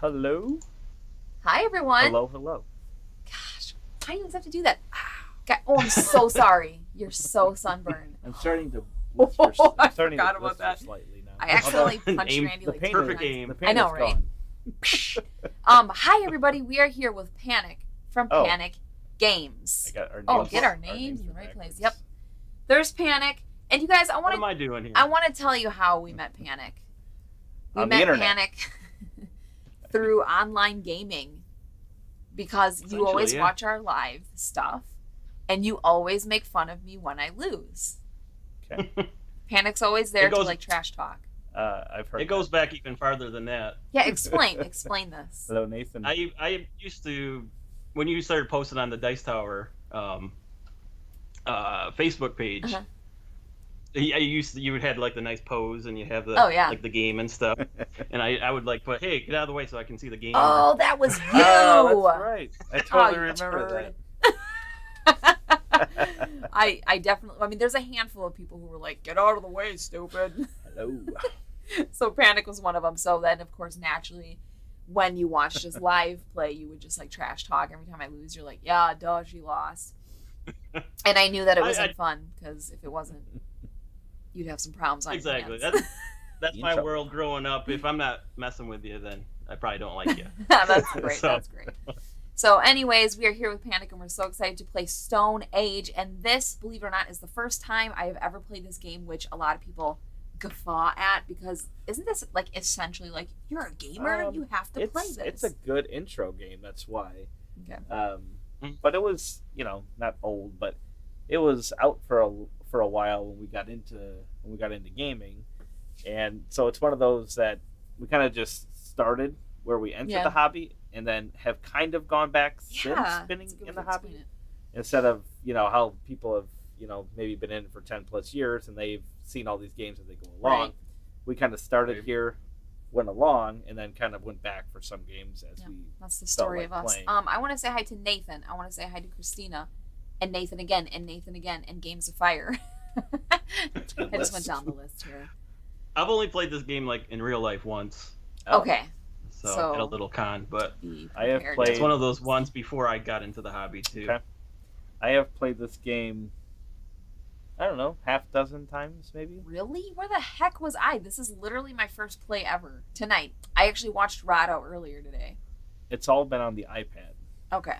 Hello? Hi, everyone. Hello, hello. Gosh, why do you always have to do that? Oh, I'm so sorry. You're so sunburned. I'm starting to Oh, I I'm starting forgot to about blister that. slightly now. I accidentally Although, punched aim- Randy the like pain two is- Perfect times. game. The pain I know, is right? gone. Hi, everybody. We are here with Panik from Oh. Panic Games. I got our Oh, names. get our Our names in the are right place. backwards. Yep. There's Panic. And you guys, I What want am I doing here? to tell you how we met Panic. We On the met internet. Panic through online gaming because you always Essentially, yeah. watch our live stuff and you always make fun of me when I lose. Okay. Panic's always there It goes- to like trash talk. I've heard It goes back even farther than that. Yeah, explain this. Hello, Nathan. I used to, when you started posting on the Dice Tower Facebook page, Uh-huh. you would have like the nice pose and you have the Oh, yeah. like the game and stuff, and I would like put, hey, get out of the way so I can see the game. Oh, that was you. Oh, that's right. I totally you remember turd. that. I definitely, I mean, there's a handful of people who were like, get out of the way, stupid. Hello. So Panic was one of them. So then, of course, naturally, when you watched us live play, you would just like trash talk. Every time I lose, you're like, yeah, duh, she lost. And I knew that it wasn't fun because if it wasn't, you'd have some problems on Exactly. your hands. That's In my trouble. world growing up. If I'm not messing with you, then I probably don't like you. That's great. So- That's great. So, anyways, we are here with Panic, and we're so excited to play Stone Age. And this, believe it or not, is the first time I have ever played this game, which a lot of people guffaw at because isn't this like essentially like you're a gamer, you have to play this? It's a good intro game. That's why. Okay. But it was, not old, but it was out for a while when we got into gaming, and so it's one of those that we kind of just started where we entered Yeah. the hobby, and then have kind of gone back Yeah, since spinning that's a good in way the to hobby, explain it. instead of how people have maybe been in it for 10 plus years and they've seen all these games as they go along. Right. We kind of started Right. here, went along, and then kind of went back for some games as Yeah. we That's the felt story like of us. playing. I want to say hi to Nathan. I want to say hi to Christina, and Nathan again, and Nathan again, and Games of Fire. I just went list. down the list here. I've only played this game like in real life once, Oh, Okay. so at a little con, but Be I have prepared. played- it's one of those ones before I got into the hobby too. Okay. I have played this game, I don't know, half dozen times maybe. Really? Where the heck was I? This is literally my first play ever. Tonight. I actually watched Rado earlier today. It's all been on the iPad. Okay.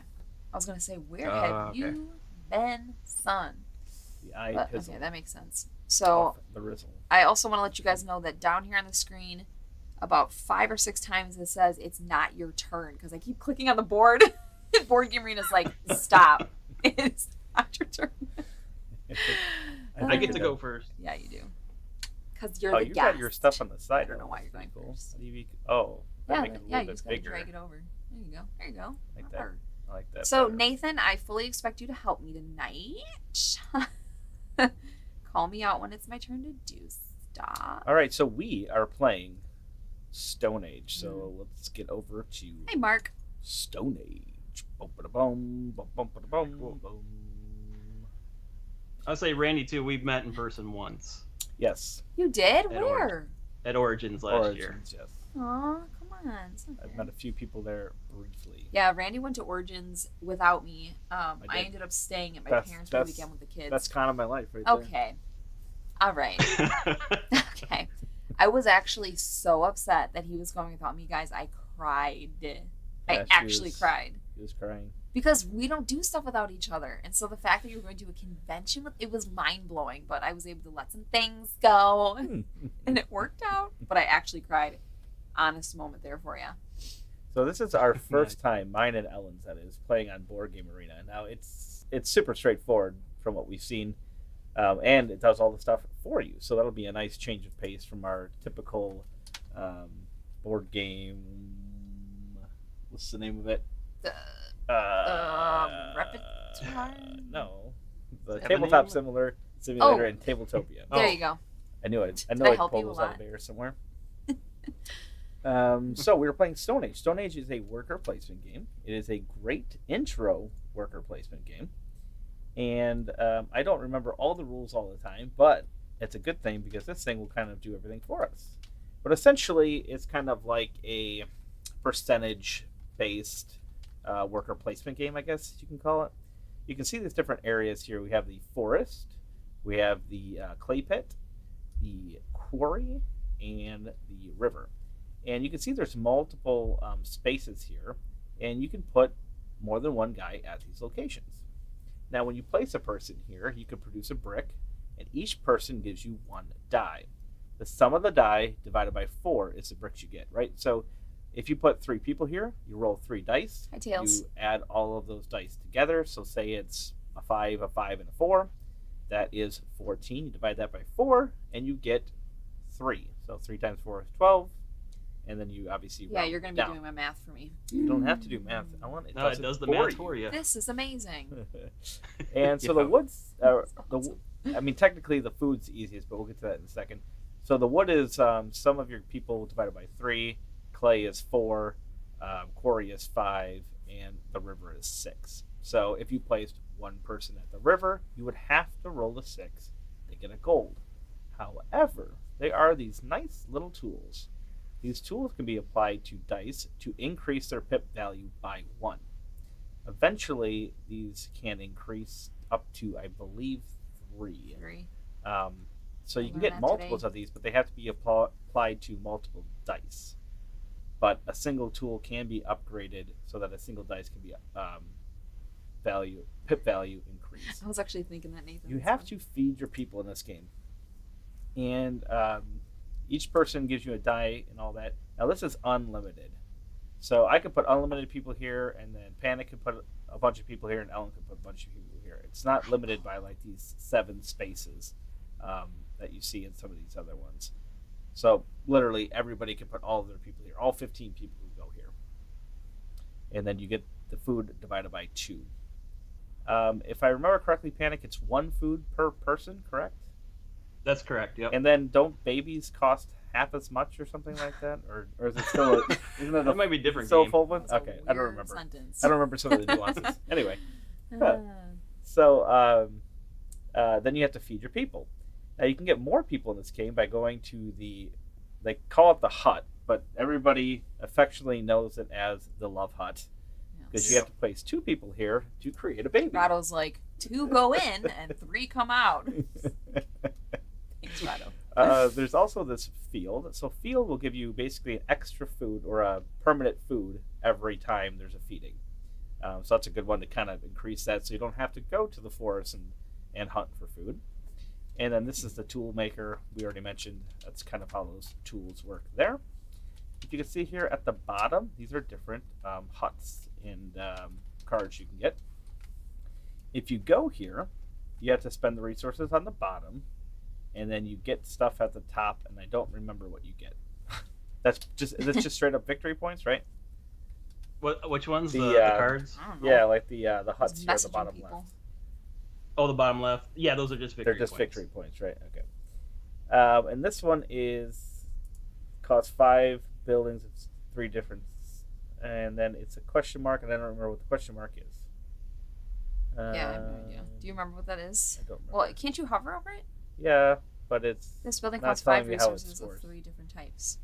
I was going to say, where Oh, have okay. you been, son? The But, iPizzle. okay, that makes sense. So, Off the Rizzle. I also want to let you guys know that down here on the screen, about 5 or 6 times it says it's not your turn because I keep clicking on the board. Board Game Arena's like, stop. It's not your turn. I get to go first. Yeah, you do. Because you're Oh, the you guest. got your stuff on the side. I don't know why you're going Cool. first. How do you oh, that Yeah, make it a yeah, little you bit just gotta bigger. drag it over. There you go. There you go. Like Not that. hard. I like that. So, better. Nathan, I fully expect you to help me tonight. Call me out when it's my turn to do stuff. All right, so we are playing Stone Age. So Mm. let's get over to Hey, Mark. Stone Age. Bum-ba-da-bum, bum-bum-ba-da-bum, bum. I'll say Randy too. We've met in person once Yes. You did? At Where? at Origins last year. Origins, yes. Aw, come on. It's not I've fair. met a few people there briefly. Yeah, Randy went to Origins without me. I did. ended up staying at my That's- parents for the that's- weekend with the kids. That's kind of my life right there. Okay. All right. Okay. I was actually so upset that he was going without me, guys. I cried. Yeah, I she actually was- cried. He was crying. Because we don't do stuff without each other. And so the fact that you were going to a convention with it was mind blowing, but I was able to let some things go and it worked out. But I actually cried. Honest moment there for you. So this is our first time, mine and Ellen's, that is, playing on Board Game Arena. Now it's super straightforward from what we've seen, and it does all the stuff for you. So that'll be a nice change of pace from our typical board game. What's the name of it? Repertoire? No, the Have a tabletop name? simulator Oh. and Tabletopia. There Oh. you go. I knew it. I Did know I I'd help pull you a those out lot? of there somewhere. So we were playing Stone Age. Stone Age is a worker placement game. It is a great intro worker placement game. And I don't remember all the rules all the time, but it's a good thing because this thing will kind of do everything for us. But essentially, it's kind of like a percentage-based worker placement game, I guess you can call it. You can see these different areas here. We have the forest, we have the clay pit, the quarry, and the river. And you can see there's multiple spaces here, and you can put more than one guy at these locations. Now, when you place a person here, you can produce a brick, and each person gives you 1 die. The sum of the die divided by 4 is the bricks you get, right? So if you put 3 people here, you roll 3 dice. Hi, Tails. You add all of those dice together. So say it's a 5, and a 4. That is 14. You divide that by 4, and you get 3. So 3 times 4 is 12. And then you obviously you're going to be doing my math for me. You don't have to do math, Ellen. It does the math for you. This is amazing. And so the woods, I mean, technically the food's the easiest, but we'll get to that in a second. So the wood is some of your people divided by 3, clay is 4, quarry is 5, and the river is 6. So if you placed 1 person at the river, you would have to roll a 6 to get a gold. However, there are these nice little tools. These tools can be applied to dice to increase their pip value by 1. Eventually, these can increase up to, I believe, 3. So you can get multiples of these, but they have to be applied to multiple dice. But a single tool can be upgraded so that a single dice can be pip value increased. I was actually thinking that, Nathan. You have to feed your people in this game. And each person gives you a die and all that. Now this is unlimited. So I could put unlimited people here, and then Panik could put a bunch of people here, and Ellen could put a bunch of people here. It's not limited by like these 7 spaces that you see in some of these other ones. So literally everybody can put all of their people here. All 15 people can go here. And then you get the food divided by 2. If I remember correctly, Panik, it's 1 food per person, correct? That's correct, yep. And then don't babies cost half as much or something like that? Or is it still isn't it That might be different still game. a full one? That's Okay, a I don't weird remember. sentence. I don't remember some of the nuances. Anyway. So then you have to feed your people. Now you can get more people in this game by going to they call it the hut, but everybody affectionately knows it as the love hut. Because you have to place 2 people here to create a baby. Rado's like, 2 go in and 3 come out. Thanks, Rado. There's also this field. So field will give you basically an extra food or a permanent food every time there's a feeding. So that's a good one to kind of increase that so you don't have to go to the forest and hunt for food. And then this is the tool maker we already mentioned. That's kind of how those tools work there. If you can see here at the bottom, these are different huts and cards you can get. If you go here, you have to spend the resources on the bottom, and then you get stuff at the top, and I don't remember what you get. That's just straight up victory points, right? Which ones? The cards? I don't know. Yeah, like the huts here at the bottom people. left. Oh, the bottom left. Yeah, those are just victory They're just points. victory points, right? Okay. And this one costs 5 buildings. It's 3 different, and then it's a question mark, and I don't remember what the question mark is. Yeah, I have no idea. Do you remember what that is? I don't remember. Well, can't you hover over it? Yeah, but it's This building not costs 5 telling me how it resources of scores. 3 different types.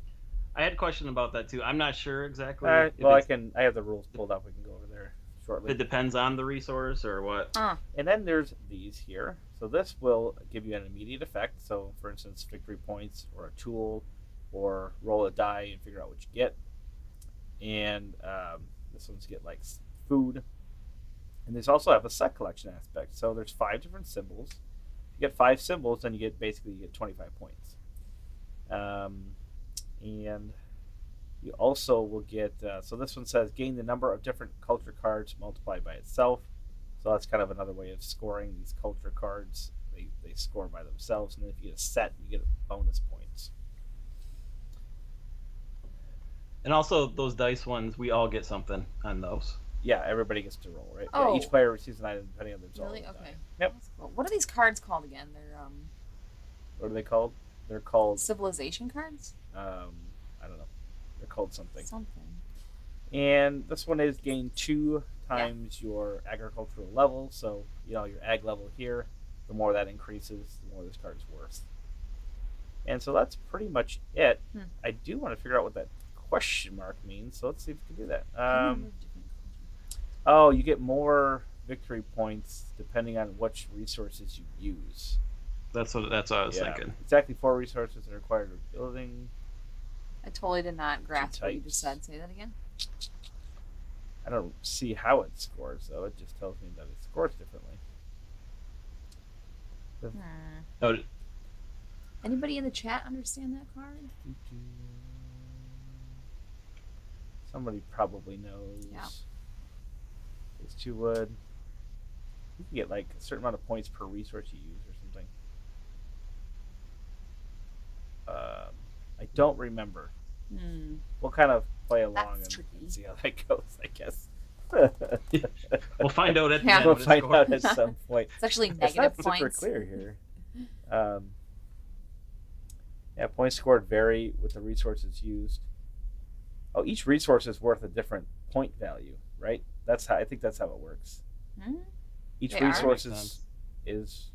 I had a question about that too. I'm not sure exactly. well, I have the rules pulled up. We can go over there shortly. It depends on the resource or what. And then there's these here. So this will give you an immediate effect. So, for instance, victory points or a tool, or roll a die and figure out what you get. And this one's get like food. And these also have a set collection aspect. So there's 5 different symbols. You get 5 symbols, then you get 25 points. And you also will get, so this one says gain the number of different culture cards multiplied by itself. So that's kind of another way of scoring these culture cards. They score by themselves, and then if you get a set, you get bonus points. And also those dice ones, we all get something on those. Yeah, everybody gets to roll, right? Oh. Yeah, each player receives an item depending on their result. Really? Okay. Yep. That's cool. What are these cards called again? They're What are they called? They're called civilization cards? I don't know. They're called something. Something. And this one is gain 2 times your agricultural level. So, your ag level here, the more that increases, the more this card's worth. And so that's pretty much it. I do want to figure out what that question mark means. So let's see if we can do that. Different Oh, you get more victory points depending on which resources you use. That's what I was thinking. Exactly 4 resources are required for building. I totally did not grasp what you types. just said. Say that again. I don't see how it scores though. It just tells me that it scores differently. Oh, Anybody in the chat understand that card? Somebody probably knows. Yeah. These 2 wood. You can get like a certain amount of points per resource you use or something. I don't remember. We'll kind of play along and see how that goes, I guess. we'll find out at the end. We'll find out at some point. It's actually It's negative not points. super clear here. Yeah, points scored vary with the resources used. Oh, each resource is worth a different point value, right? I think that's how it works. Each resource is,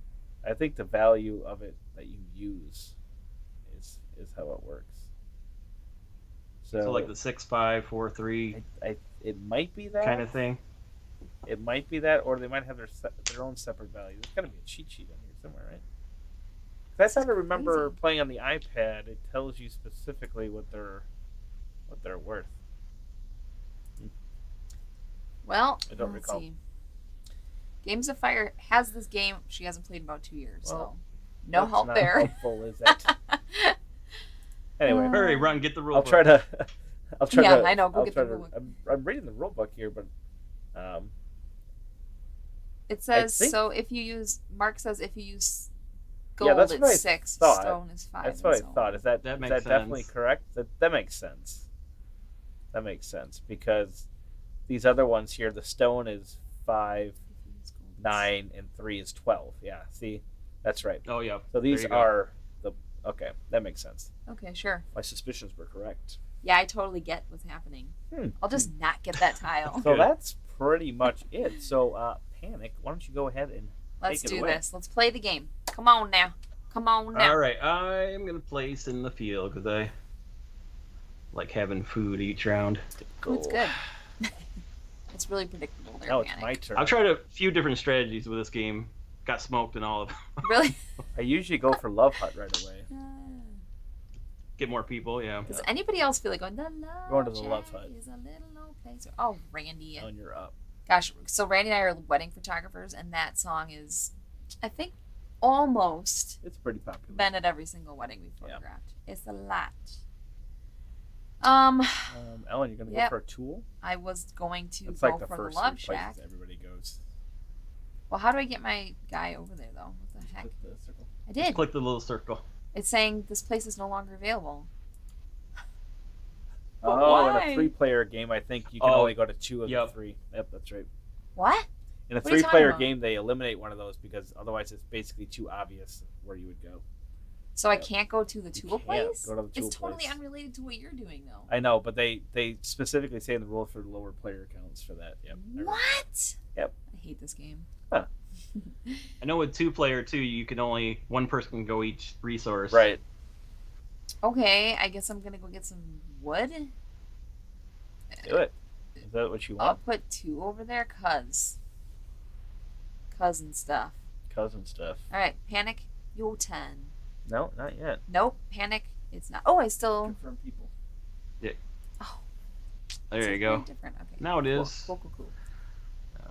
I think the value of it that you use is how it works. So like the 6, 5, 4, 3. It might be that kind of thing. It might be that, or they might have their own separate value. There's got to be a cheat sheet on here somewhere, right? That's how I remember playing on the iPad. It tells you specifically what they're worth. Well, I don't let's recall. see. Games of Fire has this game. She hasn't played in about 2 years, Well, so no help there. Helpful, is it? Anyway, Hurry, run, get the rule. I'll try to. Yeah, I know. Go get the to- rule book. I'm reading the rule book here, but It says think- so. If you use Mark says if you use Yeah, gold, that's what I it's 6. thought. Stone is 5. that's what I and so thought. on. Is that That is makes that definitely sense. correct? That makes sense. That makes sense because these other ones here, the stone is 5, If you use gold, it's- 9, and 3 is 12. Yeah, see, that's right. Oh, yeah. So these There you go. are okay. That makes sense. Okay, sure. My suspicions were correct. Yeah, I totally get what's happening. I'll just not get that tile. So Good. that's pretty much it. So Panic, why don't you go ahead and Let's take it do away. this. Let's play the game. Come on now. Come on now. All right, I'm going to place in the field because I like having food each round. Ooh, it's good. It's really predictable there, Now it's Panic. my turn. I've tried a few different strategies with this game. Got smoked in all of them. Really? I usually go for Love Hut right away. Get more people, yeah. Does anybody else feel like going, the love Going to the Love shack Hut. is a little low place? Oh, Randy. And you're up. Gosh, so Randy and I are wedding photographers, and that song is, I think, almost It's pretty popular. been at every single wedding we've photographed. It's a lot. Ellen, you're gonna Yep. go for a tool? I was going to It's go like the for the first Love three Shack. places everybody goes. Well, how do I get my guy over there, though? What the heck? Click the circle. I did. Click the little circle. It's saying this place is no longer available. But Oh, in why? a 3-player game, I think you can Oh, only go to 2 of yep. the 3. Yep, that's right. What? In a What are you 3-player talking about? game, they eliminate one of those because otherwise it's basically too obvious where you would go. So I Yep. can't go to the You tool can't place? go to the tool It's totally place. unrelated to what you're doing, though. I know, but they specifically say in the rule for lower player counts for that. Yep. I remember. What? Yep. I hate this game. I know with 2-player too, you can only one person can go each resource. Right. Okay, I guess I'm gonna go get some wood. Do it. Is that what you I'll want? put 2 over there, cousin stuff. Cousin stuff. All right, Panic, your 10. No, not yet. Nope, Panic, it's not. Oh, I still. Confirm people. Oh, There it's you go. different. Okay. Now it Cool, is. Cool.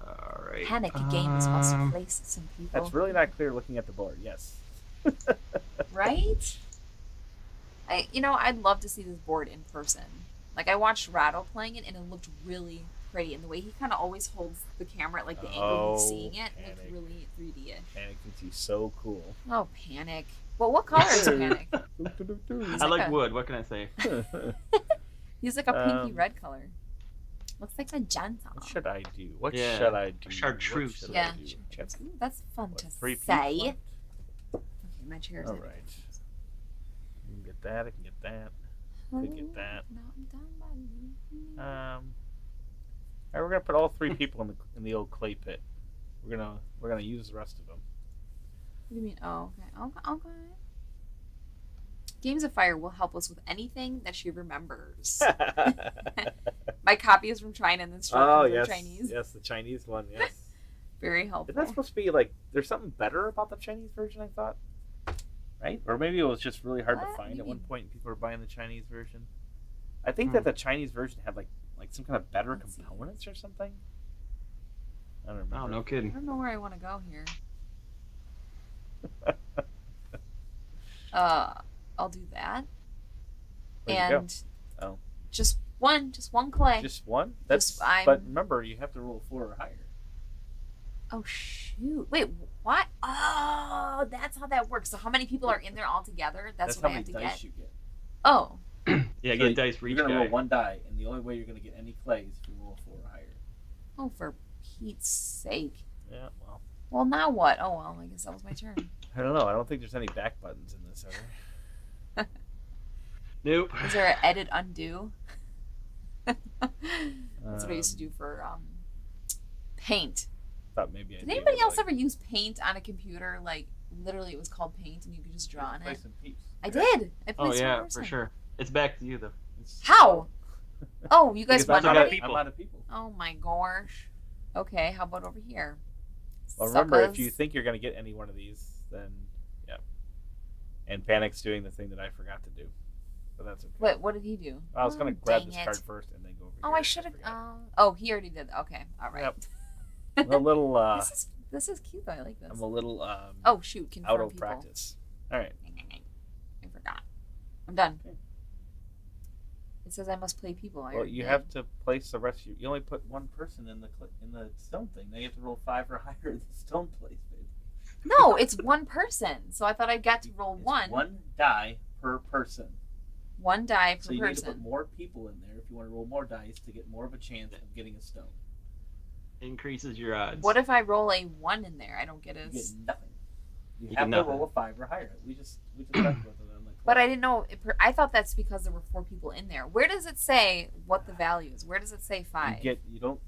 All right. Panic game is supposed to place some people. That's really not clear looking at the board. Yes. Right? I'd love to see this board in person. Like, I watched Rado playing it, and it looked really pretty. And the way he kind of always holds the camera at, like, the angle he's seeing it looked Panic. really 3D-ish. Panic thinks he's so cool. Oh, Panic. Well, what color is Panic? I like like a- wood. What can I say? He's like a pinky red color. Looks like magenta. What should I do? What Yeah, should I do? chartreuse. What should Yeah, I do? chartreuse. Ooh, that's fun What, to 3 say. people left? Okay, my chair's All in. right. I can get that. I can get that. Could get that. All right, we're gonna put all 3 people in the old clay pit. We're gonna use the rest of them. What do you mean? Oh, okay. Okay. Games of Fire will help us with anything that she remembers. My copy is from China and the instructions are Chinese. Yes, the Chinese one, yes. Very helpful. Isn't that supposed to be like, there's something better about the Chinese version, I thought? Right? Or maybe it was just really hard to find at one point and people were buying the Chinese version. I think that the Chinese version had like some kind of better components or something. I don't remember. Oh, no kidding. I don't know where I want to go here. I'll do that. Where'd just one clay. Just one? But remember, you have to roll 4 or higher. Oh shoot! Wait, what? Oh, that's how that works. So how many people are in there all together? That's what I have to get. How many dice you get. Oh. Yeah, so get dice for each guy. You're gonna roll 1 die, and the only way you're gonna get any clay is if you roll 4 or higher. Oh, for Pete's sake! Yeah, well. Well, now what? Oh well, I guess that was my turn. I don't know. I don't think there's any back buttons in this, are there? Nope. Is there an edit undo? That's what I used to do for Paint. Thought maybe Did anybody else ever use Paint on a computer? Like literally, it was called Paint, and you could just draw on it. I did. I played some yeah, person. for sure. It's back to you though. How? Oh, you guys won I'm already? out of people. Oh my gosh. Okay, how about over here? Well, remember, if you think you're going to get any one of these, then, yeah. And Panic's doing the thing that I forgot to do. But that's okay. What did he do? I was going to grab this card first and then go over here. Oh, I should have. Oh, he already did. Okay, all right. Yep. A little. This is cute though. I like this. I'm a little. Oh shoot! Confirm out of people. practice. All right. I forgot. I'm done. Okay. It says I must play people. Well, you have to place the rest. You only put one person in the stone thing. Now you have to roll 5 or higher in the stone place, baby. No, it's one person. So I thought I got to roll one. 1 die per person. 1 die per person. So you need to put more people in there if you want to roll more dice to get more of a chance of getting a stone. Increases your odds. What if I roll a 1 in there? I don't get You get nothing. You have to roll a 5 or higher. We just talked about that. But I didn't know. I thought that's because there were 4 people in there. Where does it say what the value is? Where does it say 5? You don't.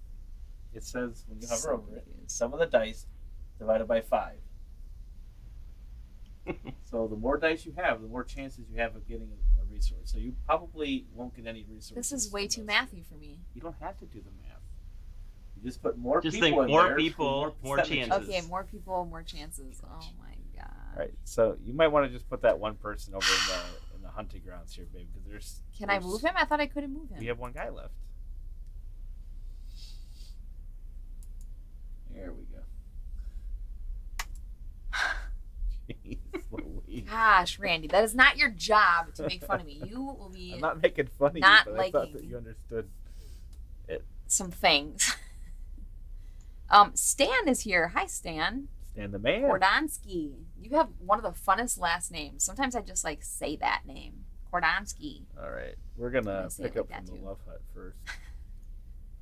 It says when you hover over it, sum of the dice divided by 5. So the more dice you have, the more chances you have of getting a resource. So you probably won't get any resources. This is way too mathy for me. You don't have to do the math. You just put more people. Just think more people, more chances. Okay, more people, more chances. Oh my god. All right, so you might want to just put that one person over in the hunting grounds here, babe, because there's. Can I move him? I thought I couldn't move him. We have 1 guy left. There we go. Jeez Louise. Gosh, Randy, that is not your job to make fun of me. You will be. I'm not making fun of you, but I thought that you understood it. Some things. Stan is here. Hi, Stan. Stan the man. Kordonsky. You have one of the funnest last names. Sometimes I just say that name. Kordonsky. All right. We're going to pick up from the Love Hut first.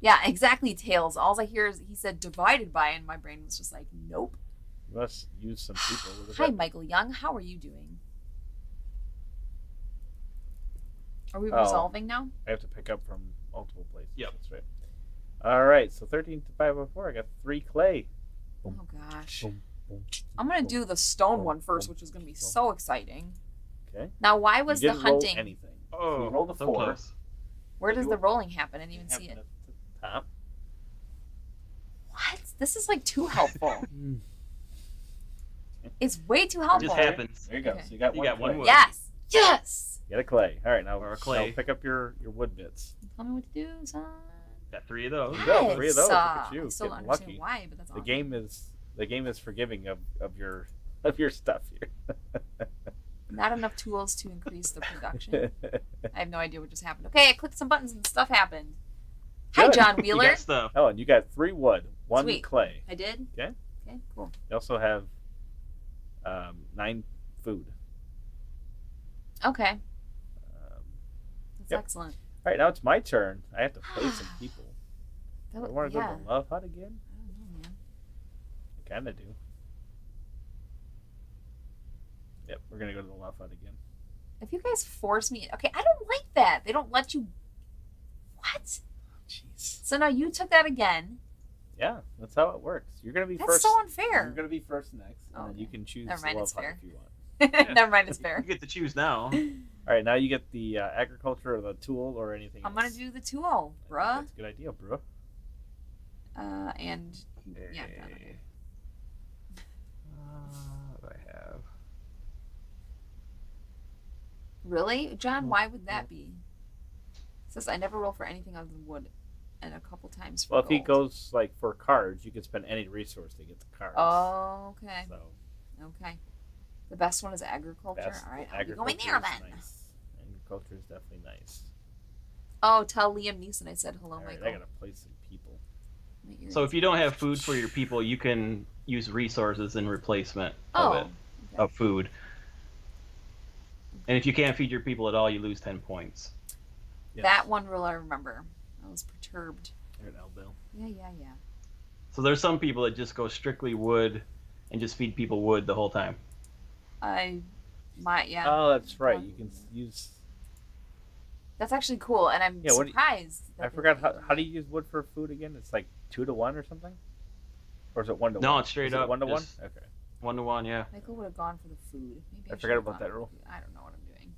Yeah, exactly, Tails. All I hear is he said divided by, and my brain was just like, nope. You must use some people. Hi, Michael Young. How are you doing? Are we resolving now? I have to pick up from multiple places. Yep. That's right. All right, so 13 to 504. I got 3 clay. Boom, oh gosh. Boom, boom, I'm gonna do the stone one first, which is gonna be so exciting. Okay. Now, why was the hunting? Roll anything. Oh, so you roll the 4. Close. Where does the rolling happen? I didn't even see it. At the top. What? This is like too helpful. It's way too helpful. It just happens. There you go. Okay. So you got one wood. Yes. Yes. You got a clay. All right, now clay. Pick up your wood bits. Tell me what to do, son. Got 3 of those. Yes. Go, 3 of those. Look at you. I still don't Getting understand lucky. why, but that's awesome. The game is forgiving of your stuff here. Not enough tools to increase the production. I have no idea what just happened. Okay, I clicked some buttons and stuff happened. Hi, John Wheeler. You got stuff. Oh, and you got 3 wood, 1 Sweet. clay. I did? Okay. Okay, cool. You also have 9 food. Okay. That's yep. excellent. All right, now it's my turn. I have to play some people. I want to yeah. go to the Love Hut again? I don't know, man. I kind of do. Yep, we're going to go to the Love Hut again. If you guys force me... Okay, I don't like that. They don't let you... What? Jeez. So now you took that again. Yeah, that's how it works. You're going to be That's first. so unfair. You're going to be first next, and then you can choose Never mind, the Love it's Hut fair. if you want. Never mind, it's You fair. get to choose now. All right, now you get the agriculture or the tool or anything I'm else. gonna do the tool, bruh. That's a good idea, bro. And yeah, I'm done. Okay. What do I have? Really, John? Why would that be? It says I never roll for anything other than wood, and a couple times for Well, if he gold. goes like for cards, you can spend any resource to get the cards. Oh, okay. So Okay. The best one is agriculture. that's All right, I'll be going agriculture there is then. nice. Agriculture is definitely nice. Oh, tell Liam Neeson I said hello, All right, Michael. I gotta place some people. My ears. So if you don't have food for your people, you can use resources in replacement Oh, of it, of food. And if you can't feed your people at all, you lose 10 points. Yes. That one rule I remember. I was perturbed. You're an L-Bill. Yeah. So there's some people that just go strictly wood and just feed people wood the whole time. Yeah. Oh, that's right. You can use. That's actually cool, and I'm Yeah, what do you- surprised. I forgot how do you use wood for food again? It's like 2 to 1 or something, or is it 1 to 1? No, it's straight up 1 to 1. just- Okay. 1-to-1, yeah. Michael would have gone for the food. Maybe I should forgot have about gone that for rule. the food. I don't know what I'm doing.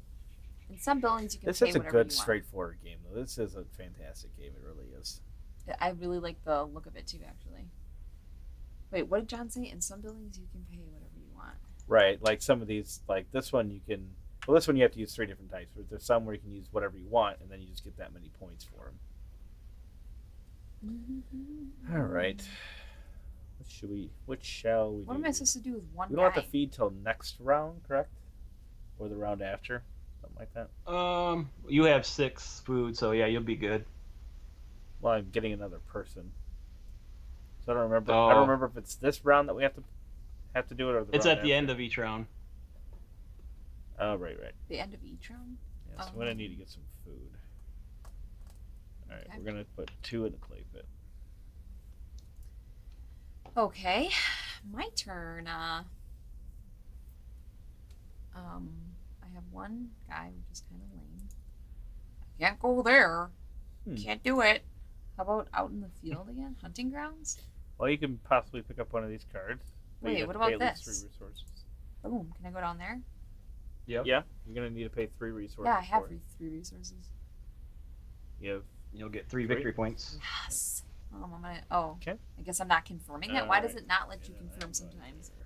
In some buildings, you can This pay is a whatever good, you want. straightforward game, though. This is a fantastic game. It really is. I really like the look of it too, actually. Wait, what did John say? In some buildings, you can pay whatever you want. Right, like some of these, like this one, you can. Well, this one you have to use 3 different types. But there's some where you can use whatever you want, and then you just get that many points for them. All right. What shall we do? What am I supposed to do with one We guy? don't have to feed till next round, correct? Or the round after, something like that. You have 6 food, so yeah, you'll be good. Well, I'm getting another person, so I don't remember. Oh. I don't remember if it's this round that we have to do it, or the. It's round at the after. end of each round. Oh, right. The end of each round? Yeah, so I'm gonna need to get some food. All right, Okay. we're gonna put 2 in the clay pit. Okay, my turn. I have one guy, which is kind of lame. I can't go there. Can't do it. How about out in the field again? Hunting grounds? Well, you can possibly pick up one of these cards. but you Wait, have what to pay about at least this? 3 resources. Boom. Can I go down there? Yep. Yeah, you're gonna need to pay 3 resources. Yeah, I have for it. 3 resources. You'll get 3 victory points. Yes. I'm gonna. Oh. Okay. I guess I'm not confirming that. Why does Alright. it not let you Yeah, confirm I'm sometimes? not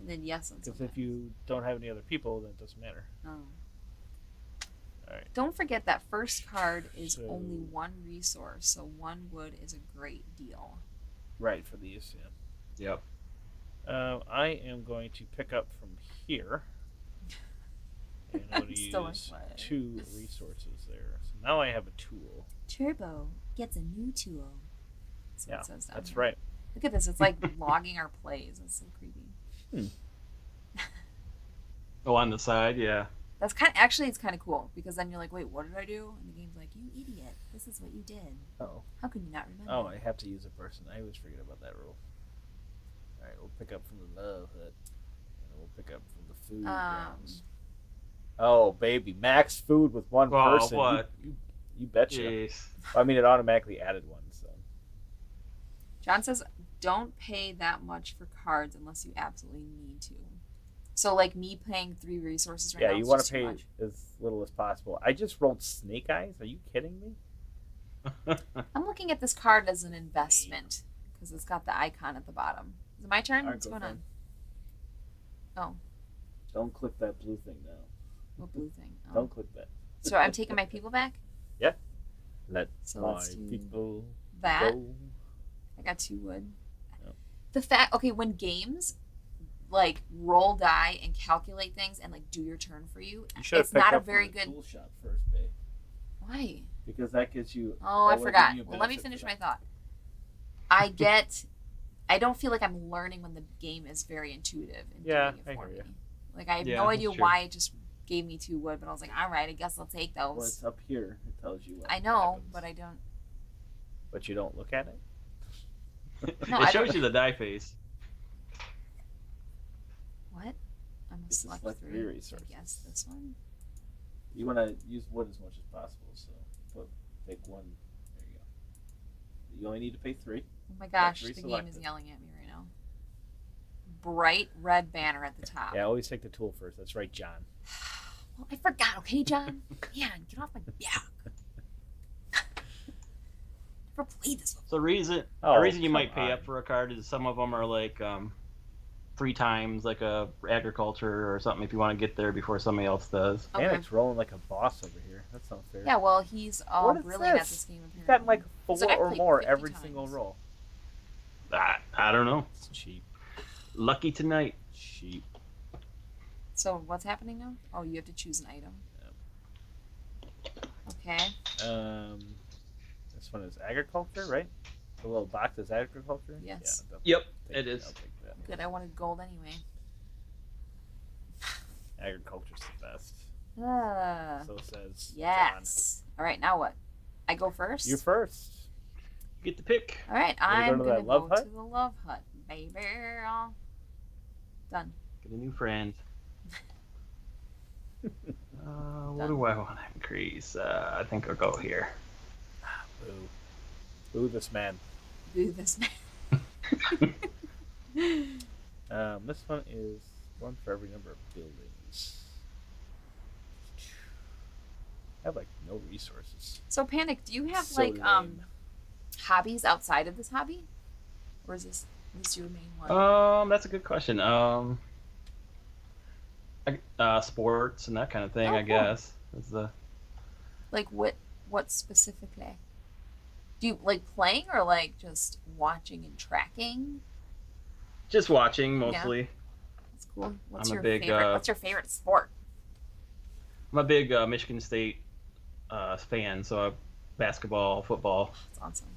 And then yes on Because sometimes. if you don't have any other people, then it doesn't matter. Oh. Alright. Don't forget that first card is So- only 1 resource, so 1 wood is a great deal. Right, for these, yeah. Yep. I am going to pick up from here. And I'm going to Still use in play. 2 resources there. So now I have a tool. Turbo gets a new tool. That's what Yeah, it says down that's here. right. Look at this. It's like logging our plays. It's so creepy. Oh, on the side, yeah. That's kind of, actually, it's kind of cool because then you're like, wait, what did I do? And the game's like, you idiot. This is what you did. Oh. How can you not remember? Oh, I have to use a person. I always forget about that rule. Alright, we'll pick up from the love hut. And we'll pick up from the food grounds. Oh, baby. Max food with 1 Oh, person. what? You betcha. Jeez. I mean, it automatically added 1, so. John says, don't pay that much for cards unless you absolutely need to. So, like me paying 3 resources right Yeah, now you is want just to too pay much. as little as possible. I just rolled snake eyes. Are you kidding me? I'm looking at this card as an investment because it's got the icon at the bottom. Is it my turn? Alright, What's go going for on? it. Oh, Don't click that blue thing now. what blue thing? Oh. Don't click that. So I'm taking my people back? Let So my let's do people that. go. I got 2 wood. Yep. The fact, okay, when games like roll die and calculate things and like do your turn for you, You should have it's picked not a up from very the good. tool shop first, babe. Why? Because that gives you. Oh, I that would forgot. give you a Well, let me benefit finish for my that. thought. I don't feel like I'm learning when the game is very intuitive and Yeah, doing I it for hear me. ya. Like I have Yeah, no that's idea true. why it just gave me 2 wood, but I was like, all right, I guess I'll take those. Well, it's up here. It tells you what I know, happens. but I don't. But you don't look at it? No, It I shows don't- you the die face. What? I must Just select select 3. 3 resources. I guess this one. You want to use wood as much as possible, so take 1. There you go. You only need to pay 3. Oh my gosh, three the game is selected. yelling at me right now. bright red banner at the top. Yeah, always take the tool first. That's right, John. Well, I forgot, okay, John? Man, get off my back. Never played this before. So the reason you might pay up for a card is some of them are like 3 times like a agriculture or something if you want to get there before somebody else does. Okay. Panik's rolling like a boss over here. That's not fair. Yeah, well, he's all What is brilliant this? at this game, apparently. He's gotten like 4 So I or played more 50 every times. single roll. I don't know. It's cheap. Lucky tonight. Cheap. So what's happening now? Oh, you have to choose an item. Okay. This one is agriculture, right? The little box is agriculture. Yes. Yeah, Yep, it is. I'll take that. Good, I wanted gold anyway. Agriculture's the best. So says John. Yes. All right, now what? I go first? You first. You get the pick. All right, Wanna go I'm to going that to love go hut? to the love hut, baby. Done. Get a new friend. What do I want to increase? I think I'll go here. Boo. Boo this man. Do this, man. This one is one for every number of buildings. I have like no resources. So, Panic, do you have So like lame. hobbies outside of this hobby? Or is this your main one? That's a good question. Sports and that kind of thing, Oh, I cool. guess. Is the Like what specifically? Do you like playing or like just watching and tracking? just watching mostly. That's cool. What's I'm a your big, favorite? What's your favorite sport? I'm a big Michigan State fan, so basketball, football That's awesome.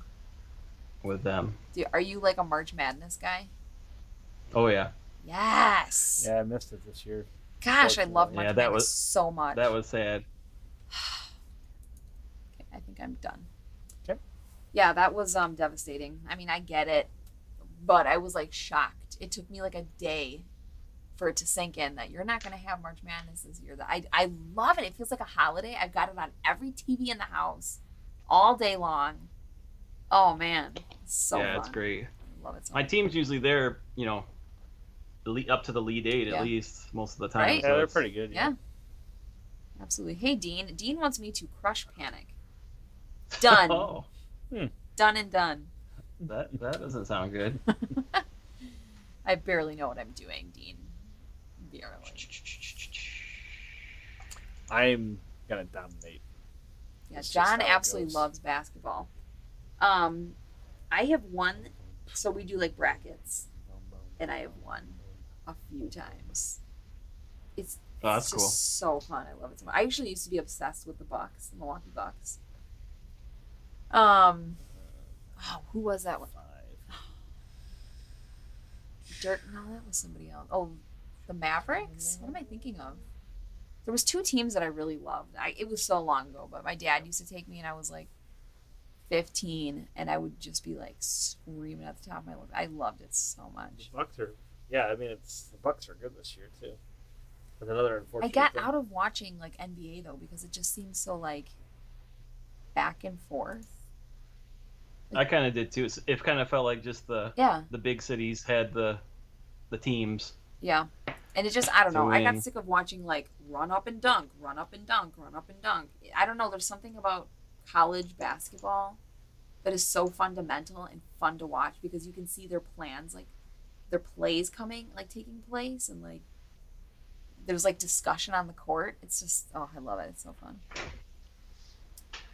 with them. Are you like a March Madness guy? Oh yeah, Yes. Yeah, I missed it this year. Gosh, I love March Yeah, that Madness was- so much. that was sad. Okay, I think I'm done. Okay. Yeah, that was devastating. I mean, I get it, but I was like shocked. It took me like a day for it to sink in that you're not going to have March Madness this year. I love it. It feels like a holiday. I've got it on every TV in the house all day long. Oh man, it's so yeah, fun. it's great. I love it so My much. team's usually there, up to the lead 8 Yeah. at least most of the time. Right? Yeah, so they're it's- pretty good. Yeah. Absolutely. Hey, Dean. Dean wants me to crush Panic. Done. Oh, Done and done. that doesn't sound good. I barely know what I'm doing, Dean. Barely. I'm gonna dominate. Yeah, It's just John how it absolutely goes. loves basketball. I have won, so we do like brackets, and I have won a few times. It's Oh, that's just cool. so fun. I love it so much. I actually used to be obsessed with the Bucks, the Milwaukee Bucks. Oh, who was that one? 5. Dirk? No, that was somebody else. Oh, the Mavericks? What am I thinking of? There was 2 teams that I really loved. It was so long ago, but my dad used to take me, and I was like 15, and I would just be like screaming at the top of my lungs. I loved it so much. The Bucks are. Yeah, I mean the Bucks are good this year too. But another I unfortunate. got thing. out of watching like NBA though because it just seemed so like back and forth. I kind of did too. It kind of felt like just the Yeah, big cities had the teams. yeah. And it just, I don't know. I got Doing- sick of watching like run up and dunk, run up and dunk, run up and dunk. I don't know. There's something about college basketball that is so fundamental and fun to watch because you can see their plans, like their plays taking place, and like there's like discussion on the court. It's just, oh, I love it. It's so fun.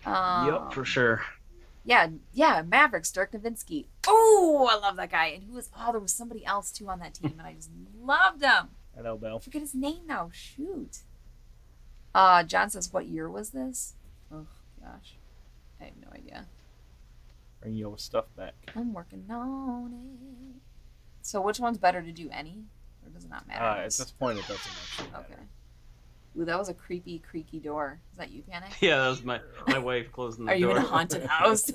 Yep, for sure. Yeah, Mavericks, Dirk Nowitzki. Oh, I love that guy. And there was somebody else too on that team, and I just loved him. I know, Bill. I forget his name now. Shoot. John says, what year was this? Oh, gosh. I have no idea. Bring your stuff back. I'm working on it. So which one's better to do, any? Or does it not matter? At this point, it doesn't actually matter. Okay. Ooh, that was a creepy, creaky door. Is that you, Panic? Yeah, that was my wife closing the Are you door. in a haunted house?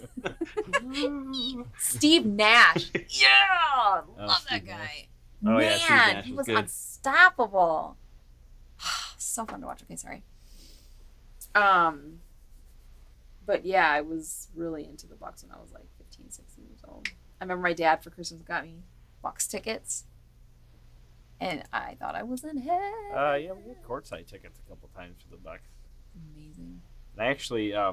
Steve Nash. Yeah! Love that Steve guy. Oh, Man, yeah, Steve Nash he was was good. unstoppable. So fun to watch. Okay, sorry. But yeah, I was really into the Bucks when I was like 15, 16 years old. I remember my dad for Christmas got me Bucks tickets. And I thought I was in heaven. Yeah, we had courtside tickets a couple times for the Bucks. Amazing. And I actually, I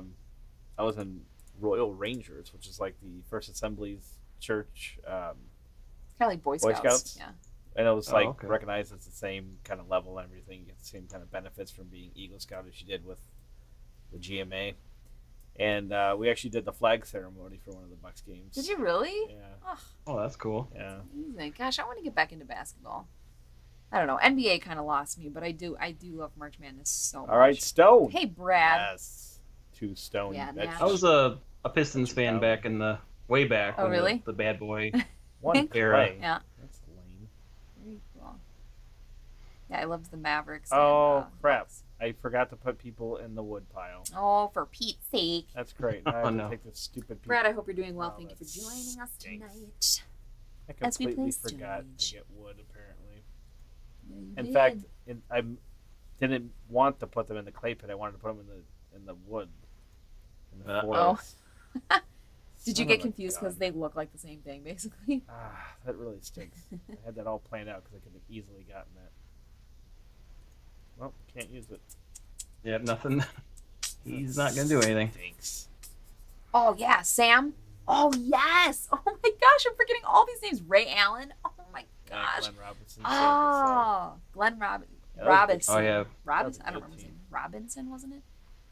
was in Royal Rangers, which is like the First Assembly's church. It's kind of like Boy Scouts. Yeah. And it was recognized as the same kind of level and everything. You get the same kind of benefits from being Eagle Scout as you did with the GMA. And we actually did the flag ceremony for one of the Bucks games. Did you really? Yeah. Oh, that's cool. Yeah. Amazing. Gosh, I want to get back into basketball. I don't know. NBA kind of lost me, but I do love March Madness so much. All right, Stone. Hey, Brad. Yes. Two Stone. Yeah, I was a Pistons fan back in the way back. Oh, really? The bad boy One era. play. Yeah. That's lame. Very cool. Yeah, I loved the Mavericks. Oh, and, crap. I forgot to put people in the wood pile. Oh, for Pete's sake. That's great. Now I have to take this stupid people. Brad, I hope you're doing well. Oh, Thank you for that joining us stinks. tonight. I As we completely play forgot Stonehenge. to get wood, apparently. Yeah, you In did. fact, I didn't want to put them in the clay pit. I wanted to put them in the wood. In the foils. Did you Son get of a confused because gun. they look like the same thing, basically? That really stinks. I had that all planned out because I could have easily gotten that. Well, can't use it. Yeah, nothing. He's not going to do anything. Stinks. Oh, yeah, Sam. Oh, yes. Oh, my gosh, I'm forgetting all these names. Ray Allen. Oh, my gosh. Glenn Robinson. Oh, Glenn Yeah, that was good. Robinson. Oh, yeah. Robinson? That I was a don't good remember his team. name. Robinson, wasn't it?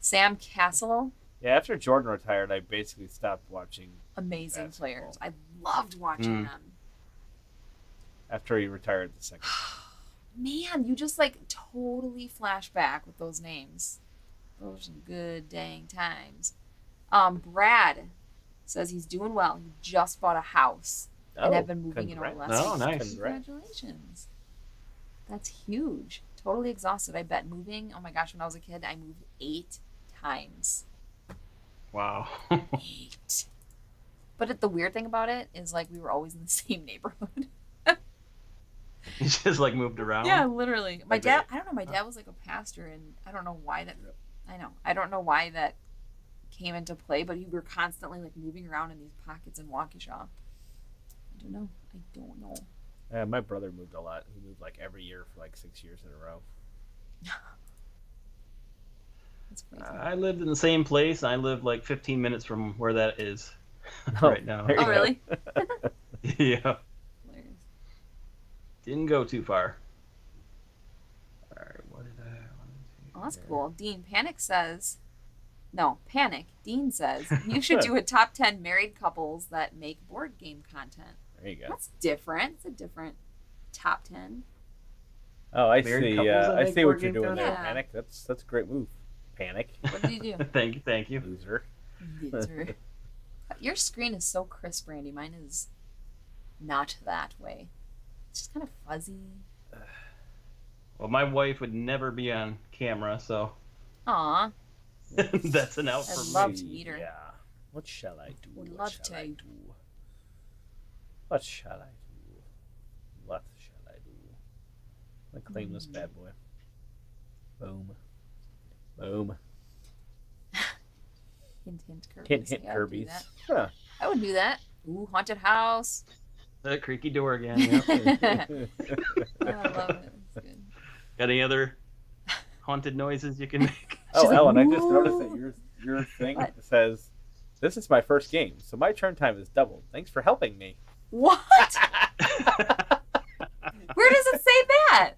Sam Castle. Yeah, after Jordan retired, I basically stopped watching. Amazing Basketball. players. I loved watching them. After he retired the second. Man, you just like totally flash back with those names. Those are some good dang times. Brad says he's doing well. He just bought a house and have been moving in over the last Oh, week. nice. Congratulations. That's huge. Totally exhausted. I bet moving. Oh my gosh, when I was a kid, I moved 8 times. Wow. 8. But the weird thing about it is like we were always in the same neighborhood. He just like moved around. Yeah, literally. My Okay. dad, I don't know, my dad was like a pastor and I don't know why that came into play, but we were constantly like moving around in these pockets in Waukesha. I don't know. My brother moved a lot. He moved like every year for like 6 years in a row. That's crazy. I lived in the same place. And I lived like 15 minutes from where that is Oh, right now. there you Oh, go. really? Yeah. Hilarious. Didn't go too far. All right. What did I want to Oh, that's cool. Dean says, you should do a top 10 married couples that make board game content. There you go. That's different. It's a different top 10. Oh, I Married see. couples that I make see what board you're game doing there, content? Panic. That's a great move. Panic, What did you do? Thank you. loser. Your screen is so crisp, Randy. Mine is not that way. It's just kind of fuzzy. Well, my wife would never be on camera, so Aw. that's an out I'd for love me. to meet her. Yeah. What shall I do? Would What love shall to. I do? What shall I do? What shall I do? I claim this bad boy. Boom. Boom. Hint, Kirby. Hint, See, hint, I would do Kirby's. that. Huh. I would do that. Ooh, haunted house. The creaky door again. Yeah. Oh, I love it. It's good. Got any other haunted noises you can make? Oh, like, Ellen, I just "Ooh." noticed that your thing What? says, "This is my first game, so my turn time is doubled. Thanks for helping me." What? Where does it say that?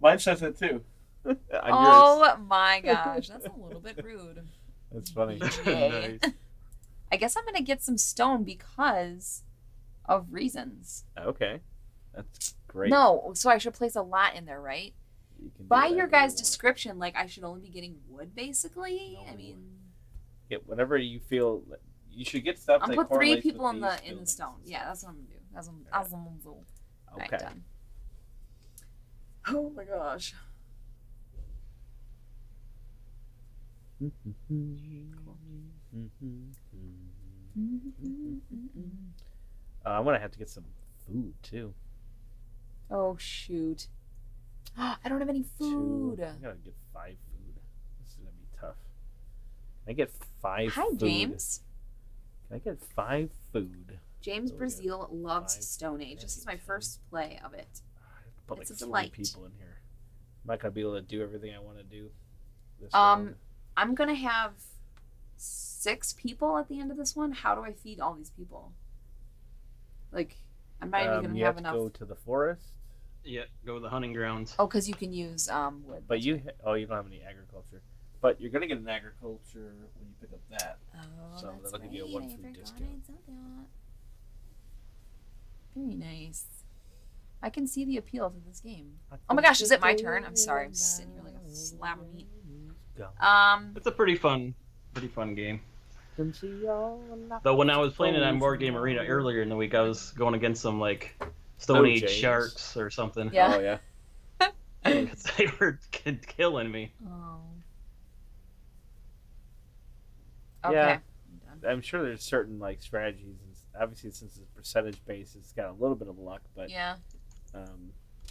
Mine says it too. On yours. Oh my gosh, that's a little bit rude. That's funny. Jay. I guess I'm gonna get some stone because of reasons. Okay, that's great. No, so I should place a lot in there, right? You can do By whatever your you guys' want. description, like I should only be getting wood, basically. No. I mean, Get whatever you feel. You should get stuff. I'll that put 3 correlates people with in these the buildings stone. and Yeah, stuff. that's what I'm gonna do. That's what I'm gonna do. Okay. Right, done. Oh my gosh. I'm gonna have to get some food too. Oh shoot. I don't have any food. I gotta get 5 food. This is gonna be tough. Can I get 5 Hi, food? James. Can I get 5 food? James Oh, yeah. Brazil loves 5. Stone Age. This is my first play of it. put like It's a 3 delight. people in here. I'm not gonna be able to do everything I want to do. This Um, round. I'm gonna have 6 people at the end of this one. How do I feed all these people? Like, I'm not even gonna you have have enough. to go to the forest, Yeah, go to the hunting grounds. Oh, because you can use wood. but you don't have any agriculture. But you're gonna get an agriculture when you pick up that. Oh, So that's that'll give you a right. 1 I food forgot discount. I did that. Very nice. I can see the appeal to this game. Oh my gosh, is it my turn? I'm sorry, I'm sitting here like a slab of meat. It's a pretty fun game. Though when I was playing it on Board Game Arena earlier in the week, I was going against some like Stone Age James. sharks or something. Yeah. Oh yeah. They were killing me. Oh. Okay. Yeah. I'm done. I'm sure there's certain like strategies, and obviously since it's percentage based, it's got a little bit of luck, but Yeah.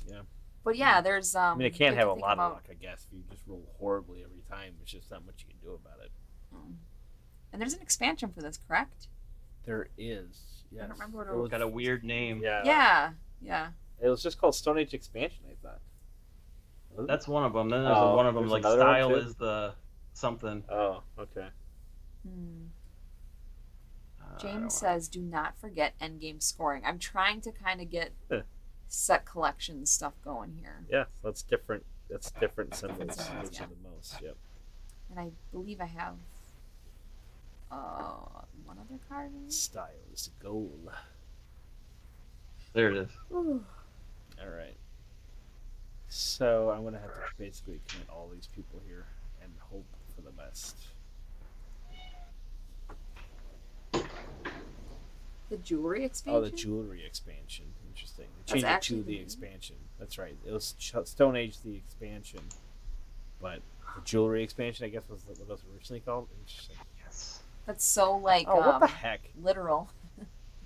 yeah. But yeah, there's I mean, it can good have to a think lot about. of luck, I guess, if you just roll horribly every time. There's just not much you can do about it. And there's an expansion for this, correct? There is. Yes. I don't remember what It was Got a weird name. Yeah. Yeah. It was just called Stone Age Expansion, I thought. Was it? That's one of them. Then there's Oh, one of them there's like another one, style too? is the something. Oh, okay. I don't James know. says, "Do not forget endgame scoring." I'm trying to kind of get Yeah. set collection stuff going here, Yeah, so that's different. That's different symbols. Different symbols, Which yeah. are the most. Yep. and I believe I have one other card. Style is the goal. There it is. Ooh. All right. So I'm gonna have to basically commit all these people here and hope for the best. The jewelry Oh, expansion. the jewelry expansion. Interesting. They That's changed it actually to the the- expansion. That's right. It was Stone Age the expansion, but the jewelry expansion, I guess, was what it was originally called. Interesting. Yes. That's so like Oh, what the heck? literal.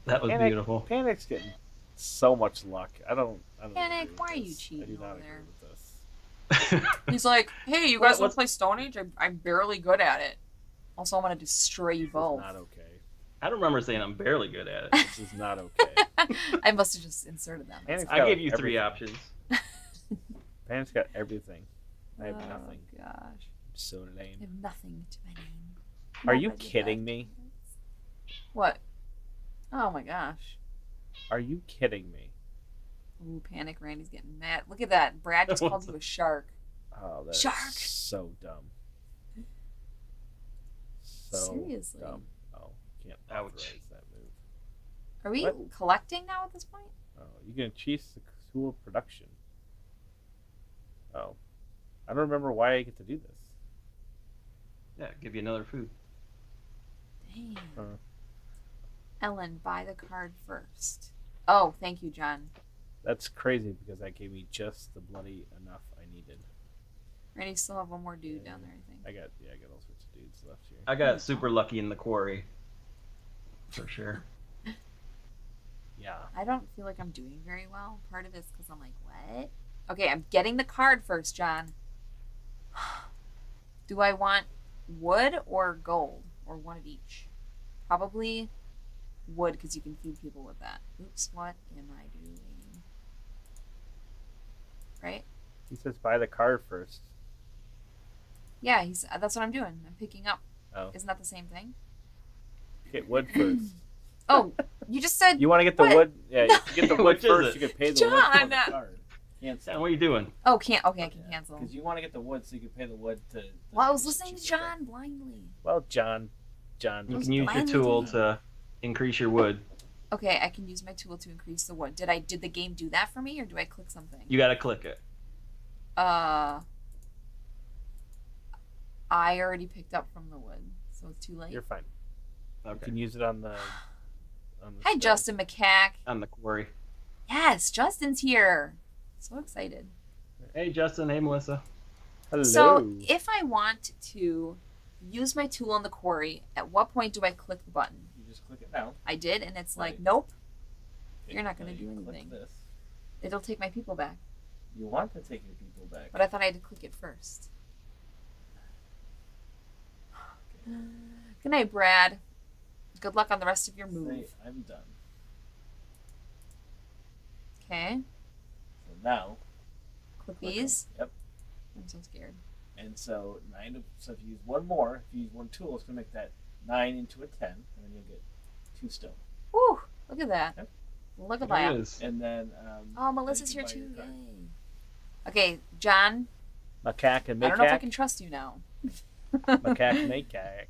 That was Panic, beautiful. Panic's getting so much luck. I don't Panic, agree with why are you this. cheating I do not over agree there? with this. He's like, "Hey, you What- guys want what's- to play Stone Age? I'm barely good at it. Also, I'm gonna destroy you This is both." not okay. I don't remember saying I'm barely good at it. This is not okay. I must have just inserted that. Panic's myself. I gave you 3 everything. options. Panic's got everything. I have Oh, nothing. gosh, I'm so I lame. have nothing to my name. Are you Nobody kidding does. me? What? Oh my gosh. Are you kidding me? Ooh, Panic. Randy's getting mad. Look at that. Brad just called you a shark. Oh, that's Shark. so dumb. So Seriously. dumb. Oh, can't Ouch. authorize that move. Are we What? collecting now at this point? Oh, you can achieve the tool of production. Oh, I don't remember why I get to do this. Yeah, give you another food. Damn. Huh. Ellen, buy the card first. Oh, thank you, John. That's crazy because that gave me just the bloody enough I needed. Randy still have one more dude down there, I think. I got all sorts of dudes left here. I got super lucky in the quarry. For sure. Yeah. I don't feel like I'm doing very well. Part of it's because I'm like, what? Okay, I'm getting the card first, John. Do I want wood or gold? Or one of each? Probably wood because you can feed people with that. Oops, what am I doing? Right? He says buy the card first. Yeah, that's what I'm doing. I'm picking up. Oh. Isn't that the same thing? Get wood first. Oh, you just said You want to get the What? wood? Yeah, if you get the wood Which is first, it? you can pay the wood for John! the card. Cancel. Sam, what are you doing? Oh, can't. Okay, I can cancel. Because you want to get the wood so you can pay the wood to. Well, I was listening to John blindly. Well, John. You was can use your blindly tool doing to increase your wood. Okay, I can use my tool to increase the wood. Did the game do that for me, or do I click something? You gotta click it. I already picked up from the wood, so it's too late. You're fine. You Okay. can use it on the. Hi, stone. Justin McCack. On the quarry. Yes, Justin's here. So excited. Hey, Justin. Hey, Melissa. Hello. So, if I want to use my tool on the quarry, at what point do I click the button? You just click it now. I did, and it's like, Right. nope, You're not gonna Now do you click anything. This. it'll take my people back. You want to take your people back. But I thought I had to click it first. Good night, Brad. Good luck on the rest of your move. Say, I'm done. Okay. So now. Quickies? Yep. I'm so scared. And so so if you use one more, if you use one tool, it's gonna make that 9 into a 10, and then you'll get 2 stone. Whew, look at that. Yep. Look at There it that. is. And then Oh, Melissa's then here you can too. buy your card. Yay. Okay, John. Macaque and I don't know if I macaque. can trust you now. Macaque, macaque.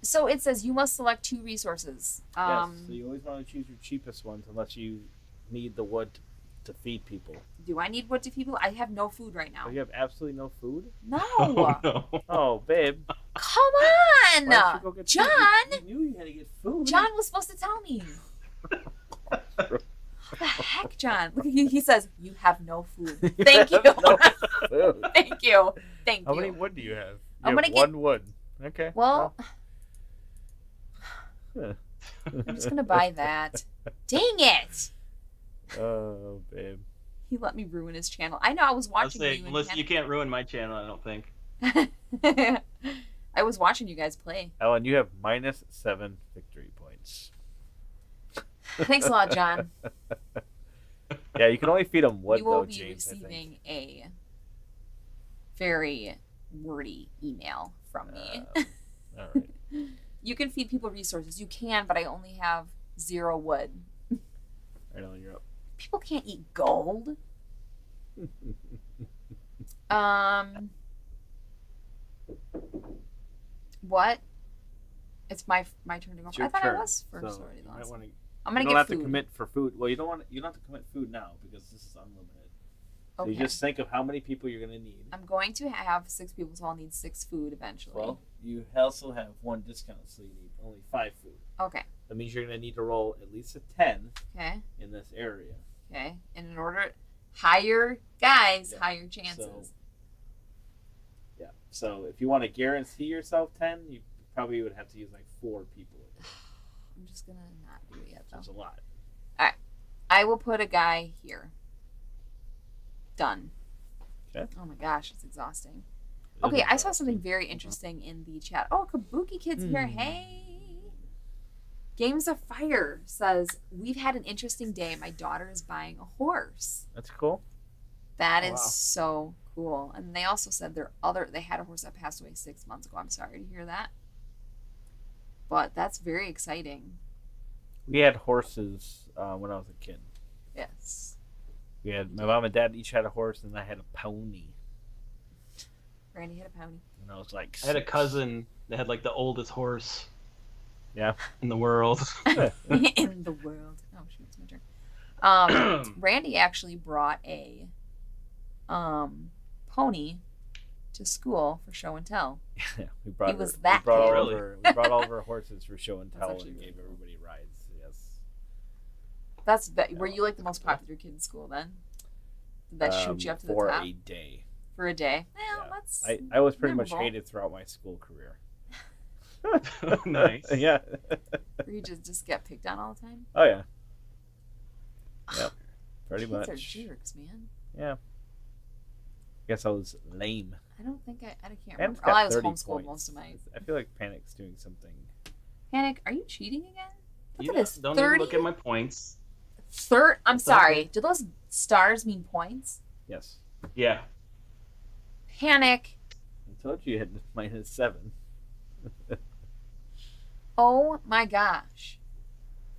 So it says you must select 2 resources. Yes, so you always want to choose your cheapest ones unless you need the wood to feed people. Do I need wood to feed people? I have no food right now. Oh, you have absolutely no food? No. Oh, no. Oh, babe. Come on. Why don't you go get John. food? You knew you had to get food. John was supposed to tell me. What the heck, John? Look at you. He says, you have no food. Thank you. No food. Thank you. Thank How you. many wood do you have? I'm have gonna get- one wood. Okay. Well, Huh. I'm just going to buy that. Dang it. Oh, babe. He let me ruin his channel. I know. I was I'll watching say, you. Melissa, you can't ruin my channel, I don't think. I was watching you guys play. Ellen, you have -7 victory points. Thanks a lot, John. Yeah, you can only feed them wood, You will though, be James, I think. receiving a very wordy email from me. All right. You can feed people resources. You can, but I only have 0 wood. I know, you're up. People can't eat gold. What? It's my turn to go. It's your I thought turn, I was first so already. you might wanna, I'm you gonna don't get have food. to commit for food. Well, you don't have to commit food now because this is unlimited. So Okay. you just think of how many people you're going to need. I'm going to have 6 people, so I'll need 6 food eventually. Well, you also have 1 discount, so you need only 5 food. Okay. That means you're going to need to roll at least a 10 Okay. in this area. Okay. And in order, higher guys, Yeah. higher chances. Yeah. So if you want to guarantee yourself 10, you probably would have to use like 4 people. I'm just gonna not do it yet though. That's a lot. I will put a guy here. Done. Okay. Oh my gosh, it's exhausting. It is Okay, I saw exhausting. something very interesting in the chat. Oh, Kabuki Kid's here. Hmm. Hey. Games of Fire says, we've had an interesting day. My daughter is buying a horse. That's cool. That Oh, is wow. so cool. And they also said they had a horse that passed away 6 months ago. I'm sorry to hear that. But that's very exciting. We had horses when I was a kid. Yes. We had my mom and dad each had a horse, and I had a pony. Randy had a pony. And I was like, I had a cousin that had like the oldest horse Yeah. in the world. In the world. Oh shoot, it's my turn. Randy actually brought a pony to school for show and tell. Yeah, we brought He was her, that we brought all kid. over we brought all of our horses for show and That's tell actually and really gave cool. everybody rides. Yes. Were you like the most popular kid in school then? Did that shoot you up to the for top a day. for a day? Well, Yeah. that's I was pretty much memorable. hated throughout my school career. Nice. Yeah. Or you just get picked on all the time. Oh yeah. Yep. Pretty Kids much. are jerks, man. Yeah. Guess I was lame. I don't think I can't Panic remember. got I was 30 homeschooled points. most of my. I feel like Panic's doing something. Panic, are you cheating again? Look You at this. don't 30. even look at my points. I'm It's sorry. okay. Do those stars mean points? Yes. Yeah. Panic. I told you you had -7. Oh my gosh.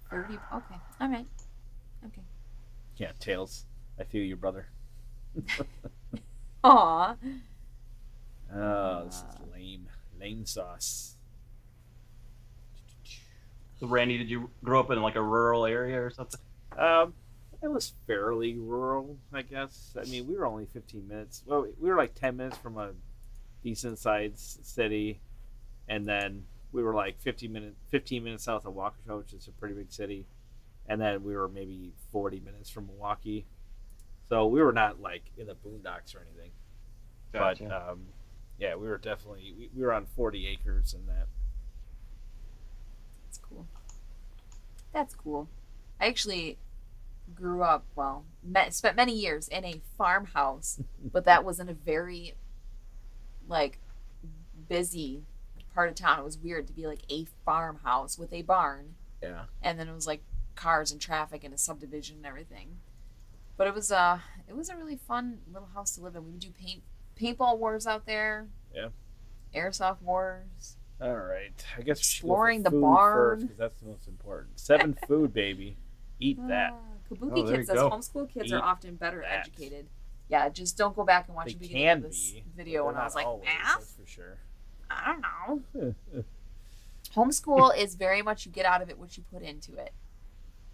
30. Okay. All right. Okay. Yeah, Tails. I feel you, brother. Aw. Oh, this is lame. Lame sauce. So Randy, did you grow up in like a rural area or something? It was fairly rural, I guess. I mean, we were only 15 minutes. Well, we were like 10 minutes from a decent-sized city, and then we were like 15 minutes south of Waukesha, which is a pretty big city, and then we were maybe 40 minutes from Milwaukee. So we were not like in the boondocks or anything. Gotcha. But yeah, we were definitely we were on 40 acres and that. That's cool. That's cool. I actually grew up, spent many years in a farmhouse, but that was in a very, like, busy part of town. It was weird to be like a farmhouse with a barn, Yeah. and then it was like cars and traffic and a subdivision and everything. But it was a really fun little house to live in. We would do paintball wars out there. Yeah. Airsoft wars. All right. I guess Exploring we should go for the food barn. first, because that's the most important. 7 food, baby. Eat that. Kabuki there Kid you says go. homeschool kids Eat are often better that. educated. Yeah, just don't go back and watch They the beginning can of this be. video and I They're was not like, always, math? that's for sure. I don't know. Homeschool is very much you get out of it what you put into it.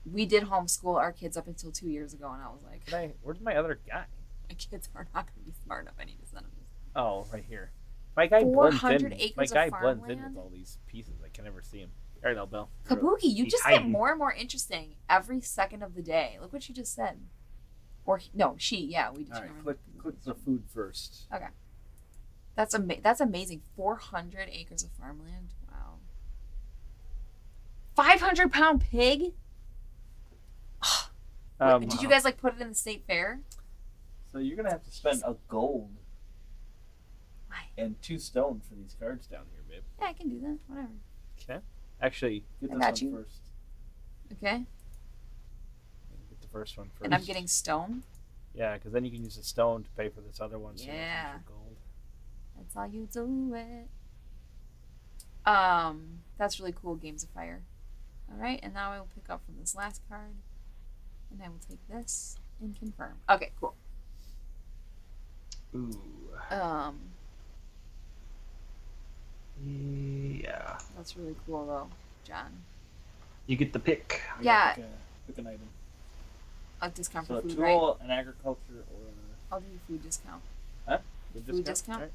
We did homeschool our kids up until 2 years ago, and I was like, Where's my other guy? my kids are not going to be smart enough. I need to send them this. Oh, right here. My guy blends 400 in. acres My of guy blends in farmland? with all these pieces. I can never see him. All right, now, Bill. Kabuki, you He's just get hiding. more and more interesting every second of the day. Look what she just said. Or, no, she, yeah, we All right, determined. click the food first. Okay. That's amazing. 400 acres of farmland. Wow. 500-pound pig? Wait, did you guys like put it in the state fair? So you're gonna have to spend a gold Why? and 2 stone for these cards down here, babe. Yeah, I can do that. Whatever. Okay. Actually, get I this got one you. first. Okay. Get the first one first. And I'm getting stone. Yeah, because then you can use the stone to pay for this other one. So you don't use Yeah. your gold. That's how you do it. That's really cool. Games of Fire. All right, and now I will pick up from this last card, and I will take this and confirm. Okay, cool. Ooh. Yeah. That's really cool though, John. You get the pick. You Yeah. gotta pick an item. A discount So for a food, tool, right? an agriculture, or I'll do food discount. a Food discount? All right.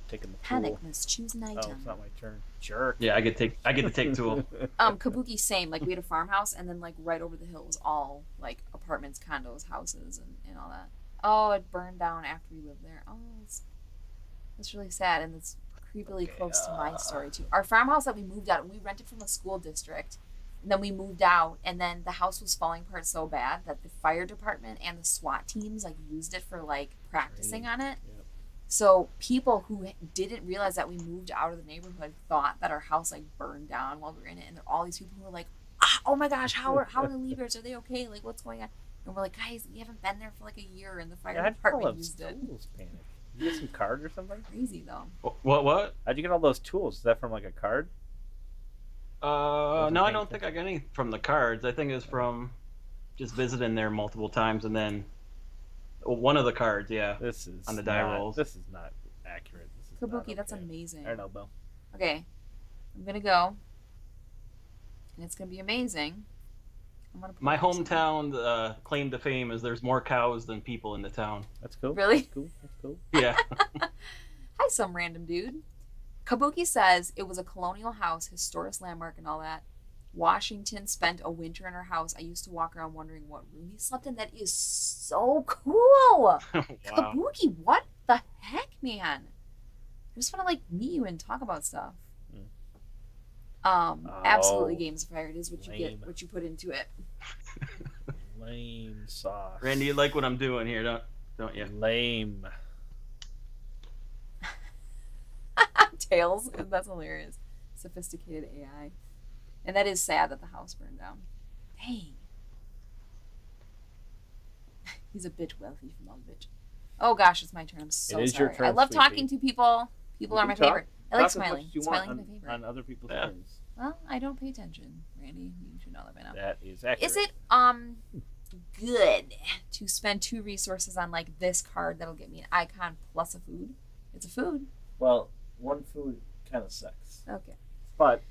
Taking the Panic tool. must choose an Oh, item. it's not my turn. Jerk. Yeah, I get to take tool. Kabuki, same. Like we had a farmhouse, and then like right over the hill was all like apartments, condos, houses, and all that. Oh, it burned down after we lived there. Oh, it's really sad, and it's creepily close to my story too. Our farmhouse that we moved out, we rented from a school district, and then we moved out, and then the house was falling apart so bad that the fire department and the SWAT teams like used it for like practicing on it. Yep. So people who didn't realize that we moved out of the neighborhood thought that our house like burned down while we were in it, and there are all these people who were like, "Oh my gosh, how are the leaders? Are they okay? Like what's going on?" And we're like, "Guys, we haven't been there for like a year, and the fire How'd you get all department those used it." tools, Panic? You get some card or something? Crazy though. What? How'd you get all those tools? Is that from like a card? No, I don't think I got any from the cards. I think it was from just visiting there multiple times, and then one of the cards, yeah. This is On the die not- rolls. This is not accurate. This is not Kabuki, that's okay. amazing. I don't know, Bill. Okay, I'm gonna go, and it's gonna be amazing. I'm gonna put My this in. hometown claim to fame is there's more cows than people in the town. That's cool. Really? That's cool. That's cool. Yeah. Hi, some random dude. Kabuki says it was a colonial house, historic landmark, and all that. Washington spent a winter in her house. I used to walk around wondering what room he slept in. That is so cool. Wow. Kabuki, what the heck, man? I just want to like meet you and talk about stuff. Absolutely, Oh, Games of Fire. It is what you lame. get, what you put into it. Lame sauce. Randy, you like what I'm doing here, don't you? Lame. Tails. That's hilarious. Sophisticated AI. And that is sad that the house burned down. Dang. He's a bitch wealthy from all bitch. Oh gosh, it's my turn. I'm so It is your sorry. turn, I love sweetie. talking to people. People You are my can talk. favorite. I like Talk as much smiling. as you Smiling want is my favorite. on other people's Yeah. turns. Well, I don't pay attention, Randy. You should know that by now. That is accurate. Is it good to spend 2 resources on like this card that'll get me an icon plus a food? It's a food. Well, one food kind of sucks. Okay. But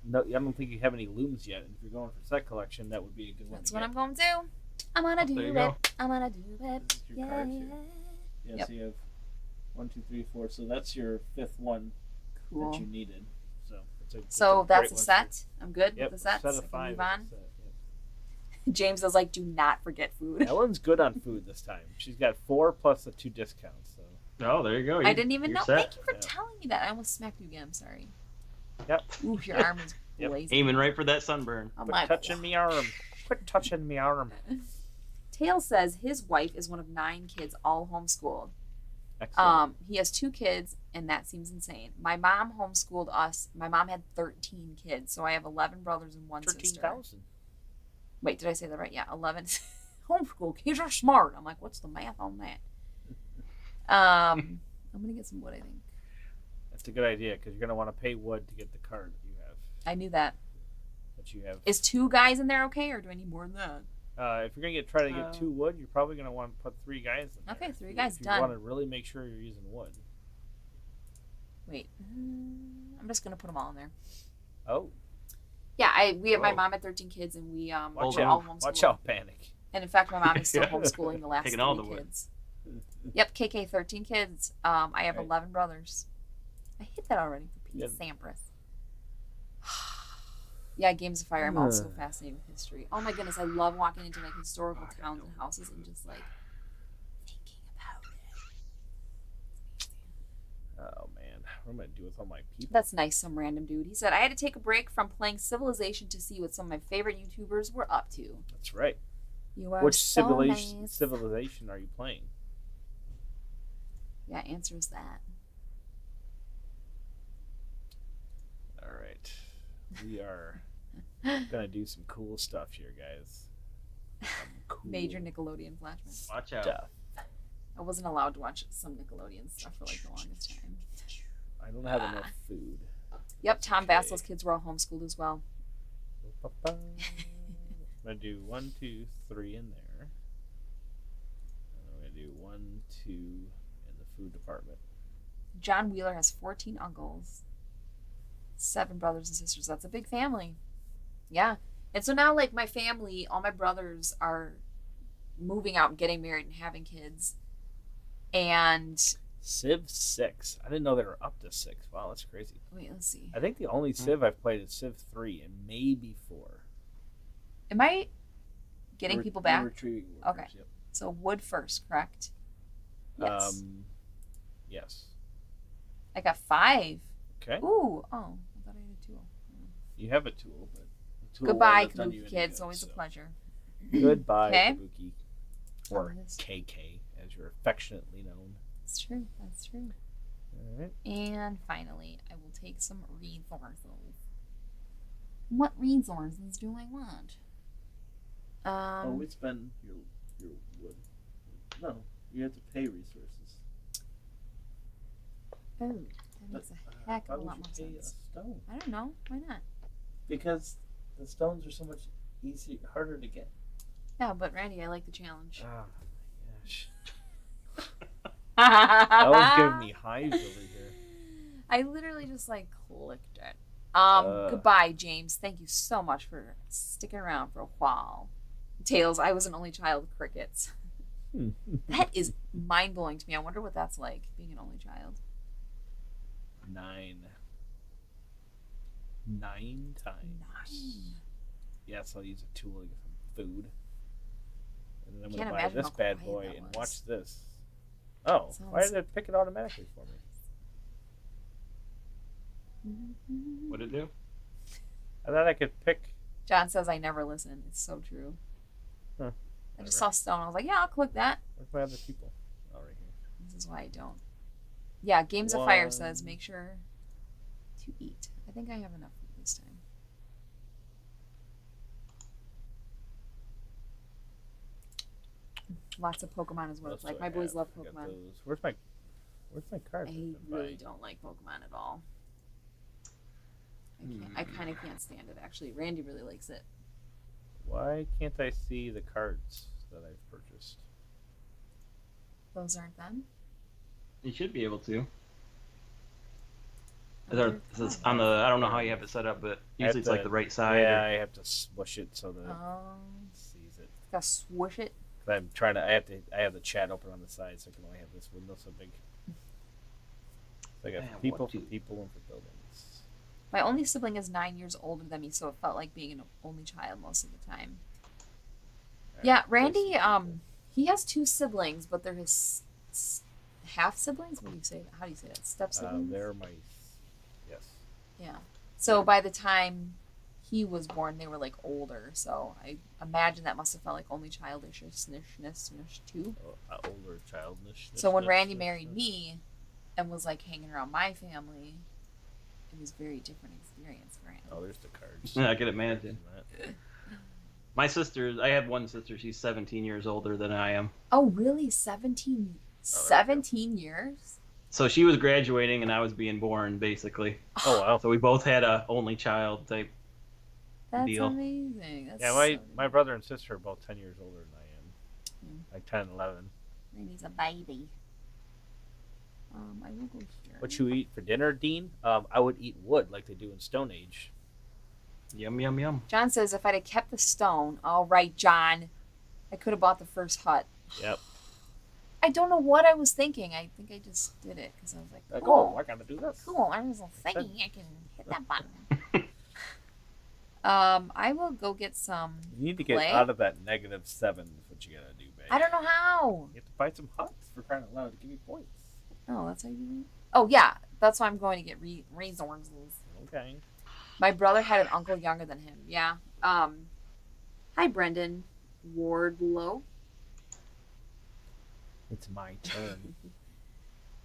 no, I don't think you have any looms yet. If you're going for set collection, that would be a good one. That's to what get. I'm going to do. I'm gonna do there you it. go. I'm gonna do it. This is your Yeah, cards yeah. here. Yeah, Yep. so you have 1, 2, 3, 4. So that's your 5th one Cool. that you needed. So So great that's a one set. I'm good Yep, with the sets. set I of can 5. move on. is a set, yeah. James is like, do not forget food. Ellen's good on food this time. She's got 4 plus the 2 discounts. So Oh, there you go. I didn't even You're know. set. Thank you for Yeah. telling me that. I almost smacked you again. I'm sorry. Yep. Ooh, your arm is Yep. blazing. Aiming right for that sunburn. I'm quit like, touching me arm. Quit touching me arm. Tail says his wife is one of 9 kids, all homeschooled. Excellent. He has 2 kids, and that seems insane. My mom homeschooled us. My mom had 13 kids, so I have 11 brothers and 1 sister. 13,000. Wait, did I say that right? Yeah, 11. homeschool kids are smart. I'm like, what's the math on that? I'm gonna get some wood, I think. That's a good idea because you're gonna want to pay wood to get the card that you have. I knew that. That you have. Is 2 guys in there okay, or do I need more than that? If you're gonna try to get 2 wood, you're probably gonna want to put 3 guys in there. Okay, 3 guys if you done. You want to really make sure you're using wood. Wait, I'm just gonna put them all in there. Oh. Yeah, we have my mom had 13 kids, and we watch were all homeschooling. Watch out, Panic. And in fact, my mom is still homeschooling the last Taking 3 all the kids. Yep, KK, 13 kids. I have 11 brothers. I hit that already for Pete Sampras. Yeah, Games of Fire. I'm also fascinated with history. Oh my goodness, I love walking into like historical towns and houses and just like thinking about it. Oh man, what am I gonna do with all my people? That's nice, some random dude. He said, I had to take a break from playing Civilization to see what some of my favorite YouTubers were up to. That's right. You are Which so nice. civilization are you playing? Yeah, answer is that. All right. We are gonna do some cool stuff here, guys. Cool Major Nickelodeon flashbacks. Watch out. stuff. I wasn't allowed to watch some Nickelodeon stuff for like the longest time. I don't have enough food. Yep, Tom Vassel's kids were all homeschooled as well. I'm gonna do 1, 2, 3 in there. And I'm gonna do 1, 2 in the food department. John Wheeler has 14 uncles, 7 brothers and sisters. That's a big family. Yeah. And so now, like, my family, all my brothers are moving out and getting married and having kids. And Civ 6. I didn't know they were up to 6. Wow, that's crazy. wait, let's see. I think the only Civ I've played is Civ 3 and maybe 4. Am I getting people back? Retrieving workers, Okay. Yep. So wood first, correct? Yes. Yes. I got 5. Okay. Ooh. Oh, I thought I had a tool. You have a tool, but the tool Goodbye, won't have done you Kabuki any kids. good, Always a so. pleasure. Goodbye, Okay. Kabuki. Or Oh, this- KK, as you're affectionately known. That's true. That's true. All right. And finally, I will take some resources. What resources do I want? We spend your wood. No, you have to pay resources. Oh, that makes a heck Why of a would lot you more pay sense. a stone? I don't know. Why not? Because the stones are so much harder to get. Yeah, but Randy, I like the challenge. Oh my gosh. That was giving me hives over here. I literally just like clicked it. Goodbye, James. Thank you so much for sticking around for a while. Tails, I was an only child with crickets. That is mind blowing to me. I wonder what that's like, being an only child. 9. 9 times. 9. Yes, I'll use a tool to get some food. And then I'm Can't going to buy imagine this how bad quiet boy that and was. watch this. Oh, why did it pick it automatically for me? What'd it do? I thought I could pick. John says I never listen. It's so true. Huh. I just saw stone. I was like, yeah, I'll click that. Where's my other people? Oh, right here. This is why I don't. Yeah, Games of Fire says make sure to eat. I think I have enough food this time. Lots of Pokemon is what it's like. My boys love Pokemon. Where's my card? I really don't like Pokemon at all. I kind of can't stand it, actually. Randy really likes it. Why can't I see the cards that I've purchased? Those aren't them? You should be able to. Oh, It's on the. I don't know how you have it set up, but usually it's like the right side. Yeah, I have to smush it so that it sees it. Gotta swoosh it. I'm trying to. I have the chat open on the side, so I can only have this window so big. So I got people for people and for buildings. My only sibling is 9 years older than me, so it felt like being an only child most of the time. Yeah, Randy, he has 2 siblings, but they're his half siblings. What do you say? How do you say that? Step siblings. They're my yes. Yeah. So by the time he was born, they were like older. So I imagine that must have felt like only childishness too. Older childishness. So when Randy married me, and was like hanging around my family, it was a very different experience for him. Oh, there's the cards. Yeah, I can imagine. My sister, I have one sister. She's 17 years older than I am. Oh, really? 17 years? So she was graduating and I was being born, basically. Oh wow. So we both had a only child type That's deal. amazing. That's Yeah, my brother and sister are both 10 years older than I am. Like 10 and 11. He's a baby. I will go here. What you eat for dinner, Dean? I would eat wood like they do in Stone Age. Yum, yum, yum. John says if I'd have kept the stone, all right, John, I could have bought the first hut. Yep. I don't know what I was thinking. I think I just did it because I was like, Oh, I gotta do this. cool. I was thinking I can hit that button. I will go get some. You need to get clay. out of that -7 is what you gotta do, babe. I don't know how. You have to buy some huts for crying out loud to give you points. Oh, that's how you do it? Oh, yeah. That's why I'm going to get resources. Okay. My brother had an uncle younger than him. Yeah. Hi, Brendan Wardlow. It's my turn.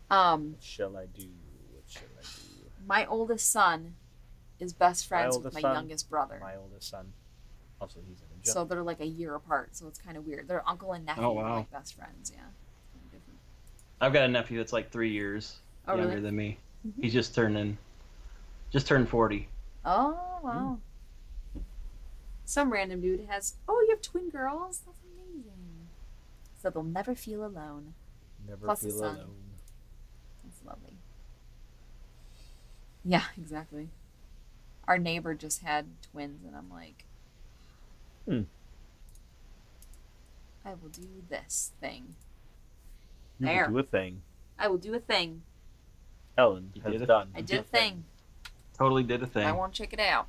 Um, What shall I do? What shall I do? my oldest son is best friends with oldest my son? youngest brother. My oldest son. Also, he's a ninja. So they're like a year apart. So it's kind of weird. They're uncle and nephew, Oh, wow. like best friends. Yeah. It's kinda different. I've got a nephew that's like 3 years Oh, younger really? than me. Mhm. He's just turned 40. Oh, wow. Some random dude has, oh, you have twin girls? That's amazing. So they'll never feel alone. Never Plus the feel sun. alone. That's lovely. Yeah, exactly. Our neighbor just had twins, and I'm like, I will do this thing. You There. can do a thing. I will do a thing. Ellen You has did it. done. I did a thing. Totally did a thing. I won't check it out.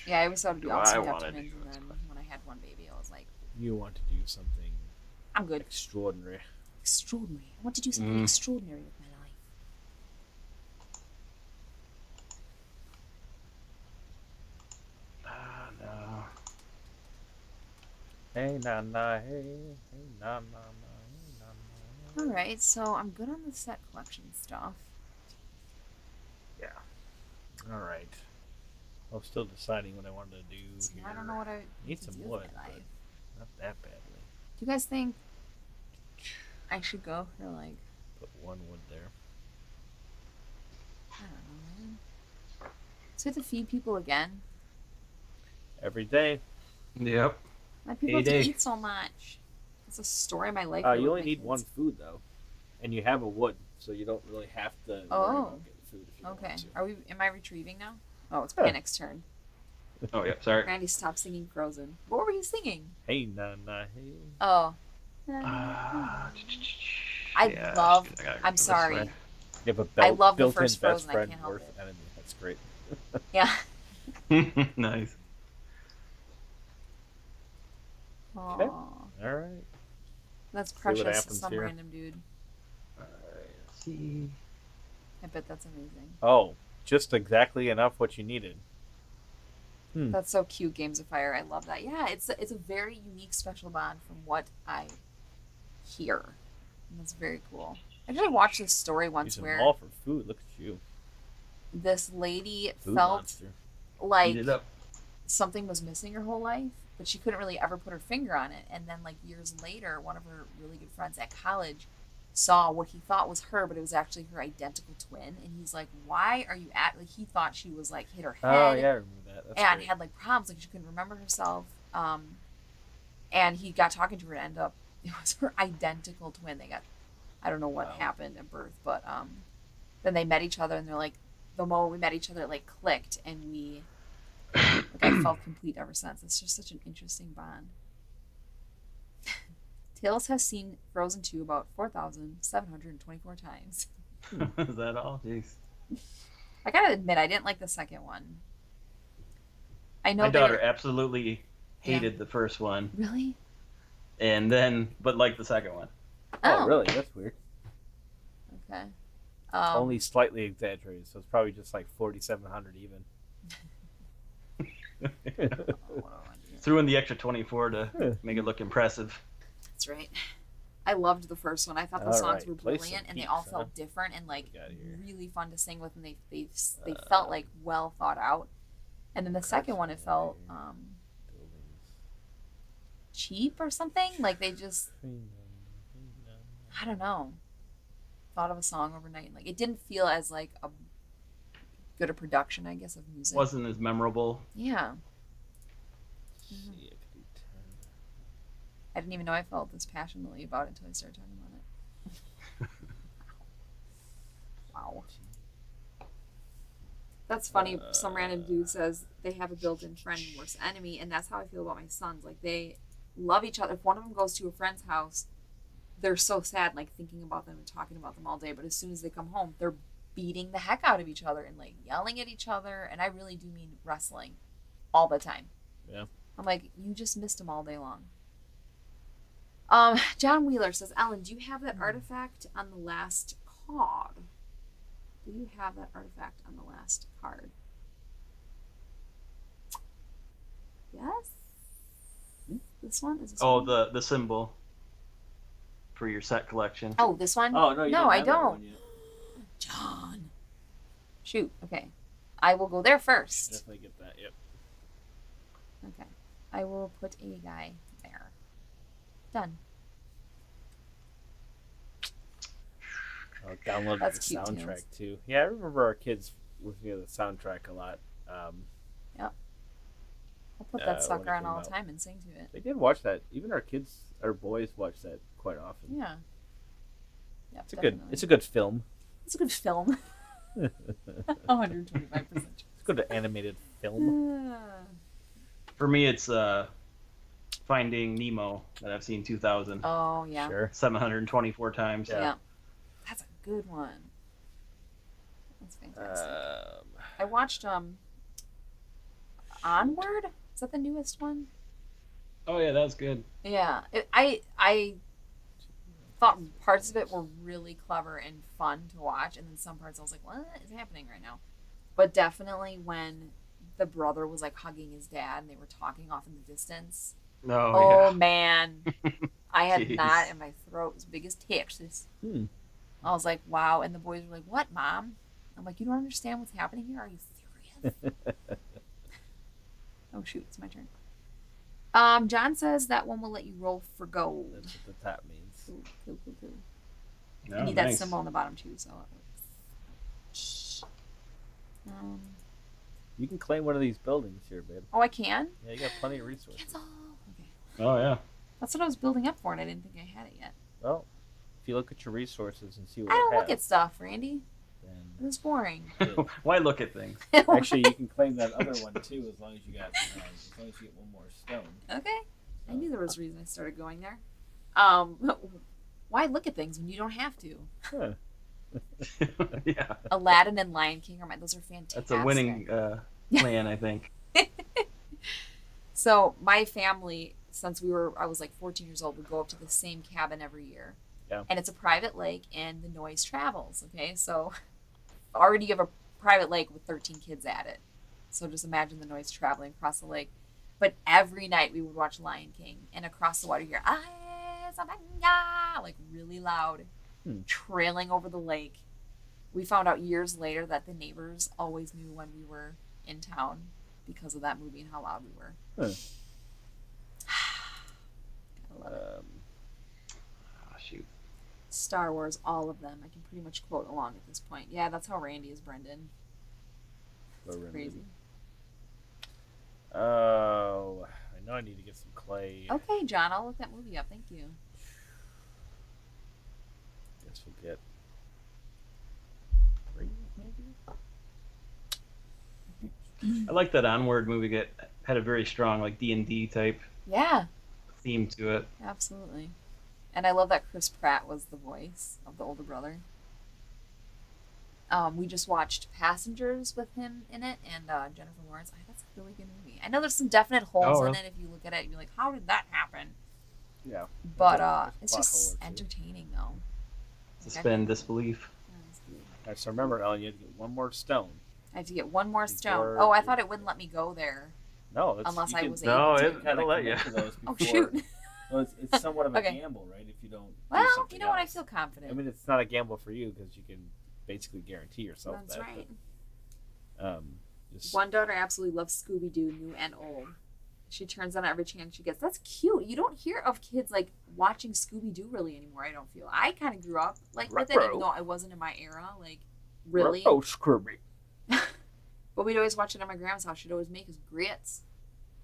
Yeah, I always thought it'd be Do awesome I to have wanna twins, do and it? then when I had one baby, I was like, You want to do something I'm good. extraordinary. Extraordinary. I want to do something extraordinary with my life. No. Hey, na na, hey, hey, na na na, hey, na na. All right, so I'm good on the set collection stuff. Yeah. All right. I was still deciding what I wanted to do So here. I don't know what I Need to some do with wood, my but life. not that badly. Do you guys think I should go for like, Put one wood there. I don't know, man. So we have to feed people again. Every day. Yep. My people have to Payday. eat so much. It's a story of my life. You with only my need kids. one food though, and you have a wood, so you don't really have to worry Oh. about getting food if you don't Okay. want to. Are we? Am I retrieving now? Oh, it's Yeah. Panic's turn. Oh, yeah. Sorry. Randy, stop singing Frozen. What were you singing? Hey, na na, hey. Oh. I I'm sorry. You have a I love the built-in first best Frozen, I friend can't help worth it. enemy. That's great. Yeah. Nice. Okay. Aw. All right. That's what precious. happens Some here. random dude. Let's see. I bet that's amazing. Oh, just exactly enough what you needed. That's so cute, Games of Fire. I love that. Yeah, it's a very unique special bond from what I hear. And that's very cool. I actually watched this story once Use them where all for food. Look at you, this lady food felt monster. like Eat it up. something was missing her whole life, but she couldn't really ever put her finger on it. And then, like, years later, one of her really good friends at college saw what he thought was her, but it was actually her identical twin. And he's like, why are you at, like, he thought she was, like, hit her head. Oh yeah, I remember that. That's And great. had, like, problems, like, she couldn't remember herself. And he got talking to her and ended up, it was her identical twin. They got, I don't know what Wow. happened at birth, but then they met each other, and they're like, the moment we met each other, it, like, clicked, and we, like, I felt complete ever since. It's just such an interesting bond. Tails has seen Frozen 2 about 4,724 times. Is that all? Jeez. I gotta admit, I didn't like the second one. I know My daughter they're- absolutely hated the first one, Really? and then but liked the second one. Oh really? That's weird. Okay. Only slightly exaggerated, so it's probably just like 4,700 even. Threw in the extra 24 to make it look impressive. That's right. I loved the first one. I thought the All songs right, were play brilliant, some and they beats, all huh? felt different and like Get outta here. really fun to sing with, and they felt like well thought out. And then the second one, it felt cheap or something. Like they just, I don't know, thought of a song overnight. Like it didn't feel as like a good a production, I guess, of music. Wasn't as memorable. Yeah. I didn't even know I felt this passionately about it until I started talking about it. Wow. That's funny. Some random dude says they have a built-in friend and worst enemy, and that's how I feel about my sons. Like they love each other. If one of them goes to a friend's house, they're so sad, like thinking about them and talking about them all day. But as soon as they come home, they're beating the heck out of each other and like yelling at each other. And I really do mean wrestling all the time. Yeah. I'm like, you just missed them all day long. John Wheeler says, Ellen, do you have that artifact on the last card? Do you have that artifact on the last card? Yes? This one? Is this one? The symbol for your set collection. Oh, this one? Oh, no, you no, I have that don't. one yet. John. Shoot, okay. I will go there first. Definitely get that, yep. Okay. I will put a guy there. Done. I'll download the That's cute, soundtrack too. Yeah, I remember our kids listening to the soundtrack a lot. Yep. I'll put that when sucker it on came all out. the time and sing to it. They did watch that. Even our kids, our boys, watch that quite often. Yeah. Yep, It's a good film. It's a good film. 125%. It's a good animated film. For me, it's Finding Nemo that I've seen 2,000. Oh, yeah. Sure. 724 times. Yeah. That's a good one. That's fantastic. I watched Onward. Is that the newest one? Oh yeah, that was good. Yeah. I thought parts of it were really clever and fun to watch, and then some parts I was like, what is happening right now? But definitely when the brother was like hugging his dad and they were talking off in the distance. Oh yeah. Man. I had Jeez. knot in my throat. It was big as Texas. I was like, wow. And the boys were like, what, Mom? I'm like, you don't understand what's happening here? Are you serious? Oh, shoot. It's my turn. John says that one will let you roll for gold. That's what the top means. Cool. Oh, You need nice. that symbol on the bottom, too, so it works. You can claim one of these buildings here, babe. Oh, I can? Yeah, you got plenty of resources. Cancel. Okay. Oh yeah. That's what I was building up for, and I didn't think I had it yet. Well, if you look at your resources and see what I you don't have, look at stuff, Randy. then It was boring. Why look at things? actually you can claim that other one too, as long as you get one more stone. Okay. I knew there was a reason I started going there. Why look at things when you don't have to? Huh. Yeah. Aladdin and Lion King are those are fantastic. That's a winning plan, I think. So my family, since I was like 14 years old, would go up to the same cabin every year. Yeah. And it's a private lake, and the noise travels. Okay, so already you have a private lake with 13 kids at it. So just imagine the noise traveling across the lake. But every night we would watch Lion King, and across the water you hear like really loud, trailing over the lake. We found out years later that the neighbors always knew when we were in town because of that movie and how loud we were. Huh. I love it. Oh, shoot. Star Wars, all of them. I can pretty much quote along at this point. Yeah, that's how Randy is, Brendan. It's crazy. Oh, I know I need to get some clay. Okay, John, I'll look that movie up. Thank you. Guess we'll get 3, maybe? I like that Onward movie. Had a very strong like D&D type Yeah, theme to it. absolutely. And I love that Chris Pratt was the voice of the older brother. We just watched Passengers with him in it and Jennifer Lawrence. That's a really good movie. I know there's some definite holes in it. If you look at it, you're like, how did that happen? Yeah. But it's Plot just hole or two. entertaining, though. Suspend disbelief. All right, so remember, Ellen, you had to get one more stone. I have to get one more stone. Before- Oh, I thought it wouldn't let me go there. No, Unless you I can- was No, able to. it- it'll let you. Oh, shoot. So it's somewhat of a Okay. gamble, right? If you don't. do Well, something you know what? I else. feel confident. I mean, it's not a gamble for you because you can basically guarantee yourself That's that. right. But, One daughter absolutely loves Scooby-Doo, new and old. She turns on every chance she gets. That's cute. You don't hear of kids like watching Scooby-Doo really anymore, I don't feel. I kind of grew up like with it, even though I wasn't in my era. Like, really. Oh, Scooby. But we'd always watch it at my grandma's house. She'd always make us grits.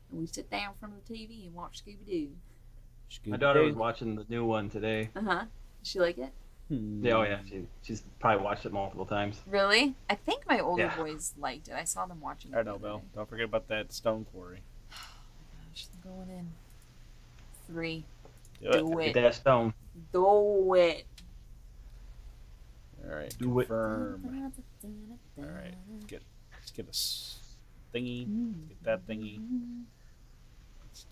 And we'd sit down in front of the TV and watch Scooby-Doo. My daughter was watching the new one today. Uh-huh. Did she like it? Yeah, oh yeah. She's probably watched it multiple times. Really? I think my older boys liked it. I saw them watching it. I know, Bill. Don't forget about that stone quarry. Gosh, I'm going in. 3. Do it. Get that stone. Do it. All right. Do it. Confirm. All right. Let's get a thingy. Get that thingy. Let's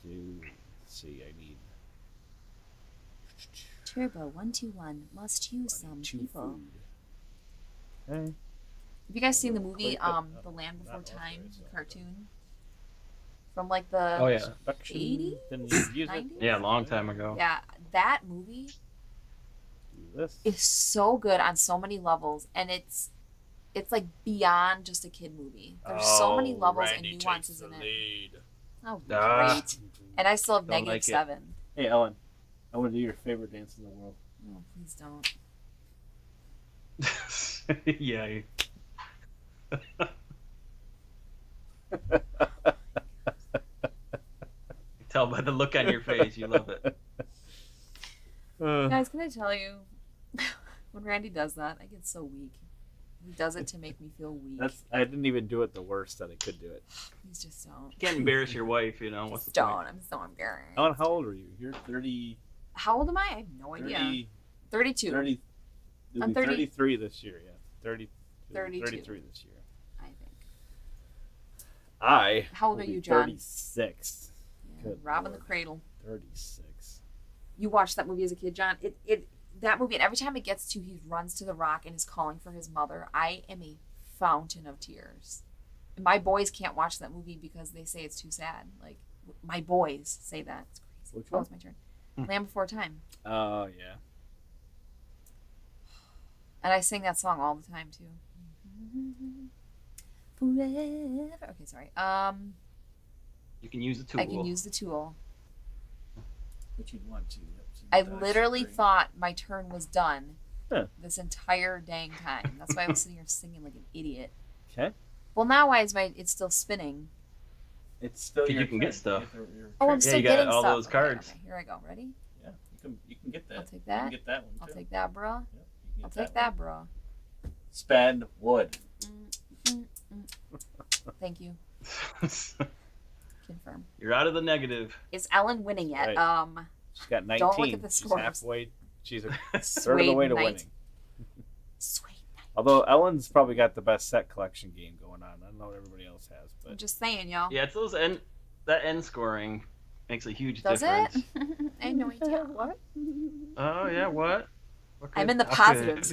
see. I need Turbo 121 must use some people. Food. Okay. Have you guys seen the movie The Land Before Time cartoon? From like the 80s? 90s? Yeah, a long time ago. Yeah, that movie is so good on so many levels, and it's like beyond just a kid movie. There's so many levels and nuances in it. Oh, great. And I still have -7. Hey, Ellen. I want to do your favorite dance in the world. Oh, please don't. Yeah. Tell by the look on your face, you love it. Guys, can I tell you, when Randy does that, I get so weak. He does it to make me feel weak. I didn't even do it the worst that I could do it. Please just don't. You can't embarrass your wife, you know. What's the point? I'm so embarrassed. Ellen, how old are you? You're 30. How old am I? I have no idea. 32. 30. I'm 30. 33 this year, yeah. 32. 33 this year. I think. How old are you, John? 36. Yeah, robbing the cradle. 36. You watched that movie as a kid, John? That movie, and every time it gets to he runs to the rock and is calling for his mother, I am a fountain of tears. And my boys can't watch that movie because they say it's too sad. Like, my boys say that. It's crazy. Which one? It's my turn. Land Before Time. Oh, yeah. And I sing that song all the time, too. Forever. Okay, sorry. You can use the tool. I can use the tool. But you'd want to. I literally thought my turn was done this entire dang time. That's why I was sitting here singing like an idiot. Okay. Well, now why is it's still spinning? It's still you can get stuff. I'm still getting all stuff. Those cards. Okay, here I go. Ready? Yeah, you can get that. I'll take that. You can get that one too. I'll take that, bro. Yep, I'll take that, bro. Spend wood. Thank you. Confirm. You're out of the negative. Is Ellen winning yet? Right. She's got 19. Don't look at the She's scores. halfway. She's a third of the way to winning. Sweet. Although Ellen's probably got the best set collection game going on. I don't know what everybody else has, but I'm just saying, y'all. Yeah, it's that end scoring makes a huge Does difference. It? I had no idea. What? Oh yeah, what? I'm in the positives.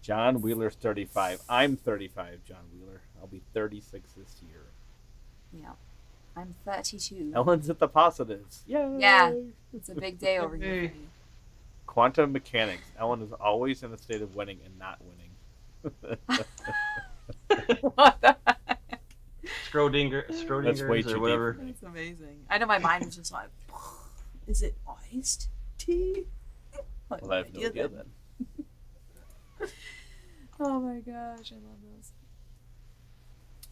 John Wheeler's 35. I'm 35, John Wheeler. I'll be 36 this year. Yeah. I'm 32. Ellen's at the positives. Yay! Yeah. It's a big day over here for me. Quantum mechanics. Ellen is always in a state of winning and not winning. What the heck? Schrodinger's way too or whatever. That's amazing. I know my mind was just like, is it iced tea? Well, I have no idea then. Oh my gosh, I love those.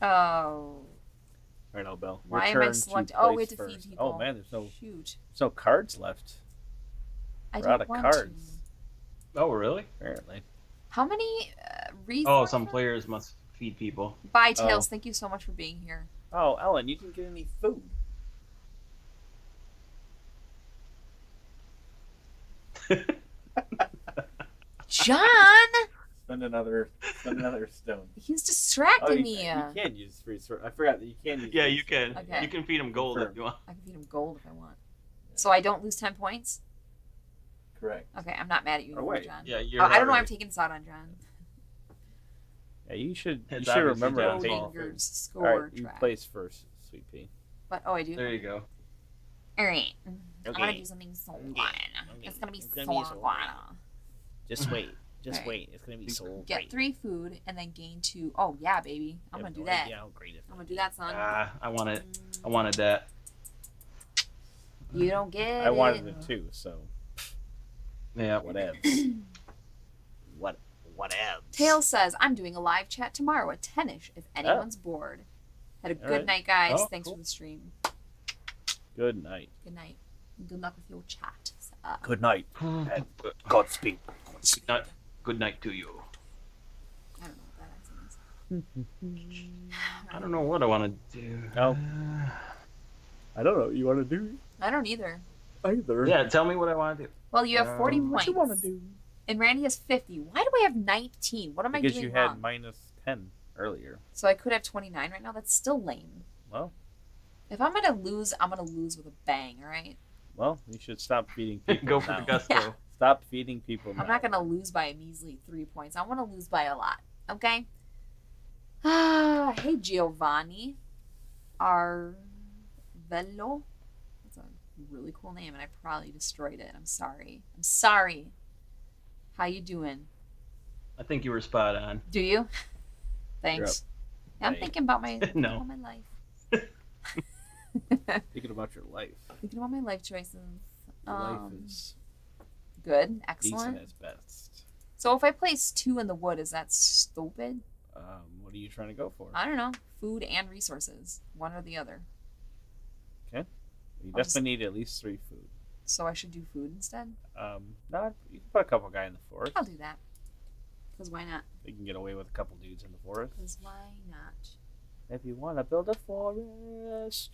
Oh. All right, Belle. Why am I selecting? Oh, we have to feed people. Oh man, there's no cards left. We're out of cards. Oh, really? Apparently. How many reasons? Oh, some players must feed people. Bye, Tails. Thank you so much for being here. Oh, Ellen, you didn't get any food. John! Spend another stone. He's distracting me. You can use free sword. I forgot that you can use. Yeah, you can. Okay. You can feed him gold if you want. I can feed him gold if I want. So I don't lose 10 points? Correct. Okay, I'm not mad at you, wait. John. Yeah, you're I don't know why I'm taking this out on John. Yeah, you should It's remember to obviously take John's Fingers All score right, you track. place first, Sweet Pea. But I do. There you go. All right. Okay. I'm gonna do something so fun. Okay. It's gonna be It's so gonna be so fun. Just wait. Just Right. wait. It's gonna be so Get great. 3 food and then gain 2. Oh yeah, baby. I'm You gonna have do no that. idea how great it's I'm gonna gonna do that, son. I wanted. I wanted that. You don't get I wanted it. it too. So Yeah. whatevs. Whatevs. Tails says, I'm doing a live chat tomorrow at 10ish if anyone's bored. Had a All good right. night, guys. Oh, Thanks cool. for the stream. Good night. Good night. Good luck with your chat. Good night. And Godspeed. Good night to you. I don't know what that accent is. I don't know what I want to do. No. I don't know what you want to do I don't either. either. Yeah, tell me what I want to do. Well, you have 40 What points. you want to do? And Randy has 50. Why do I have 19? What am I Because doing you had wrong? minus 10 earlier. So I could have 29 right now. That's still lame. Well, If I'm gonna lose, I'm gonna lose with a bang. All right. you should stop feeding people Go for now. the gusto. Yeah. Stop feeding people now. I'm not gonna lose by a measly 3 points. I want to lose by a lot. Okay. Hey Giovanni, Arvello. That's a really cool name, and I probably destroyed it. I'm sorry. I'm sorry. How you doing? I think you were spot on. Do you? Thanks. Yeah, I'm Hey. thinking about my No. about my life. Thinking about your life. Thinking about my life choices. Your life is Good. Excellent. decent as best. So if I place 2 in the wood, is that stupid? What are you trying to go for? I don't know. Food and resources. One or the other. You I'll just- definitely need at least 3 food. So I should do food instead? No, you can put a couple guys in the forest. I'll do that. Because why not? You can get away with a couple dudes in the forest. Because why not? If you want to build a forest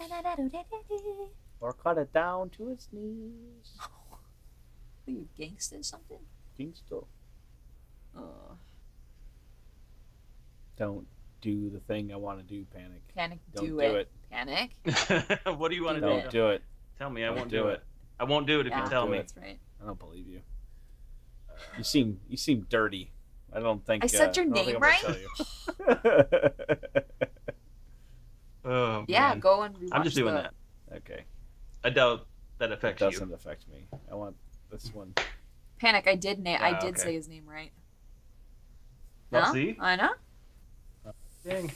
or cut it down to its knees. Are you gangster or something? Gangsta. Don't do the thing I want to do, Panic. Panic, Don't do do it. it. Panic. What do you want to Do do? Don't do it. Tell me, I Don't won't do do it. it. I won't do it if Yeah, you tell do me. it. That's right. I don't believe you. You seem dirty. I don't think. I said your I don't think name I'm gonna right? tell you. Oh, Yeah, man. go and rewatch I'm just doing the... that. Okay. I doubt that It affects doesn't you. affect me. I want this one. Panic, I did I did okay. say his name right. Well, Huh? see? I know. Dang.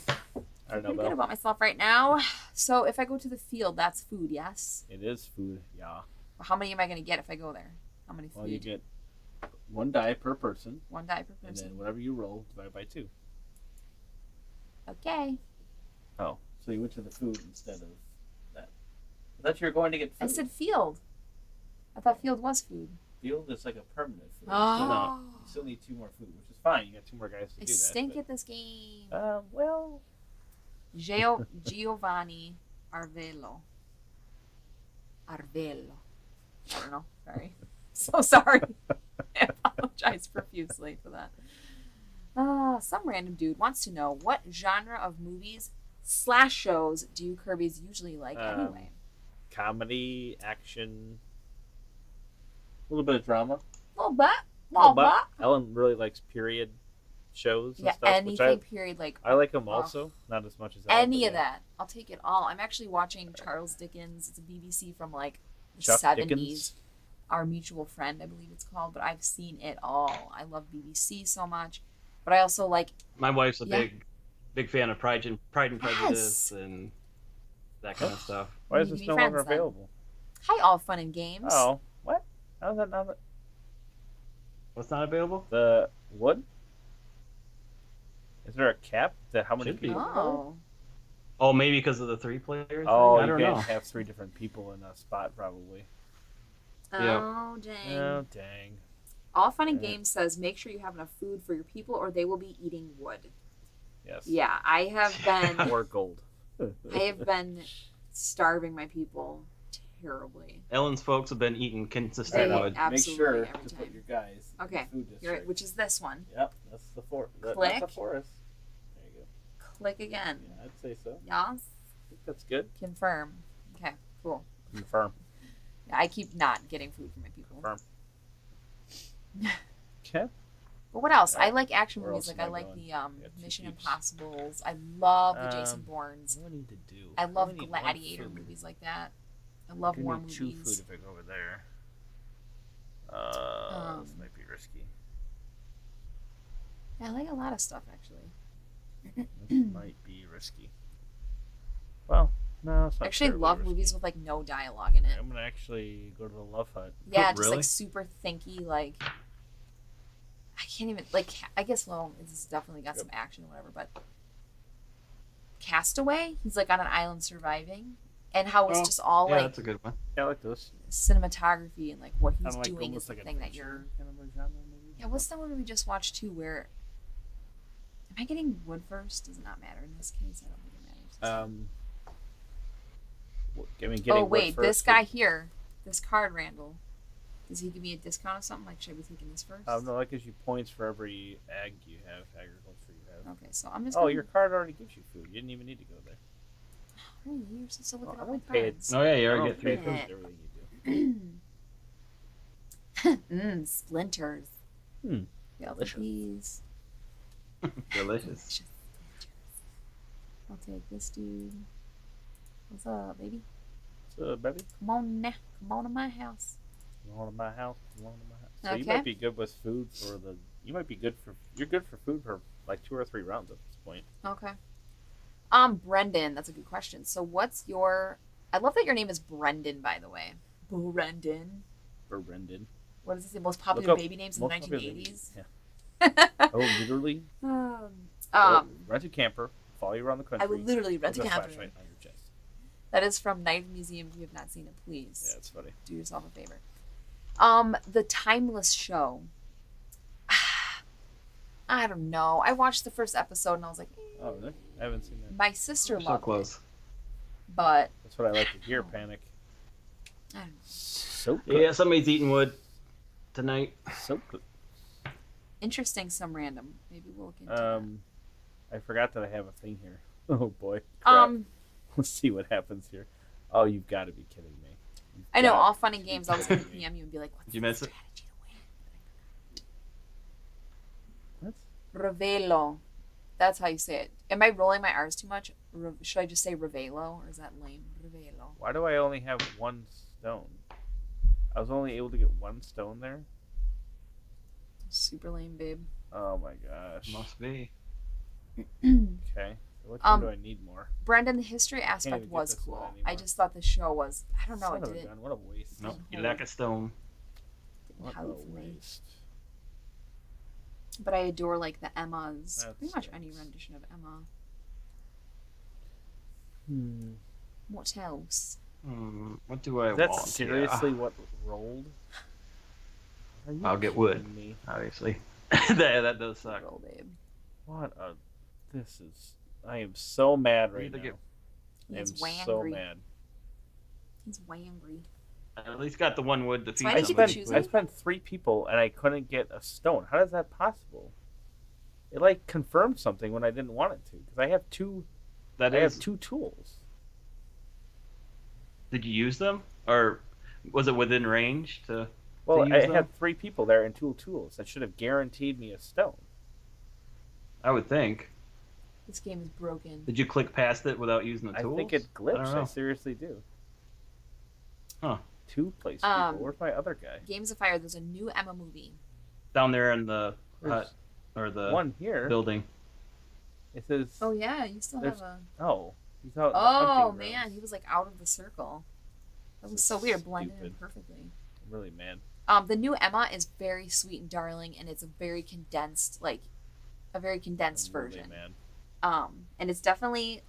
I don't know, Pretty good Bill. about myself right now. So if I go to the field, that's food, yes? It is food, yeah. How many am I going to get if I go there? How many food? Well, you get 1 die per person, 1 die per and person. then whatever you roll, divide by 2. Okay. Oh, so you went to the food instead of that. I thought you were going to get food. I said field. I thought field was food. Field is like a permanent food. Oh. You still need 2 more food, which is fine. You got 2 more guys to I do that. stink but- at this game. Well, Giovanni Arvello. Arvello. I don't know. Sorry. So sorry. I apologize profusely for that. Some random dude wants to know what genre of movies / shows do you Kirby's usually like anyway? comedy, action, a little bit of drama. Little bit. Ellen really likes period shows and Yeah, stuff, anything which period like I like them also, not as much as Ellen, any but of yeah. that. I'll take it all. I'm actually watching Charles Dickens. It's a BBC from like the Chuck 70s. Dickens? Our Mutual Friend, I believe it's called, but I've seen it all. I love BBC so much. But I also like My wife's a Yeah. big fan of Pride and Prejudice Yes. and that kind of stuff. Why is You this can no be longer friends then. available? Hi All Fun and Games. Oh, what? How's that not What's not available? the wood? Is there a cap to how many Should be. people? Oh. Oh, maybe because of the 3 players. Oh, I you don't can't know. have 3 different people in a spot, probably. Yeah. Oh, dang. Oh, dang. All Fun and Yeah. Games says make sure you have enough food for your people or they will be eating wood. Yes. Yeah, I have been Or gold. I have been starving my people terribly. Ellen's folks have been eating consistent They- wood. Absolutely, Make sure every to time. put your guys in Okay, the food You're right, district. which is this one. Yep, that's the forest. Click. That's the forest. There you go. Click again. Yeah, I'd say so. Yes. I think that's good. Confirm. Okay, cool. Confirm. Yeah, I keep not getting food for my people. Confirm. Okay. But what else? I Alright, like action where movies. else Like I am I like going? the got 2 Mission peeps. Impossibles. I love the Jason Bournes. What do I need to do? I love only need one gladiator food. movies like that. I love I'm war gonna need 2 movies. food if I go over there. This might be risky. Yeah, I like a lot of stuff actually. This might be risky. Well, no, it's I not. actually terribly love risky. movies with like no dialogue in it. I'm gonna actually go to the Love Hut. Yeah, just Really? like super thinky, like I can't even like. I guess it's definitely got some action, or whatever. But Castaway, he's like on an island surviving, and how it's just all Yeah, like that's a good one. Yeah, I like this. cinematography and like what he's Kinda like doing is almost the like thing that adventure you're. kind of a genre, maybe. Yeah, what's the one we just watched too? Where am I getting wood first? Does it not matter in this case? I don't think it matters. Getting Oh wait, wood first this guy here, this card, Randall. Does he give me a discount or something? Like, should I be taking this first? No, that gives you points for every agriculture you have. Okay, so I'm just. Oh, your card already gives you food. You didn't even need to go there. Really? You're supposed to look at I all my don't pay it. cards. Oh yeah, you I already don't get 3 pay food. attention to everything you do. Splinters. Delicious. Please. Delicious. I'll take this dude. What's up, baby? So, baby, Come on now. Come on to my house. come on to my house. Come on to my house. So you Okay. might be good with food for the. You might be good for. You're good for food for like 2 or 3 rounds at this point. Okay. Brendan, that's a good question. So what's your... I love that your name is Brendan, by the way. Brendan. For Brendan. What is this? The most popular Look up baby names in the most popular 1980s? babies. Yeah. Oh, literally. Rent a camper. Follow you around the country. I will literally rent a with camper. flashlight on your chest. That is from Night of the Museum. If you have not seen it, please Yeah, it's funny. do yourself a favor. The Timeless Show. I don't know. I watched the first episode and I was like, Oh, really? I haven't seen that. my sister So loved close. it, but That's what I like to hear. Panic. I don't know. So good. Yeah, somebody's eating wood tonight. So good. Interesting, some random. Maybe we'll look into I forgot that I have a thing here. Oh boy. that. Crap. Let's see what happens here. Oh, you've got to be kidding me. I know, got all fun and to games. be I was going to kidding me. PM you and be like, what's Did you the miss it? strategy to win? What? Revelo. That's how you say it. Am I rolling my R's too much? Should I just say Revelo, or is that lame? Revelo. Why do I only have 1 stone? I was only able to get 1 stone there? Super lame, babe. Oh my gosh. Must be. Okay. So which one do I need more? Brendan, the history even aspect get was this cool. one I anymore. just thought the show was, I don't know, Son it of a didn't, gun, what a waste. Nope. Didn't You hold. lack a stone. didn't What a help for me. waste. But I adore like the Emmas. That Pretty much any sucks. rendition of Emma. What else? What do I Is that want? seriously what rolled? Are you I'll get wood. kidding me? Obviously. that does suck. Roll, babe. What a... This is... I am so mad right Either now. get- I am He's so wangry. mad. He's wangry. I at least got the 1 wood to feed why did you somebody. choose I spent 3 people and I couldn't get a stone. How is that possible? It like confirmed something when I didn't want it to because I have 2. That I is. have 2 tools. Did you use them, or was it within range to? Well, use I them? had 3 people there and 2 tools. That should have guaranteed me a stone. I would think. This game is broken. Did you click past it without using the I tools? think it I don't glitched. know. I seriously do. Huh. 2 place people. Where's my other guy? Games of Fire, there's a new Emma movie. Down there in the There's hut or the one here. building. It says. Oh yeah, you still have There's- a... Oh, he's out. in the Oh hunting man, grounds. he was like out of the circle. That was This so is weird, blended in stupid. perfectly. I'm really mad. The new Emma is very sweet and darling, and it's a very condensed, I'm really version. mad. And it's definitely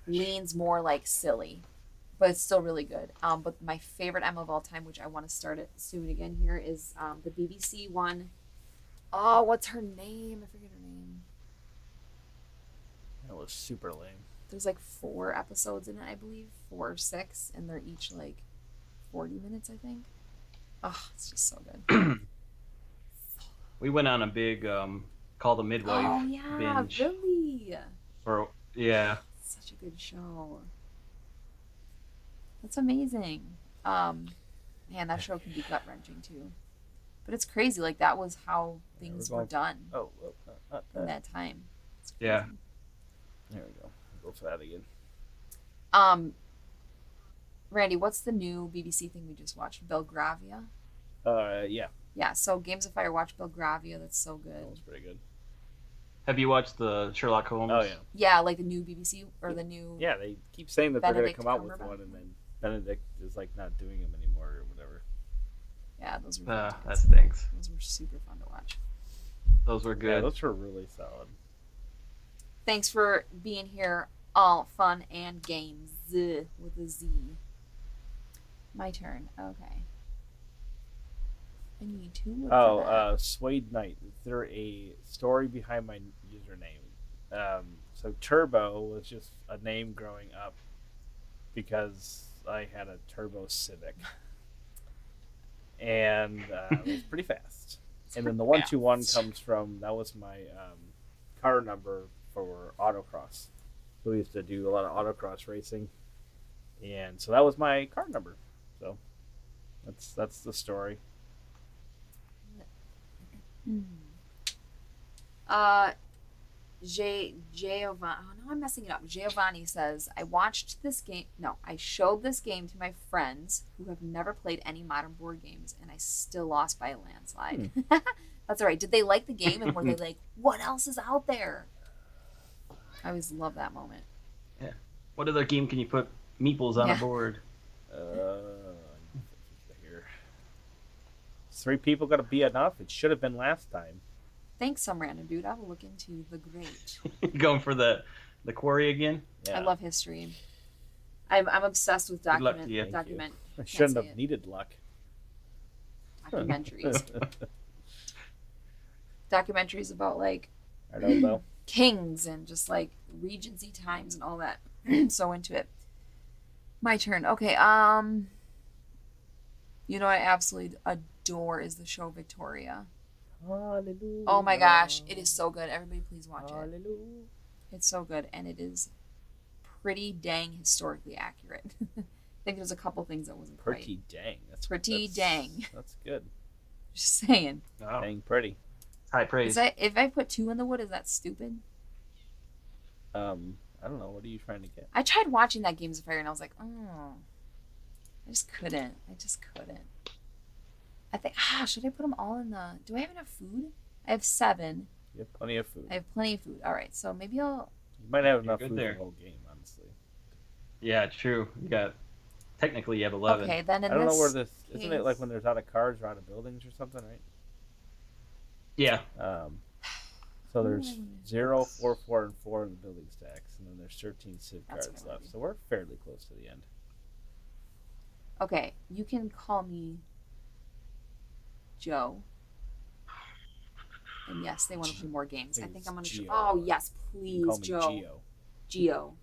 leans more like silly, but it's still really good. But my favorite Emma of all time, which I want to start it soon again here, is the BBC one. Oh, what's her name? I forget her name. That was super lame. There's like 4 episodes in it, I believe, 4 or 6, and they're each like 40 minutes, I think. Oh, it's just so good. We went on a big Call the Midwife Oh yeah, binge. really? Yeah. Such a good show. That's amazing. Man, that show can be gut wrenching too. But it's crazy. Like that was how things were done Oh, not in that. that time. It's crazy. Yeah. There we go. Go for that again. Randy, what's the new BBC thing we just watched? Belgravia. Yeah, Yeah. So Games of Fire, watch Belgravia. That's so that good. was pretty good. Have you watched the Sherlock Holmes? Oh yeah. Yeah, like the new BBC or the new. Yeah, they keep saying that they're going to Benedict come out with Cumberbatch. one, and then Benedict is like not doing them anymore or whatever. Yeah, those were. That stinks. Those were super fun to watch. Those were good. Yeah, those were really solid. Thanks for being here. All fun and games with a Z. My turn. Okay. I need to look for that. Suede Knight. Is there a story behind my username? So Turbo was just a name growing up because I had a Turbo Civic. And it was pretty fast. And then the 121 comes from, that was my car number for autocross. So we used to do a lot of autocross racing. And so that was my car number. So that's the story. Giovanni. Oh no, I'm messing it up. Giovanni says, I showed this game to my friends who have never played any modern board games, and I still lost by a landslide. That's all right. Did they like the game, and were they like, what else is out there? I always love that moment. Yeah. What other game can you put meeples on a board? Here. 3 people got to be enough. It should have been last time. Thanks, some random dude. I will look into the great. Going for the quarry again? Yeah. I love history. I'm obsessed with Good luck to you. document. I shouldn't have needed luck. Documentaries. Documentaries about like I don't know. kings and just like regency times and all that. So into it. My turn. Okay. You know what I absolutely adore is the show Victoria. Hallelujah. Oh my gosh, it is so good. Everybody please watch Hallelujah. it. It's so good, and it is pretty dang historically accurate. I think there's a couple things that wasn't Pretty quite. dang. Pretty dang. That's good. Just saying. Oh. Dang pretty. High praise. If I put 2 in the wood, is that stupid? I don't know. What are you trying to get? I tried watching that Games of Fire, and I was like, oh. I just couldn't. I think, should I put them all in the... Do I have enough food? I have 7. You have plenty of food. I have plenty of food. All right, so maybe I'll... You might have enough good food there. for the whole game, honestly. Yeah, true. Technically you have 11. Okay, then in I don't know where this this... Isn't it like when there's out of cars or out of buildings or something, right? Yeah. So there's 0, 4, 4, and 4 in the building stacks, and then there's 13 civ That's cards what I left. wanna So we're fairly close to the end. Okay, you can call me Joe. And yes, they want to play more games. I think I'm going to... Oh, yes, You can please, call me Joe. Geo.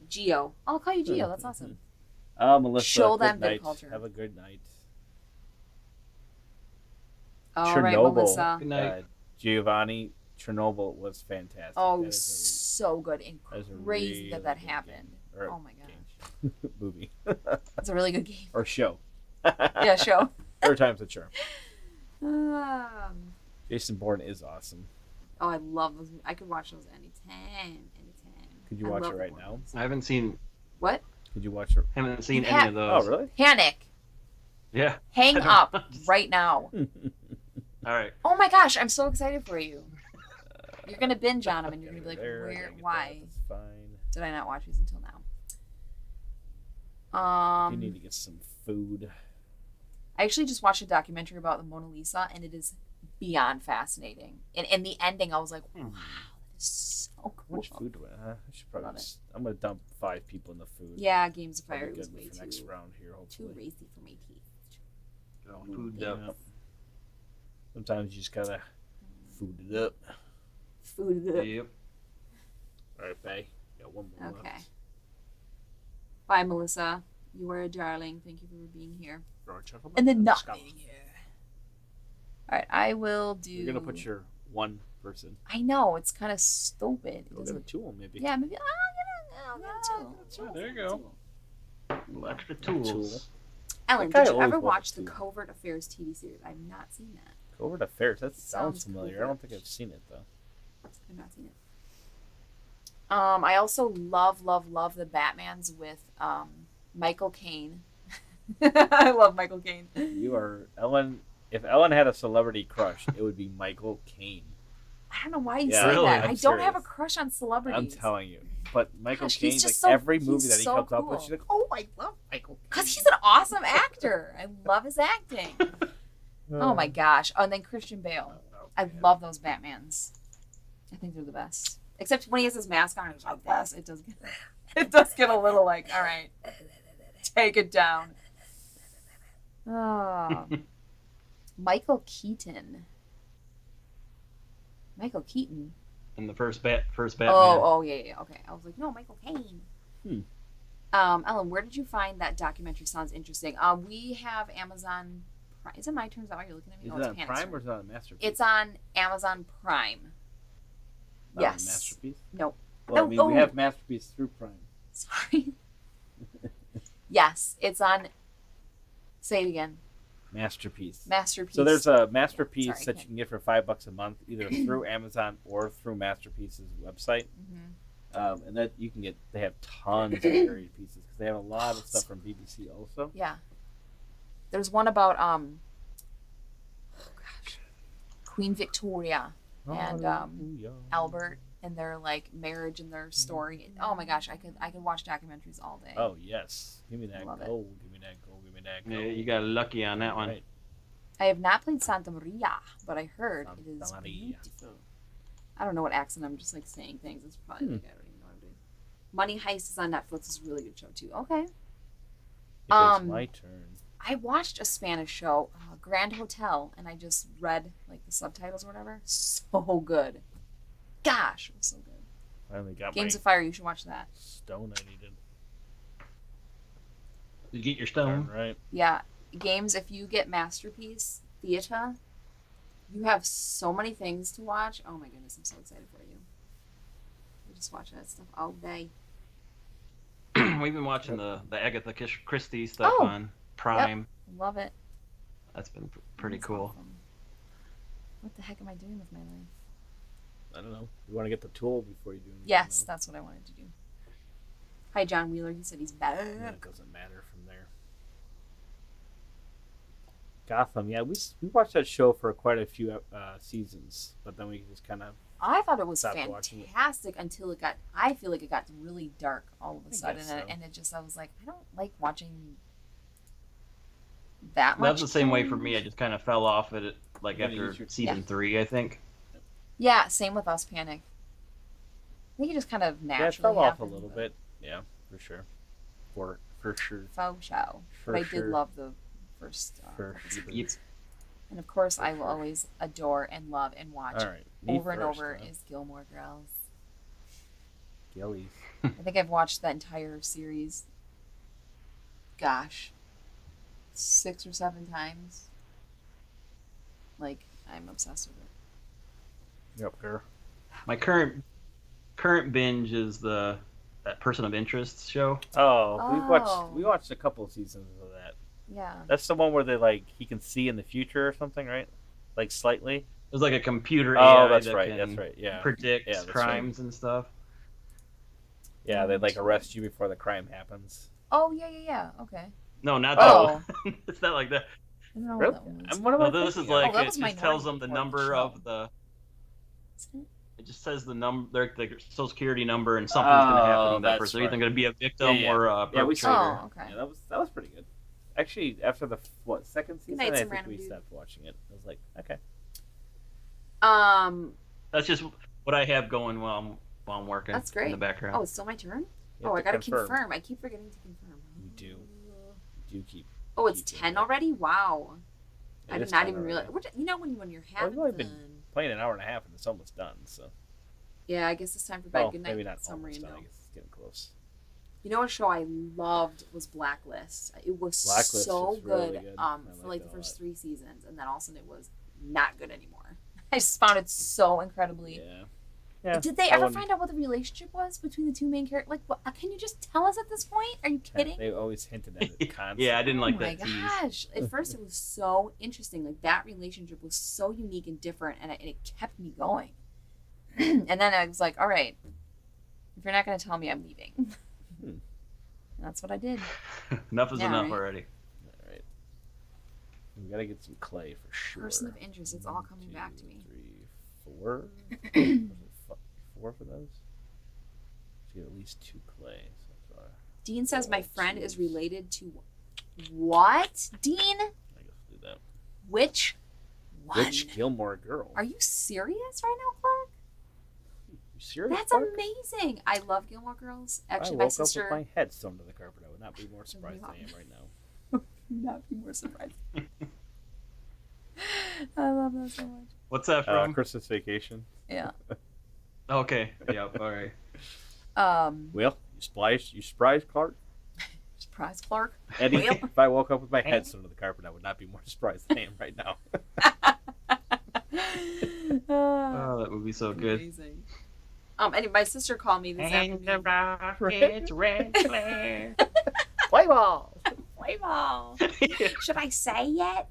Geo. I'll call you Geo. That's awesome. Melissa, Show good them good night. culture. Have a good night. All right, Chernobyl. Melissa. Good night. Giovanni, Chernobyl was fantastic. Oh, That is so good and that is a crazy that really good happened. game. Or Oh my gosh. game. Movie. It's a really good game. Or show. Yeah, show. Third time's a charm. Um, Jason Bourne is awesome. oh, I love those. I could watch those anytime. Could you I watch love it the right Bourne now? ones. I haven't seen What? Could you watch it? any have- of those. Oh, really? Panic. Yeah. Hang I don't- up right now. All right. Oh my gosh, I'm so excited for you. You're gonna binge on them, and you're gonna be like, There, I "Where? get Why that, That's fine. did I not watch these until now?" You need to get some food. I actually just watched a documentary about the Mona Lisa, and it is beyond fascinating. And in the ending, I was like, "Wow, that is so How cool." much food do I have? I should probably Love it. just, I'm going to dump 5 people in the food. Yeah, Games of Probably Fire was good way for next too round here, too hopefully. racy for my teeth. Food Yeah. up. Sometimes you just got to food it up. Food. Yep. All right, Bay. Got one more Okay. left. Bye, Melissa. You are a darling. Thank you for being here. Throw a chuckle And then back. not being here. All right, I will do. You're going to put your one person. I know it's kind of stupid. It Go get a doesn't. tool, maybe. Yeah, maybe. I'll get a tool. Oh, there you go. Little extra tools. Tool. Ellen, That guy did you always ever wanted watch the to. Covert Affairs TV series? I've not seen that. Covert Affairs. That Sounds sounds familiar. cool. I don't think I've seen it, though. I've not seen it. I also love the Batmans with Michael Caine. I love Michael Caine. You are Ellen. If Ellen had a celebrity crush, it would be Michael Caine. I don't know why you Yeah, say really? that. I'm I don't have a serious. crush on celebrities. I'm telling you. But Michael Gosh, Caine, he's like just so- every movie he's that he so comes up with, cool. she's like, "Oh, I love Michael." Because he's an awesome actor. I love his acting. Oh my gosh. Oh, and then Christian Bale. I love those Batmans. I think they're the best. Except when he has his mask on, it's like this. It does get a little like, all right, take it down. Oh. Michael Keaton. Michael Keaton. In the first Batman. Oh, yeah. Okay. I was like, no, Michael Caine. Hmm. Ellen, where did you find that documentary? Sounds interesting. We have Amazon Prime. Is it my turn? Is that why you're looking at me? Is Oh, it it's on Panic's Prime turn. or is it on Masterpiece? It's on Amazon Prime. Not Yes. on Masterpiece? No. Well, No, I mean, oh. we have Masterpiece through Prime. Sorry. Yes, it's on. Say it again. Masterpiece. Masterpiece. So there's a Masterpiece Sorry, that you can get for $5 a month, either through Amazon or through Masterpiece's website. Mm-hmm. And that you can get. They have tons of varied pieces because they have a lot of stuff from BBC also. Yeah. There's one about Queen Victoria and Hallelujah. Albert and their like marriage and their story. Oh my gosh, I could watch documentaries all day. Oh yes, give me that Love it. gold. Give me that gold. Give me that gold. Yeah, you got lucky on that one. Right. I have not played Santa Maria, but I heard it is Santa Maria. beautiful. I don't know what accent. I'm just like saying things. It's probably like I don't even know what I'm doing. Money Heist is on Netflix. It's a really good show too. Okay. It is my turn. I watched a Spanish show, Grand Hotel, and I just read like the subtitles or whatever. So good. Gosh, it was so good. Finally got Games my of Fire. You should watch that. stone I needed. Did you get your stone? Right. Yeah, games. If you get Masterpiece Theater, you have so many things to watch. Oh my goodness, I'm so excited for you. I just watch that stuff all day. We've been watching the Agatha Christie stuff Oh. on Prime. Love it. That's been pretty That's cool. awesome. What the heck am I doing with my life? I don't know. You want to get the tool before you do anything? Yes, though? that's what I wanted to do. Hi, John Wheeler. He said he's back. Yeah, it doesn't matter from there. Gotham. Yeah, we watched that show for quite a few seasons, but then we just kind of. I thought it was Stopped watching it. fantastic until it got. I feel like it got really dark all of a I sudden, guess so. and it just. I was like, I don't like watching that much. That's the same way for me. I just kind of fell off at it, like Yeah, after you- season 3, I think. Yeah, same with us. Panic. I think it just kind of naturally Yeah, it fell off a happened, little but- bit. Yeah, for sure. For sure. Faux show. For But I sure. did love the first. For couple sure. seasons. And of course, For I will sure. always adore and love and watch All right. Me over and first, over huh? is Gilmore Girls. Gillies. I think I've watched that entire series. Gosh, 6 or 7 times. Like I'm obsessed with it. Yep, girl. My current binge is that Person of Interest show. Oh, we watched a couple of seasons of that. Yeah. That's the one where he can see in the future or something, right? Like slightly. There's like a computer Oh, AI that's that right. can That's right. Yeah. predict Yeah, that's crimes and stuff. Yeah, they like arrest you before the crime happens. Oh yeah. Okay. No, not Oh. that. It's not like that. I don't know Really? what that was. And what am No, I this is thinking of? like that it was just tells Minority them the Report, the number show. of the. Isn't it? It just says the number, the social security number, and something's going to happen to that that's person. They're either right. going to be a victim Yeah. or a Yeah, we perpetrator. saw Oh, okay. Yeah, that was pretty good. Actually, after the second season, night, I some think random we dude. stopped watching it. I was like, okay. That's just what I have going while I'm working. That's great. In the background. Oh, it's still my turn. You Oh, have I to gotta confirm. I keep forgetting to confirm. You do keep. Oh, it's keep 10 it. already. Wow. I It did is not 10 even already. realize. You know when you're Well, having you've only fun. been playing an hour and a half, and it's almost done. So. Yeah, I guess it's time for bed. Well, Good night. maybe not Some almost done. rando. I guess it's getting close. You know what show I loved was Blacklist. It was Blacklist so was really good, good. I for liked like it the a first lot. 3 seasons, and then all of a sudden it was not good anymore. I just found it so incredibly. Yeah. Yeah. Did they I ever wouldn't- find out what the relationship was between the 2 main characters? Like, what, can you just tell us at this point? Are you kidding? They always hinted at it constantly. Yeah, I didn't like Oh my that tease. gosh! At first, it was so interesting. Like that relationship was so unique and different, and it kept me going. And then I was like, "All right, if you're not going to tell me, I'm leaving." Hmm. That's what I did. Enough is Yeah, enough right. already. All right. We gotta get some clay for sure. Person of interest. It's all coming back to me. 3, 4. Was it 4 for those? So you get at least 2 clay. So Dean says my friend is related to what? Dean? I guess we'll do that. Which one? Which Gilmore Girl? Are you serious right now, Clark? You serious? That's Clark? amazing. I love Gilmore Girls. Actually, I my woke sister. up with my head sewn to the carpet. I would not be more surprised than I am right now. Not be more surprised. I love that so much. What's that from? Christmas Vacation. Yeah. Okay. Yep. All right. Well, you surprised, Clark? Surprise, Clark. Eddie, Well. if I woke up with my head sewn to the carpet, I would not be more surprised than I am right now. Oh, that would be so good. Amazing. And my sister called me this afternoon. the rocket's red flare. Play ball. Play ball. Should I say yet?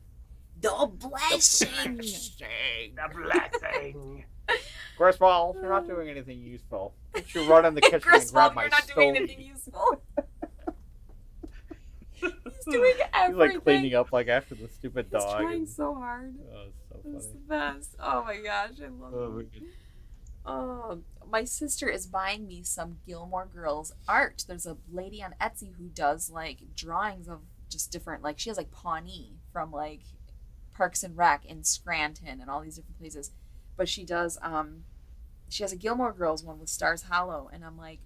The blessing. The blessing. Chris Ball, you're not doing anything useful. Don't you run in the kitchen Chris and grab Paul, my you're not stove. doing anything useful. He's doing He's everything. like cleaning up like after the stupid He's dog. trying and- so hard. Oh, it's so It's the funny. best. Oh my gosh, I love Oh, it. My sister is buying me some Gilmore Girls art. There's a lady on Etsy who does like drawings of just different, like she has like Pawnee from like Parks and Rec in Scranton and all these different places. But she does, she has a Gilmore Girls one with Stars Hollow, and I'm like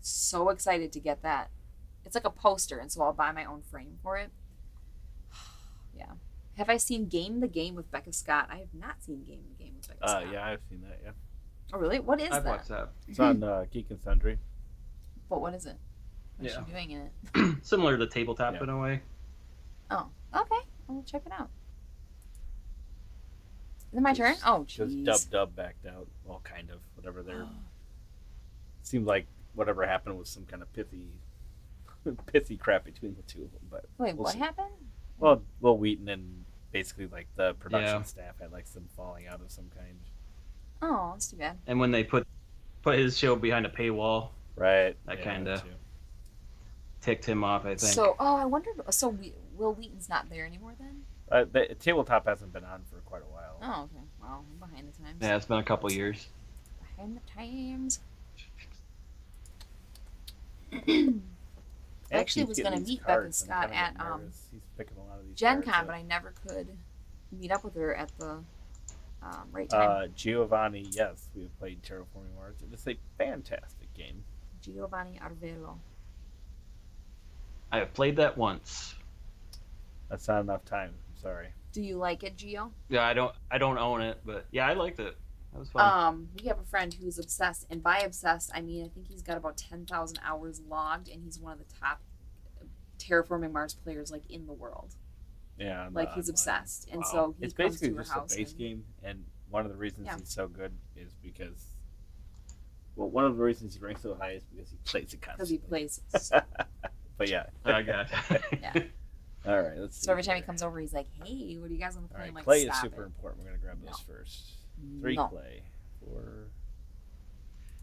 so excited to get that. It's like a poster, and so I'll buy my own frame for it. Yeah. Have I seen Game the Game with Becca Scott? I have not seen Game the Game with Becca Scott. Yeah, I've seen that. Yeah, Oh, really? What is I've that? watched that. it's on Geek and Sundry. But what is it? What's Yeah. she doing in it? Similar to tabletop Yeah. in a way. Oh, okay. I'll check it out. Is it my turn? Oh, Because jeez. Dub backed out. Well, kind of. Whatever they're. Seemed like whatever happened was some kind of pithy crap between the two of them. But Wait, we'll what see. happened? Well, Will Wheaton and basically like the production Yeah. staff had like some falling out of some kind. Oh, that's too bad. And when they put his show behind a paywall, Right. That yeah, kinda- too. ticked him off, I think. So, I wondered. So, Will Wheaton's not there anymore then? The tabletop hasn't been on for quite a while. Oh, okay. Well, I'm behind the times. Yeah, it's been a couple years. Behind the times. And Actually he's was getting gonna these meet Becca cards, and Scott I'm kinda at, getting nervous. He's picking a lot of these Gen cards Con, up. but I never could meet up with her at the right time. Giovanni, yes, we've played Terraforming Mars. It is a fantastic game. Giovanni Arvelo. I have played that once. That's not enough time. I'm sorry. Do you like it, Gio? Yeah, I don't own it, but yeah, I liked it. That was fun. We have a friend who's obsessed, and by obsessed, I mean I think he's got about 10,000 hours logged, and he's one of the top Terraforming Mars players like in the world. Yeah, Like he's online. obsessed, and Wow. so he It's comes basically to her just house. a base and- game, and one of the reasons Yeah. he's so good is because, well, one of the reasons he ranks so high is because he plays it Because he constantly. plays. But yeah. I got Yeah. All right, let's see. So every time he here. comes over, he's like, "Hey, what do you guys want to All play?" right, I'm like, clay is "Stop super it." important. We're gonna grab those No. first. 3 No. clay, 4.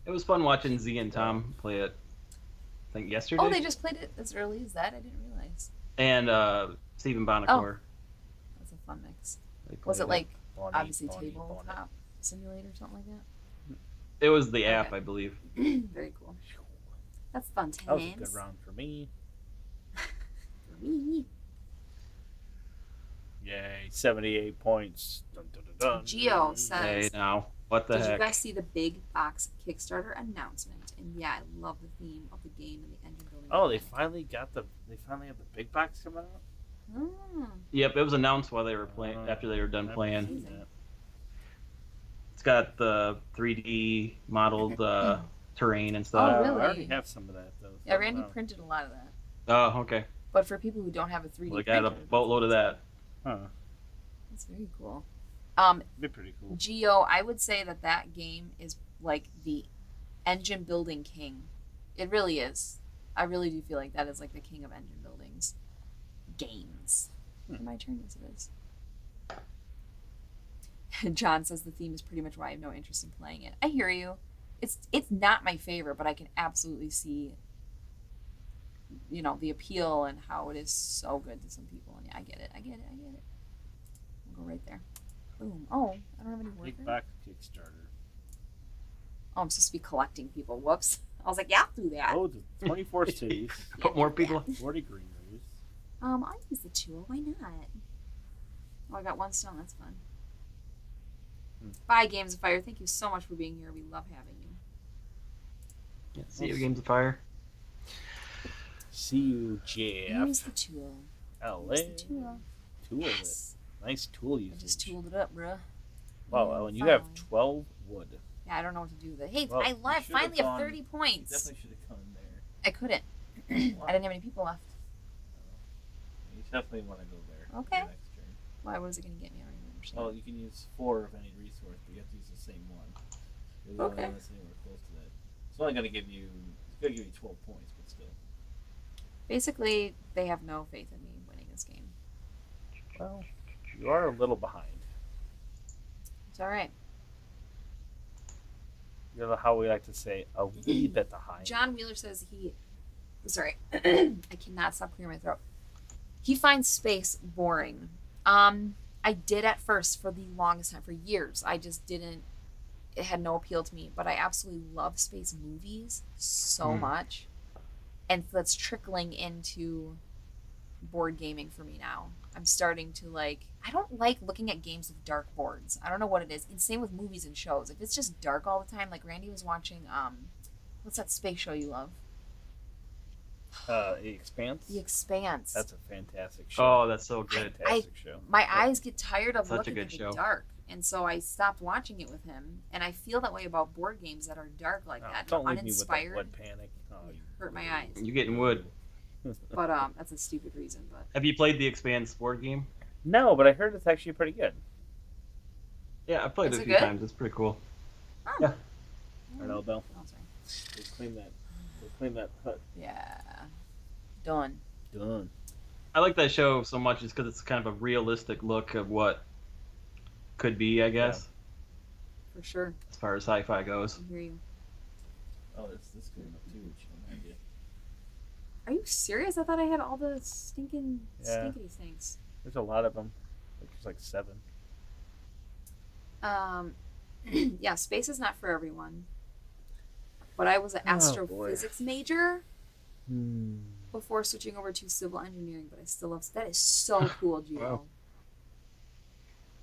It was fun watching Z and Tom play it. I think yesterday. Oh, they just played it as early as that. I didn't realize. And Stephen Bonacore. That's a fun mix. They played Was it like Bonnie, obviously Bonnie, tabletop simulator or something like that? It was the app, Okay. I believe. Very cool. That's fun times. That was a good round for me. For me. Yay, 78 points. Dun, dun, dun, dun. Gio says, Hey, now what the "Did heck? you guys see the big box Kickstarter announcement?" And yeah, I love the theme of the game and the engine building. Oh, they mechanic. finally have the big box coming out. Mm. Yep, it was announced while they were playing. After they were done I've playing, seen that. it's got the 3D modeled terrain and Oh, stuff. really? I already have some of that though. Yeah, so, Randy wow. printed a lot of that. Oh, okay. But for people who don't have a 3D Well, I got a printer, boatload of that. Huh. that's very cool. It'd be pretty cool. Geo, I would say that game is like the engine building king. It really is. I really do feel like that is like the king of engine buildings. Games. My turn, yes it is. John says the theme is pretty much why I have no interest in playing it. I hear you. It's not my favorite, but I can absolutely see, you know, the appeal and how it is so good to some people. And yeah, I get it. We'll go right there. Boom. Oh, I don't have any workers. Take back Kickstarter. Oh, I'm supposed to be collecting people. Whoops. I was like, yeah, I'll do that. Oh, the 24 cities. Put more people. 40 greeneries. I'll use the tool. Why not? Oh, I got 1 stone. That's fun. Bye, Games of Fire. Thank you so much for being here. We love having you. Yeah, see you, Games of Fire. See you, Jeff. Use the tool. LA. Use the tool. Tool Yes. it. Nice tool I usage. just tooled it up, bruh. Wow, Ellen, you have 12 wood. Yeah, I don't know what to do with it. Hey, Well, I you left. should have Finally have gone- 30 points. Definitely should have come in there. I couldn't. I didn't have any people left. You definitely want to go there. for Okay. your next turn. Why? What is it going to get me? I don't even understand. Well, you can use 4 of any resource, but you have to use the same one. You're the only Okay. one that's anywhere close to that. It's only going to give you. It's going to give you 12 points, but still. Basically, they have no faith in me winning this game. Well, you are a little behind. It's all right. You know how we like to say, a wee bit behind. John Wheeler says he. Sorry, I cannot stop clearing my throat. He finds space boring. I did at first for the longest time, for years. I just didn't. It had no appeal to me, but I absolutely love space movies so much, and that's trickling into board gaming for me now. I'm starting to like. I don't like looking at games with dark boards. I don't know what it is. It's same with movies and shows. If it's just dark all the time, like Randy was watching. What's that space show you love? The Expanse? The Expanse. That's a fantastic show. Oh, that's so good. Fantastic show. My eyes get tired of Such a looking good at the show. dark, and so I stopped watching it with him. And I feel that way about board games that are dark like that, Don't leave me with uninspired. that wood panic. Oh, you Hurt my eyes. You getting wood? But that's a stupid reason. But Have you played the Expanse board game? No, but I heard it's actually pretty good. Yeah, I played Is it a it few good? times. It's pretty cool. oh. Yeah. Arnell Bell. Oh, sorry. We'll clean that hut. Yeah. Done. Done. I like that show so much just because it's kind of a realistic look of what could be, I guess, For sure. as far as sci-fi goes. I hear you. Oh, this came up too, which I have no idea. Are you serious? I thought I had all the stinking Yeah. stinkity stinks. There's a lot of them. There's like 7. Yeah, space is not for everyone. But I was an Oh, boy. astrophysics major before switching over to civil engineering, but I still love that. Is so cool, Gio. Wow.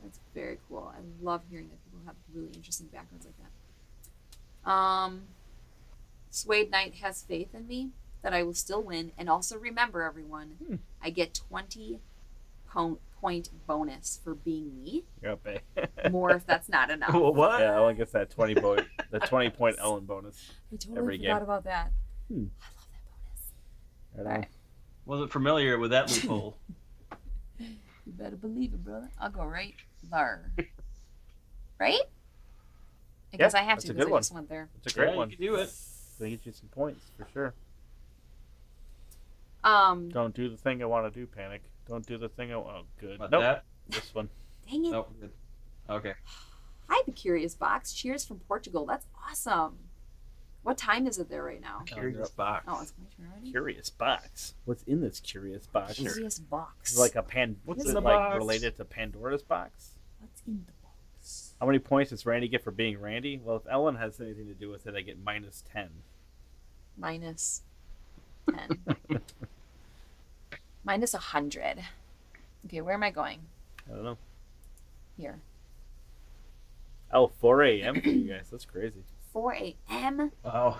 That's very cool. I love hearing that people have really interesting backgrounds like that. Suede Knight has faith in me that I will still win, and also remember, everyone, I get 20 point bonus for being me. You're up, eh? More if that's not enough. What? Yeah, Ellen gets that 20 point Ellen bonus. I totally every forgot game. about that. Hmm. I love that bonus. Right on. Alright. Wasn't familiar with that loophole. You better believe it, brother. I'll go right there. Right? I guess I have that's to a because good I one. just went there. It's a great Yeah, one. you can do it. Gonna get you some points for sure. Dang Don't do the thing I want to do, Panic. Don't do the thing I want. Oh, good. What, Nope. that? This one. it. Nope. Good. Okay. Hi, the Curious Box. Cheers from Portugal. That's awesome. What time is it there right now? Curious box. Oh, it's my turn already? Curious box. What's in this curious box? Curious Box. Is it like a What's is in it the like box? related to Pandora's box? What's in the box? How many points does Randy get for being Randy? Well, if Ellen has anything to do with it, I get minus 10. Minus 10. Minus 100. Okay, where am I going? I don't know. Here. Oh, 4 a.m. for you guys. That's crazy. 4 a.m. Wow.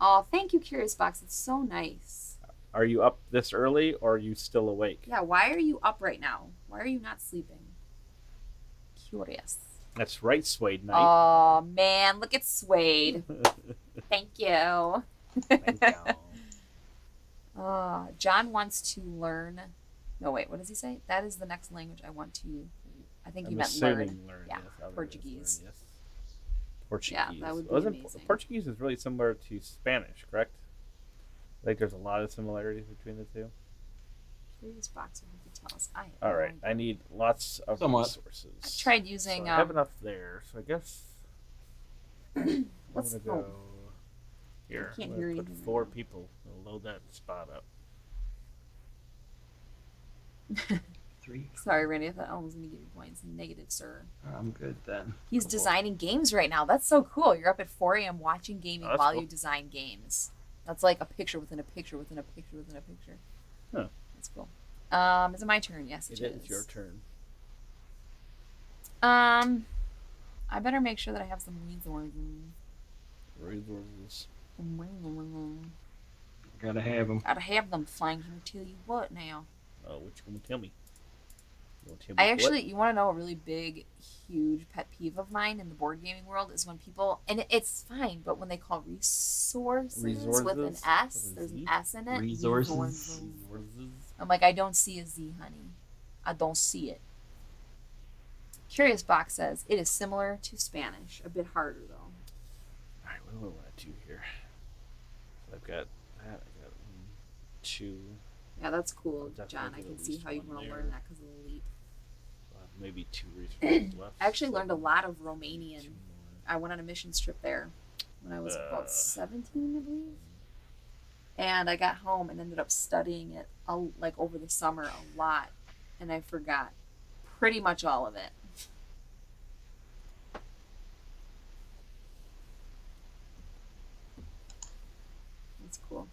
Oh, thank you, Curious Box. It's so nice. Are you up this early or are you still awake? Yeah, why are you up right now? Why are you not sleeping? Curious. That's right, Suede Knight. Oh, man. Look at Suede. Thank you. Thank you. John wants to learn. No, wait. What does he say? That is the next language I want to. I think I'm you meant assuming learn. learn. Yeah, Yes, I'll Portuguese. learn, yes. Portuguese. Yeah, that would be Wasn't amazing. Portuguese is really similar to Spanish, correct? Like there's a lot of similarities between the two. Curious Box will have to tell us. All right, I need lots of Somewhat. resources. I've tried using. So I have enough there, so I guess I'm What's gonna go here. can't I'm hear gonna put anything right 4 now. people. We'll load that spot up. 3. Sorry, Randy. I thought Ellen was going to give you points. Negative, sir. I'm good then. He's designing games right now. That's so cool. You're up at 4 a.m. watching gaming while cool. you design games. That's like a picture within a picture within a picture within a picture. Huh. That's cool. Is it my turn? Yes, it is. It is your turn. I better make sure that I have some resources. Gotta have them. Gotta have them things. I'm gonna tell you what now. Oh, what you gonna tell me? You want to know a really big, huge pet peeve of mine in the board gaming world is when people, and it's fine, but when they call resources with an S, there's an S in it. Resources. I'm like, I don't see a Z, honey. I don't see it. Curious Box says it is similar to Spanish, a bit harder though. All right, what do I want to do here? I've got that. I got 2. Yeah, that's cool, Definitely John. I do can at see least how you one want to there. learn that because of the leap. Maybe 2 resources left. I actually learned a 7, lot of 2 Romanian. more. I went on a missions trip there when I was about 17, I believe. And I got home and ended up studying it like over the summer a lot, and I forgot pretty much all of it. That's cool.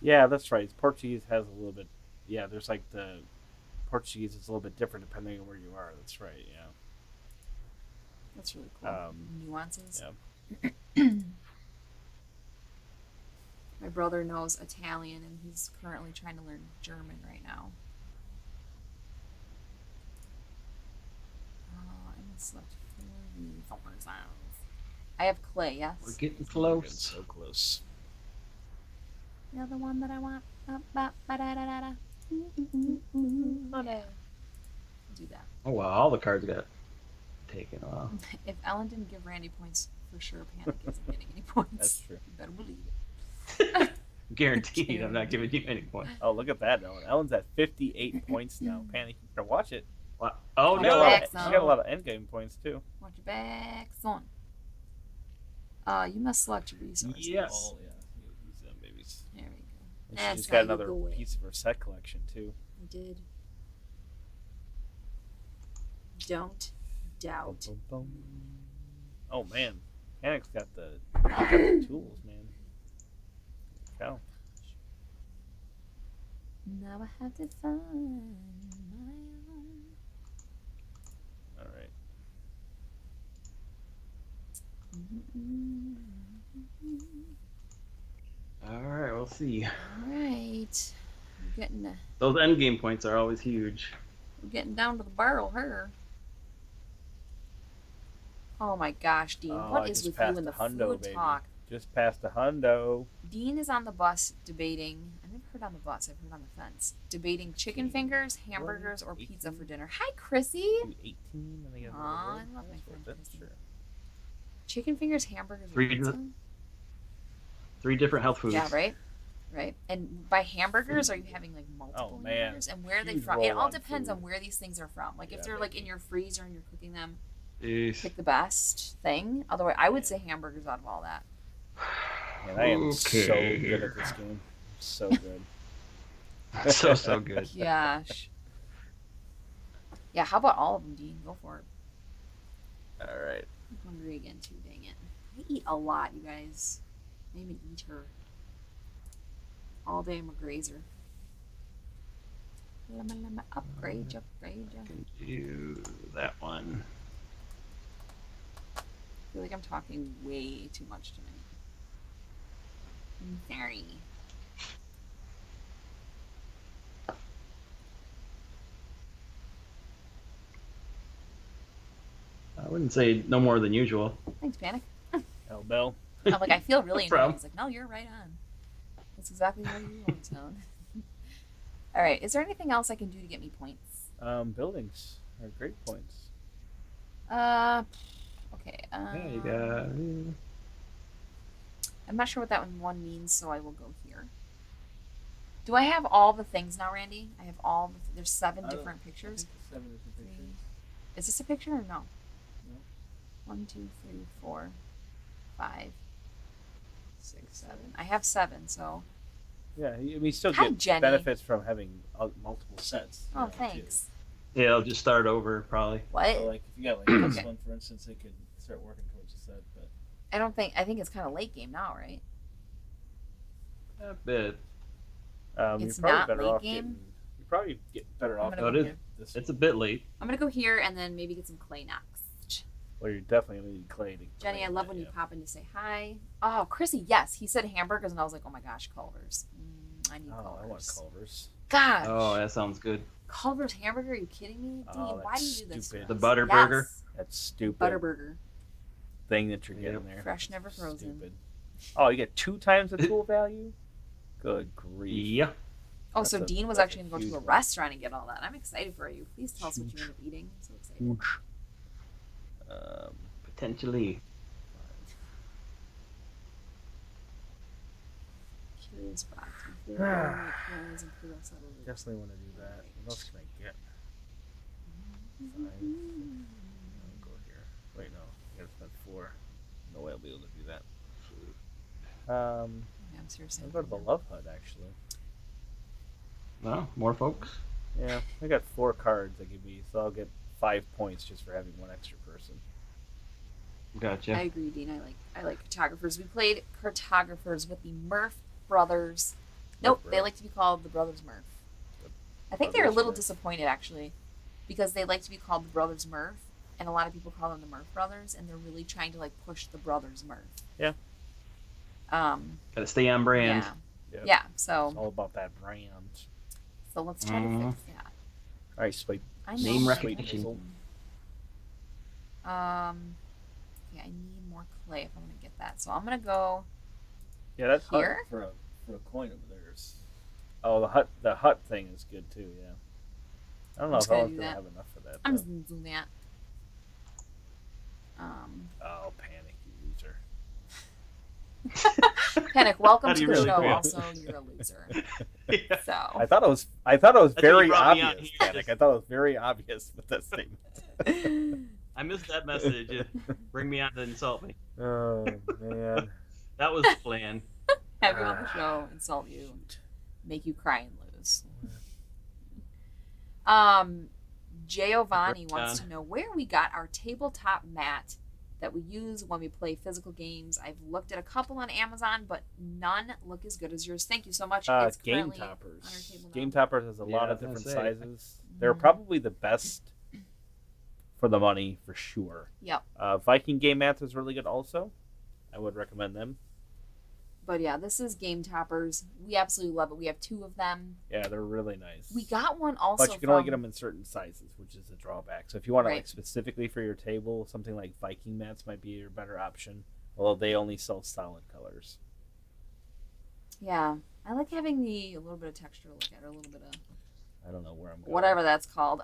Yeah, that's right. Portuguese has a little bit. Yeah, there's like the Portuguese is a little bit different depending on where you are. That's right. Yeah. That's really cool. Nuances. Yeah. My brother knows Italian, and he's currently trying to learn German right now. I have clay, yes? We're getting Getting close. so close. You're the one that I want. Do that. Oh wow, all the cards got taken off. If Ellen didn't give Randy points, for sure Panik isn't getting any points. That's true. You better believe it. Guaranteed, I'm not giving you any points. Oh, look at that, Ellen. Ellen's at 58 points now. Panik, you better watch it. Wow. Oh Watch She got, a no! lot back, of, son. she got a lot of endgame points too. Watch your back, son. You must select your resources. Yes. Oh yeah, use them babies. There we go. And That's she just how got you another do it. piece of her set collection too. I did. Don't doubt. Boom, boom, boom. Oh man, Panic's got the tools, man. Cow. Now I have to find my own. All right. All right, we'll see. Alright. Those end game points are always huge. We're getting down to the barrel here. Oh my gosh, Dean. Oh, what I is just with passed you and the a hundo, food baby. talk? Just past a hundo. Dean is on the bus debating. I never heard on the bus, I've heard on the fence. Debating chicken fingers, hamburgers, or pizza for dinner. Hi, Chrissy. 18. I think Aw, I love my friend That's Chrissy. true. Chicken fingers, hamburgers, or Three pizza? 3 different health foods. Yeah, right? Right. And by hamburgers, are you having like multiple Oh, man. hamburgers? And where are they Huge from? It roll all on depends food. on where these things are from. Like if Yeah, they're like baby. in your freezer and you're cooking them, Jeez. pick the best thing. Otherwise, I would say hamburgers out of all that. Man, I am so Okay. good at this game. So good. so good. Gosh. Yeah, how about all of them, Dean? Go for it. All right. I'm hungry again too, dang it. I eat a lot, you guys. I'm an eater. All day I'm a grazer. Upgrade ya, upgrade ya. Can do that one. I feel like I'm talking way too much tonight. I'm sorry. I wouldn't say no more than usual. Thanks, Panik. El Bell. I'm like, I feel really No problem. annoyed. He's like, no, you're right on. That's exactly how you want to sound. All right. Is there anything else I can do to get me points? Buildings are great points. Okay. Yeah, you got. I'm not sure what that one means, so I will go here. Do I have all the things now, Randy? I have all the. There's 7 different pictures. 7 different pictures. Is this a picture or no? No. 1, 2, 3, 4, 5, 6, 7. I have 7, so. Yeah, I mean, you still Hi, get Jenny. benefits from having multiple sets. Oh, thanks. Too. Yeah, I'll just start over probably. What? So, like, if you got like this one, for instance, it could start working towards the set. But I think it's kind of late game now, right? A bit. It's you're probably not better late off game? you probably get better off. gonna Oh, it go is. It's a bit late. I'm gonna go here and then maybe get some clay next. Well, you're definitely gonna need clay to. Jenny, I love when you yeah. pop in to say hi. Oh, Chrissy, yes, he said hamburgers, and I was like, oh my gosh, Culver's. I need Culver's. I want Culver's. Gosh. Oh, that sounds good. Culver's hamburger? Are you kidding me? Dean, Oh, why do you that's do this? stupid. to The us? butter Yes. burger? That stupid Butterburger. thing that you're getting there. Fresh, never frozen. Stupid. Oh, you get 2 times the tool value? Good grief. Yeah. Oh, That's so a- Dean was that's actually a going to go to a huge one. restaurant and get all that. I'm excited for you. Please tell us what you end up eating. I'm so excited. Potentially. Curious spot. Definitely want to do that. What else can I get? 5. I'll go here. Wait, no. I gotta spend 4. No way I'll be able to do that. Yeah, I'm seriously. I'll go to the Love Hut, actually. Well, more folks. Yeah, I got 4 cards that give me, so I'll get 5 points just for having 1 extra person. Gotcha. I agree, Dean. I like cartographers. We played cartographers with the Murph brothers. Nope, they like to be called the Brothers Murph. I think they're a Brothers little Murph. disappointed actually, because they like to be called the Brothers Murph, and a lot of people call them the Murph brothers, and they're really trying to like push the Brothers Murph. Yeah. Gotta stay on brand. Yeah. Yep. Yeah. It's So all about that brand. let's try to fix that. All right, sweet. I know. Name Sweet recognition. Hazel. Okay, I need more clay if I'm gonna get that. So I'm gonna go. Yeah, that Here? hut for a coin over there is. Oh, the hut thing is good too. Yeah. I don't know just if I gonna was do gonna that. have enough for that. I'm though. just gonna do that. Oh, Panic, you loser. Panic, welcome How to do the you really show. feel? Also, you're a loser. Yeah. So I thought it was That's what very you brought me on obvious, here. Panic. I thought it was very obvious with that statement. I missed that message. Bring me on to insult me. Oh man. That was the plan. have you on the show, insult you, make you cry and lose. Giovanni wants to know where we got our tabletop mat that we use when we play physical games. I've looked at a couple on Amazon, but none look as good as yours. Thank you so much. It's Game currently on our Toppers. table now. Game Toppers has a lot Yeah, of I was different gonna say. sizes. They're probably the best for the money for sure. Yep. Viking game mats is really good also. I would recommend them. But yeah, this is Game Toppers. We absolutely love it. We have 2 of them. Yeah, they're really nice. We got one also but you can only get them in certain sizes, which is a drawback. So if you want it Right. like specifically for your table, something like Viking mats might be your better option. Although they only sell solid colors. Yeah. I like having a little bit of texture to look at, or a little bit of I don't know where I'm going. whatever that's called.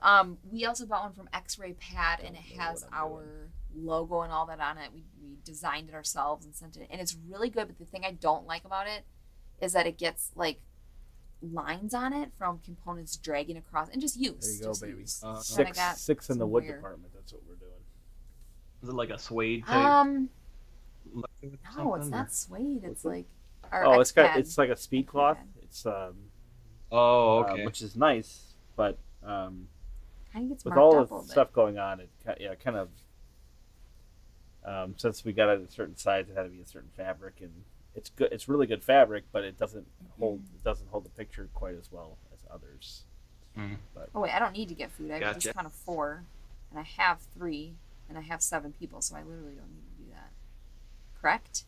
We also bought one from X-Ray Pad, and it Don't know has what I'm our logo and all that on it. We designed it ourselves and sent it, and it's really good. But the thing I don't like about it is that it gets like lines on it from components dragging across, and just use. There you go, just baby. use. Kinda got Six in the wood weird. department. That's what we're doing. Is it like a suede type? No, it's something, not suede. It's like our Oh, X-Pad. it's like a speed cloth. X-Pad. It's Oh, okay. which is nice, but Kind of gets with marked all up a the little bit. stuff going on, it kind of since we got it at a certain size, it had to be a certain fabric, and it's good. It's really good fabric, but it doesn't hold the picture quite as well as others. Mm. Oh wait, I don't need to get food. I Gotcha. just count of 4, and I have 3, and I have 7 people, so I literally don't need to do that. Correct?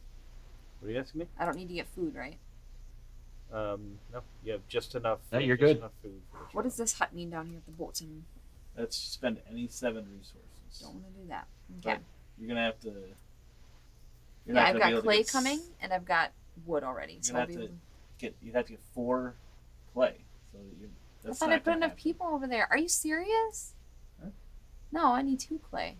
What are you asking me? I don't need to get food, right? No, you have just enough. Yeah, you're just good. Enough food for the What show. does this hut mean down here at the bottom? Let's spend any 7 resources. Don't want to do that. Okay. But you're gonna have to. You're Yeah, not I've gonna be got able to clay get coming, and I've got wood already. You're So gonna I'll be have able to you have to get 4 clay. So I that's thought not I put gonna enough happen. people over there. Are you serious? Huh? No, I need 2 clay.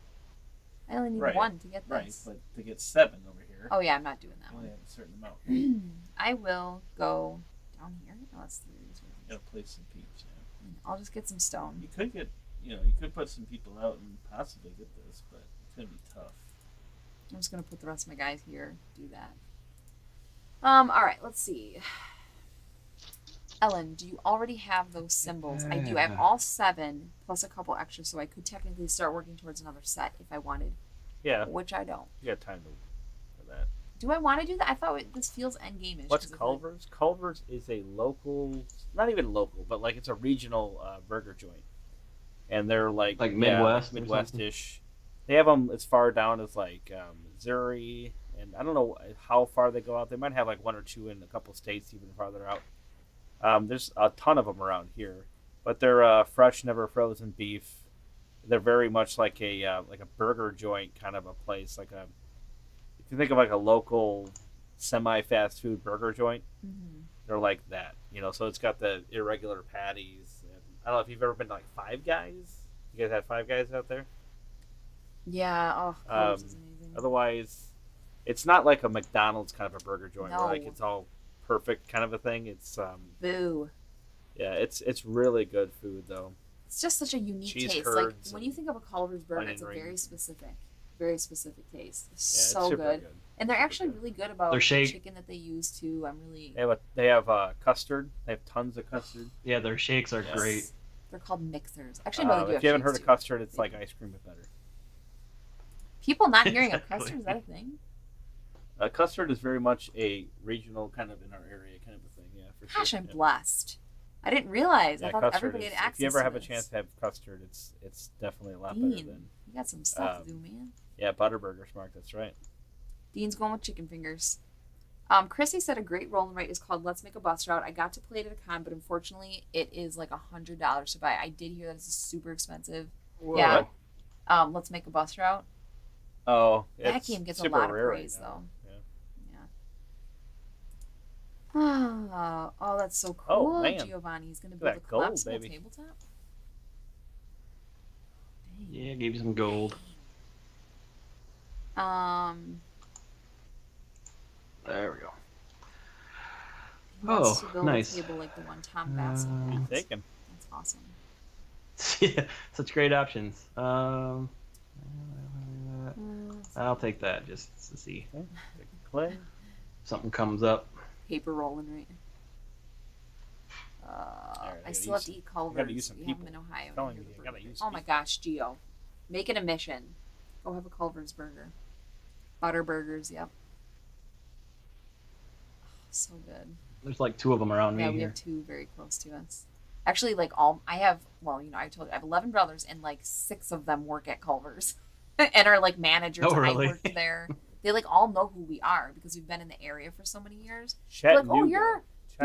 I only need Right, 1 to get Right, this. but to get 7 over here, Oh yeah, I'm not doing that you only one. have a certain amount. I will go down here. Oh, that's 3 resources. You gotta place some peeps. Yeah. I'll just get some stone. You could get, you could put some people out and possibly get this, but it's gonna be tough. I'm just gonna put the rest of my guys here. Do that. All right, let's see. Ellen, do you already have those symbols? I do. I have all 7 plus a couple extras, so I could technically start working towards another set if I wanted. Yeah. Which I don't. You got time for that. Do I want to do that? I thought this feels endgame-ish. What's Culver's? Culver's is a local, not even local, but like it's a regional burger joint, and they're like Midwest, Midwest-ish. They have them as far down as like Missouri, and I don't know how far they go out. They might have like 1 or 2 in a couple states even farther out. There's a ton of them around here, but they're fresh, never frozen beef. They're very much like a burger joint kind of a place. If you think of like a local semi-fast food burger joint, they're like that. So it's got the irregular patties. And I don't know if you've ever been to like Five Guys. You guys have Five Guys out there? Yeah. Oh, Culver's is amazing. Otherwise, it's not like a McDonald's kind of a burger joint No. where like it's all perfect kind of a thing. It's boo. Yeah, it's really good food though. It's just such a unique Cheese taste. Like when you think of a Culver's burger, it's a very specific taste. It's so good. And they're actually really good about the chicken that they use too. They have custard. They have tons of custard. Yeah, their shakes are great. They're called mixers. Actually, no, they do if you haven't heard of custard, it's like ice cream with butter. People not hearing of custard, is that a thing? Custard is very much a regional kind of in our area kind of a thing. Yeah, for Gosh, sure. I'm blessed. I didn't realize. Yeah, I thought everybody had access. If you ever have to a chance to have custard, it's definitely a lot Dean, better than. You got some stuff to do, man. Yeah, Butterburger, Mark. That's right. Dean's going with chicken fingers. Chrissy said a great roll and write is called Let's Make a Bus Route. I got to play it at a con, but unfortunately, it is like $100 to buy. I did hear that it's super expensive. Whoa. Yeah. Let's Make a Bus Route. Oh, that game gets a lot of praise, though. Yeah. Oh, that's so cool. Oh, man. Giovanni's going to build a collapsible tabletop. Dang. Yeah, gave you some gold. There we go. Oh, nice. A table like the one Tom Bassett has. Taken. That's awesome. Yeah, such great options. I'll take that just to see. Okay. Clay. Something comes up. Paper rolling, right? I still have to eat Culver's. We have them in Ohio. Oh my gosh, Gio. Make it a mission. Go have a Culver's burger. Butter burgers, yep. Oh, so good. There's like 2 of them around me. Yeah, we have 2 very close to us. Actually, I have 11 brothers, and like 6 of them work at Culver's and are like managers. Oh, really? I worked there. They like all know who we are because we've been in the area for so many years. Chattanooga. Like, oh,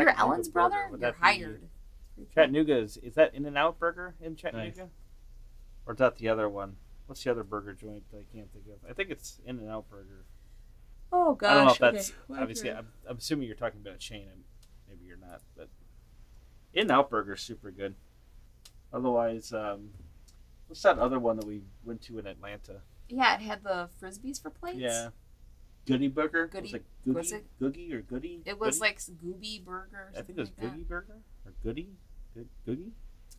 you're Ellen's brother? You're hired. Chattanooga is that In-N-Out Burger in Chattanooga? Nice. Or is that the other one? What's the other burger joint that I can't think of? I think it's In-N-Out Burger. Oh gosh. I don't know if that's obviously. I'm assuming you're talking about a chain. Maybe you're not, but In-N-Out Burger is super good. Otherwise, what's that other one that we went to in Atlanta? Yeah, it had the frisbees for plates. Yeah. Goody Burger? Goody. Was it Googie or Goody? It was like Gooby Burger. I think it was like Googie Burger or Goody. Googie.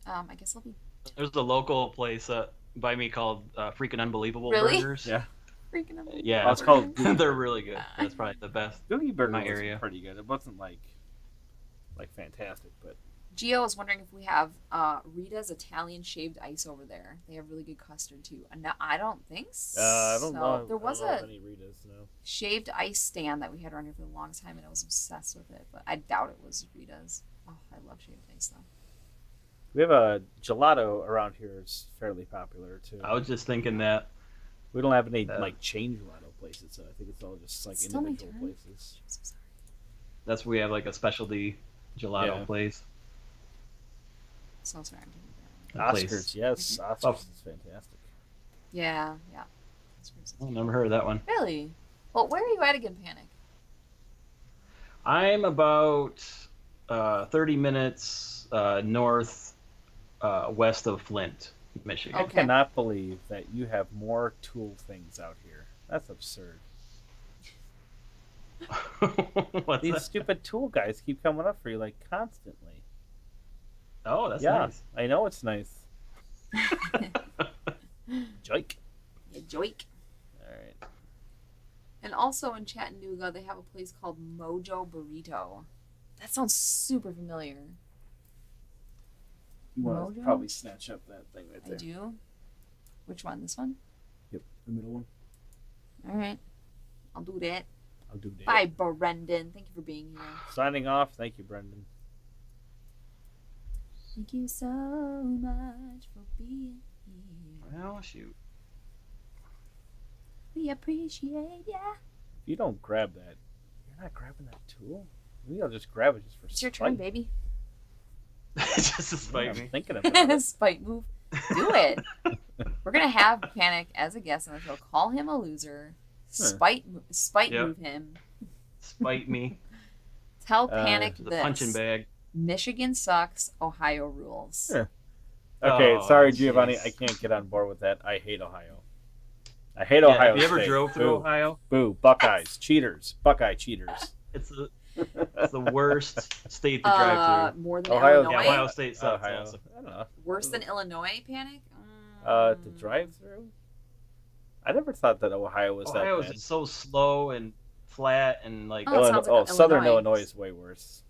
I guess I'll be. There's a local place by me called Freaking Unbelievable Burgers. Yeah. Freaking Unbelievable. Yeah, it's called. They're really good. That's probably the best. Googie Burger in my was area. Pretty good. It wasn't like fantastic, but. Gio was wondering if we have Rita's Italian shaved ice over there. They have really good custard too. No, I don't think so. I don't know. There was any Rita's, no. Shaved ice stand that we had around here for a long time, and I was obsessed with it. But I doubt it was Rita's. Oh, I love shaved ice though. We have a gelato around here. It's fairly popular too. I was just thinking that. We don't have any chain gelato places, so I think it's all just like individual places. I'm so sorry. That's where we have like a specialty gelato place. So sorry. Oscars, yes. Oscars is fantastic. Yeah. I've never heard of that one. Really? Well, where are you at again, Panik? I'm about 30 minutes north west of Flint, Michigan. I cannot believe that you have more tool things out here. That's absurd. These stupid tool guys keep coming up for you like constantly. Oh, that's nice. I know it's nice. Joik. Yeah, joik. All right. And also in Chattanooga, they have a place called Mojo Burrito. That sounds super familiar. You want to probably snatch up that thing right there. I do. Which one? This one? Yep, the middle one. All right. I'll do that. I'll do that. Bye, Brendan. Thank you for being here. Signing off. Thank you, Brendan. Thank you so much for being here. Well, shoot. We appreciate ya. If you don't grab that, you're not grabbing that tool. Maybe I'll just grab it just for It's your spite. turn, baby. Just to spite me. I'm thinking about it. Spite move. Do it. We're going to have Panic as a guest on the show. Call him a loser. Spite move him. Spite me. Tell Panic The this. punching bag. Michigan sucks. Ohio rules. Yeah. Okay, sorry, geez. Giovanni. I can't get on board with that. I hate Ohio. I hate Ohio Have you ever State. drove through Boo. Ohio? Boo. Buckeyes. Cheaters. Buckeye cheaters. It's the worst state to drive through. More than Ohio- Illinois. Yeah, Ohio State sucks. Ohio. Also. I don't know. Worse than Illinois, Panic? To drive through? I never thought that Ohio was Ohio that bad. is so slow and flat and like. Oh, it sounds like Southern Illinois. Illinois is way worse.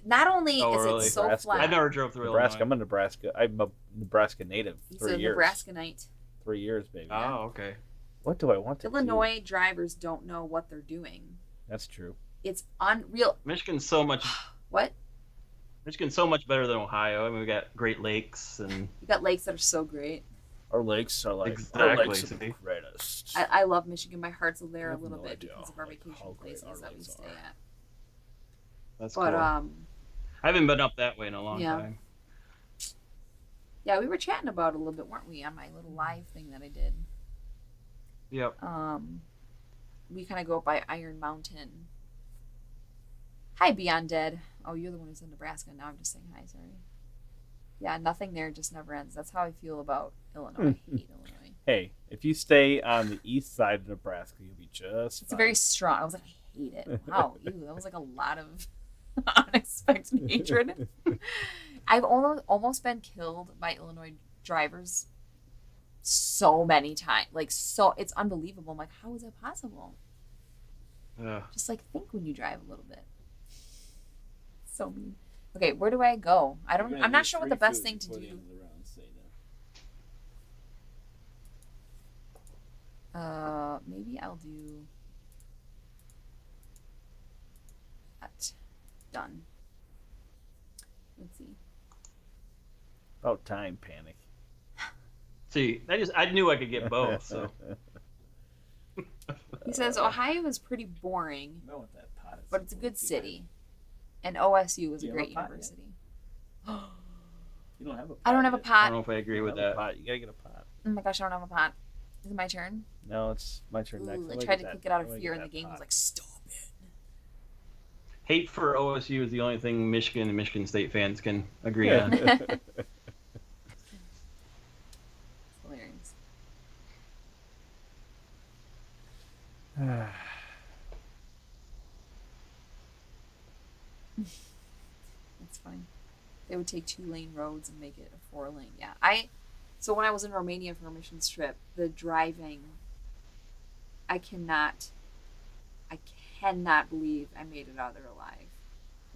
Not only Oh, is really? it so Nebraska. flat. I never drove through Nebraska. Illinois. I'm a Nebraska. I'm a Nebraska native. He's 3 a years. Nebraskanite. 3 years, baby. Oh, okay. What do I want to do? Illinois drivers don't know what they're doing. That's true. It's unreal. Michigan's so much. What? Michigan's so much better than Ohio. I mean, we got Great Lakes and. You got lakes that are so great. Our lakes are like Exactly, our lakes are the see? greatest. I love Michigan. My heart's there I a have little no bit idea because of our how vacation great our places that we lakes stay are. at. That's But cool. I I haven't been up that way in a long Yeah. time. yeah, we were chatting about it a little bit, weren't we, on my little live thing that I did. Yep. We kind of go up by Iron Mountain. Hi, Beyond Dead. Oh, you're the one who's in Nebraska. Now I'm just saying hi, sorry. Yeah, nothing there just never ends. That's how I feel about Illinois. I hate Illinois. Hey, if you stay on the east side of Nebraska, you'll be just It's fine. very strong. I was like, I hate it. Wow, ew, that was like a lot of unexpected hatred. I've almost been killed by Illinois drivers so many times. Like, so it's unbelievable. I'm like, how is that possible? Just like think when you drive a little bit. So mean. Okay, where do I go? I'm not sure what the best thing to do. Maybe I'll do that. Done. Let's see. About time, Panic. See, I knew I could get both. So He says Ohio is pretty boring, Know what that pot is but it's a good supposed to city, and OSU is Do a you great have a pot yet? university. You don't have a pot. I don't have a yet. I pot. don't know if I agree You with don't have a that. pot. You gotta get a pot. Oh my gosh, I don't have a pot. Is it my turn? No, it's my turn next. Ooh, I Let me tried get to that- kick it out let of me fear, get and the that game was pot. like, "Stop it." Hate for OSU is the only thing Michigan and Michigan State fans can agree on. It's hilarious. That's fine. They would take 2-lane roads and make it a 4-lane. Yeah, So when I was in Romania for a missions trip, the driving, I cannot believe I made it out of there alive.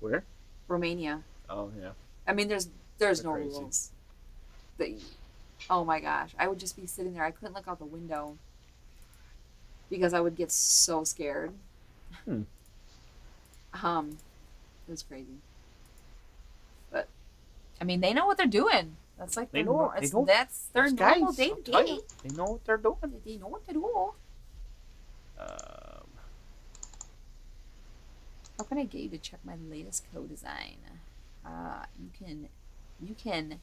Where? Romania. Oh yeah. I mean, there's They're no crazy. rules. Oh my gosh, I would just be sitting there. I couldn't look out the window because I would get so scared. Hmm. It was crazy. But I mean, they know what they're doing. That's like They their know- they know- that's their Those normal guys, day I'll to tell day. you, they know what they're doing. They know what to do. How can I get you to check my latest co-design? You can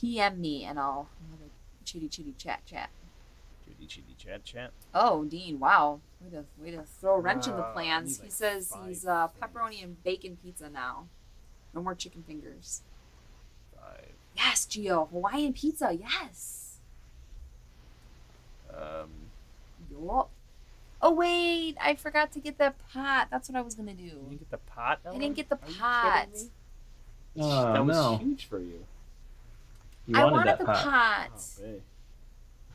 PM me and I'll have a chitty chat. Judy Chitty Chat. Oh, Dean, wow. Way to throw a wrench in the I plans. need He like says 5 he's things. pepperoni and bacon pizza now. No more chicken fingers. 5. Yes, Gio. Hawaiian pizza, yes. Yup. Oh, wait. I forgot to get that pot. That's what I was going to You do. didn't get the pot? I didn't get the Are you pot. kidding me? Oh, That was no. huge for you. You I wanted wanted that the pot. pot. Oh, babe.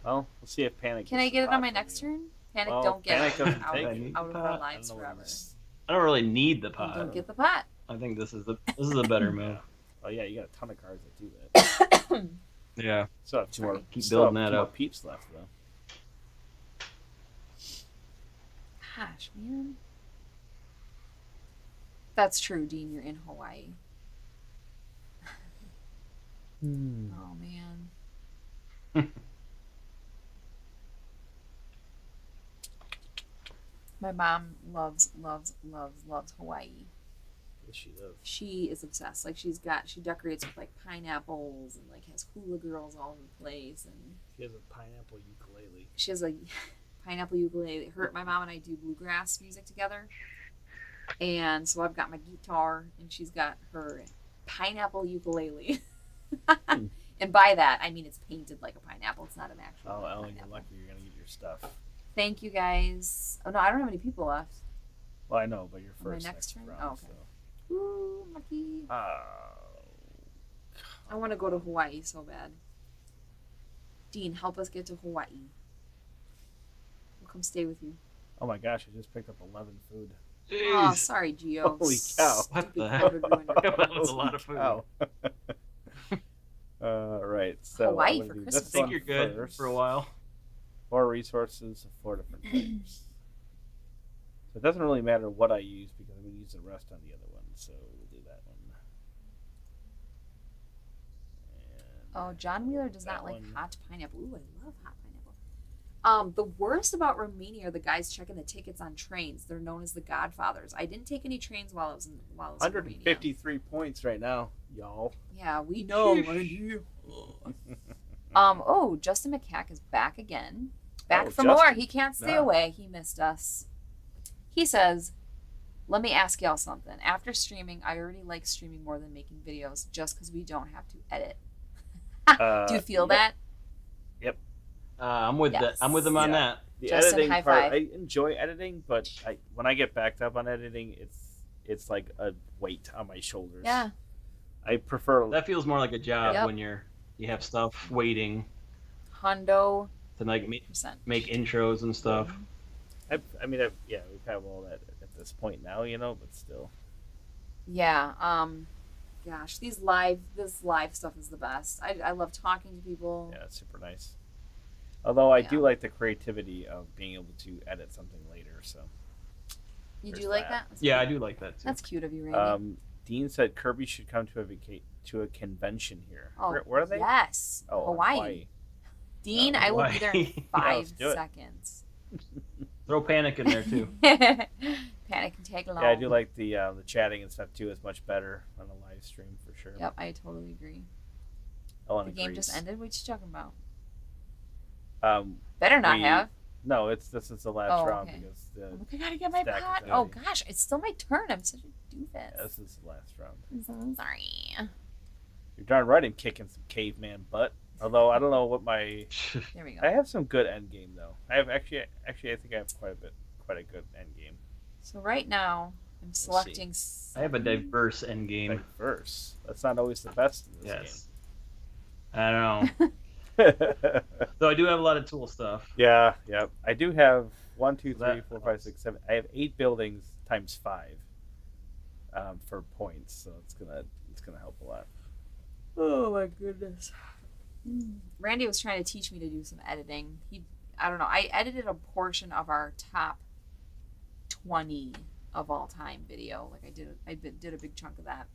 Well, we'll see if Panic. Can gets I the get it pot on my from next you. turn? Panic, Well, don't get Panic doesn't out, take out it. of our lives I don't know what forever. I don't really need the Well, pot. don't get the pot. I think this is a better move. Oh yeah, you got a ton of cards that do that. Yeah. So have two more. Sorry. Keep still have building that two more up. peeps left though. Gosh, man. That's true, Dean. You're in Hawaii. Oh, man. My mom loves Hawaii. Yes, she does. She is obsessed. Like she decorates with like pineapples and like has hula girls all over the place, and She has a pineapple ukulele. she has a pineapple ukulele. My mom and I do bluegrass music together, and so I've got my guitar and she's got her pineapple ukulele. And by that I mean it's painted like a pineapple. It's not an actual. Oh, Ellen, pineapple. you're lucky. You're gonna get your stuff. Thank you guys. Oh no, I don't have any people left. Well, I know, but you're My first next turn? round. Oh, okay. Ooh, lucky. So. I want to go to Hawaii so bad. Dean, help us get to Hawaii. We'll come stay with you. Oh my gosh! I just picked up 11 food. Oh, Jeez. sorry, Gio. Holy cow! What the Stupid heck? COVID ruined your That was a lot of food. Wow. Right. So Hawaii I'm gonna for do Christmas. this I think one you're good first. for a while. 4 resources, 4 different types. So it doesn't really matter what I use because I'm going to use the rest on the other one. So we'll do that one. And Oh, John Wheeler does that not like one. hot pineapple. Ooh, I love hot pineapple. The worst about Romania are the guys checking the tickets on trains. They're known as the Godfathers. I didn't take any trains while I was in Romania. 153 points right now, y'all. Yeah, we know. Sheesh. Oh, Justin McCack is back again. Back Oh, for more. Justin. He can't stay Yeah. away. He missed us. He says, let me ask y'all something. After streaming, I already like streaming more than making videos just because we don't have to edit. Do you feel Yep. that? I'm with Yes. I'm with him on Yeah. that. The Justin, editing high part, five. I enjoy editing, but when I get backed up on editing, it's like a weight on my shoulders. Yeah. I prefer. That feels more like a job Yep. when you have stuff waiting Hundo to like percent. make intros and stuff. I mean, we've had all that at this point now, but still. Yeah. Gosh, this live stuff is the best. I love talking to people. Yeah, it's super nice. Although I Yeah. do like the creativity of being able to edit something later. So. You There's do like that. that? Yeah, I do like that too. That's cute of you, Randy. Dean said Kirby should come to a convention here. Oh, Where are they? Yes. Oh, in Hawaii. Dean, I will be there in Hawaii. 5 let's do it. seconds. Throw Panic in there too. Panic and tag along. Yeah, I do like the chatting and stuff too. Is much better on a live stream for sure. Yep, I totally agree. Ellen The game agrees. just ended. What you talking about? Better Not have. No, this is the last Oh, round okay. because the Look, I gotta get my stack is pot. empty. Oh gosh, it's still my turn. I'm such a doofus. yeah, this is the last round. I'm so sorry. You're darn right. I'm kicking some caveman butt. Although I don't know what my There we go. I have some good end game though. I have actually I think I have quite a good end game. So right now, I'm selecting. I have a diverse end game. Like verse. That's not always the best in this Yes. I don't know. game. Though I do have a lot of tool stuff. Yeah. I do have 1, 2, 3, That 4, 5, 6, 7. I have 8 buildings times 5 for points, so it's gonna help a lot. Oh my goodness. Randy was trying to teach me to do some editing. I don't know. I edited a portion of our top 20 of all time video. Like I did a big chunk of that.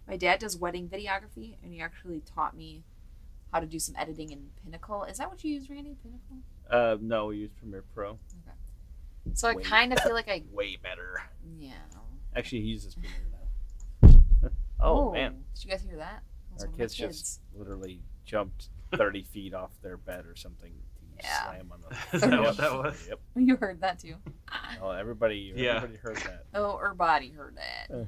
My dad does wedding videography, and he actually taught me how to do some editing in Pinnacle. Is that what you use, Randy? Pinnacle? No, we use Premiere Pro. So I Way kind of feel like Way better. yeah. Actually, he uses Premiere now. oh man, Did you guys hear that? That was our one of my kids just literally jumped 30 feet off their bed or something to Yeah. slam on the. Is that what that was? Yep. You heard that too. Oh, everybody heard that. Oh, her body heard that.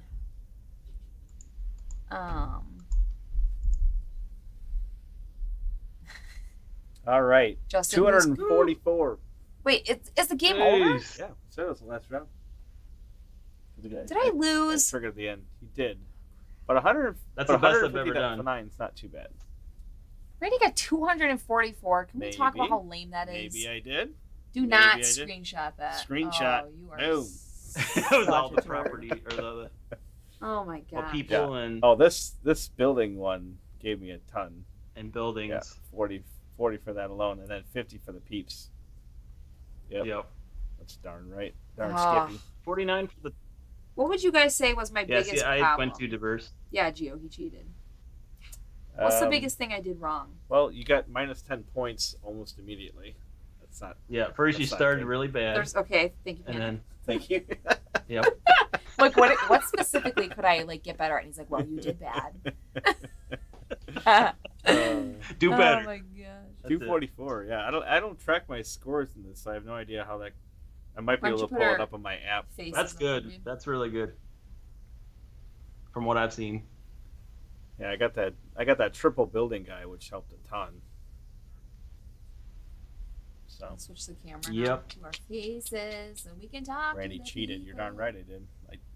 All right, Justin, who's- 244. Wait, is the game over? Jeez. Yeah, so it was the last round. Did I lose? Triggered at the end. You did. But 100. That's but the best I've 150 ever done. to 9 is not too bad. Randy got 244. Can we talk about Maybe. how lame that is? Maybe I did. Do Maybe not I did. screenshot that. Screenshot. Oh, you are No. That was all such the a turd. property or the Oh my god. people and Oh, this building one gave me a ton. buildings. Yeah, 40 for that alone, and then 50 for the peeps. Yep. That's darn right. Darn Ah. Skippy. 49 for the. What would you guys say was my Yeah, biggest see, I problem? went too diverse. Yeah, Gio, he cheated. What's the Um, biggest thing I did wrong? Well, you got minus 10 points almost immediately. That's not. Yeah, first you That's not started good. really bad, Okay, thank you, and Panic. then Thank you. yep. Like, what specifically could I like get better at? And he's like, well, you did bad. Do Oh better. my gosh. That's it. 244. Yeah, I don't track my scores in this, so I have no idea how that. I might be Why don't able to you pull put it our up on my app. Faces That's on good. screen. That's really good. From what I've seen. Yeah, I got that triple building guy, which helped a ton. So I'll switch the camera now Yep. to our faces, and we can talk. to Randy the cheated. You're darn people. right I did.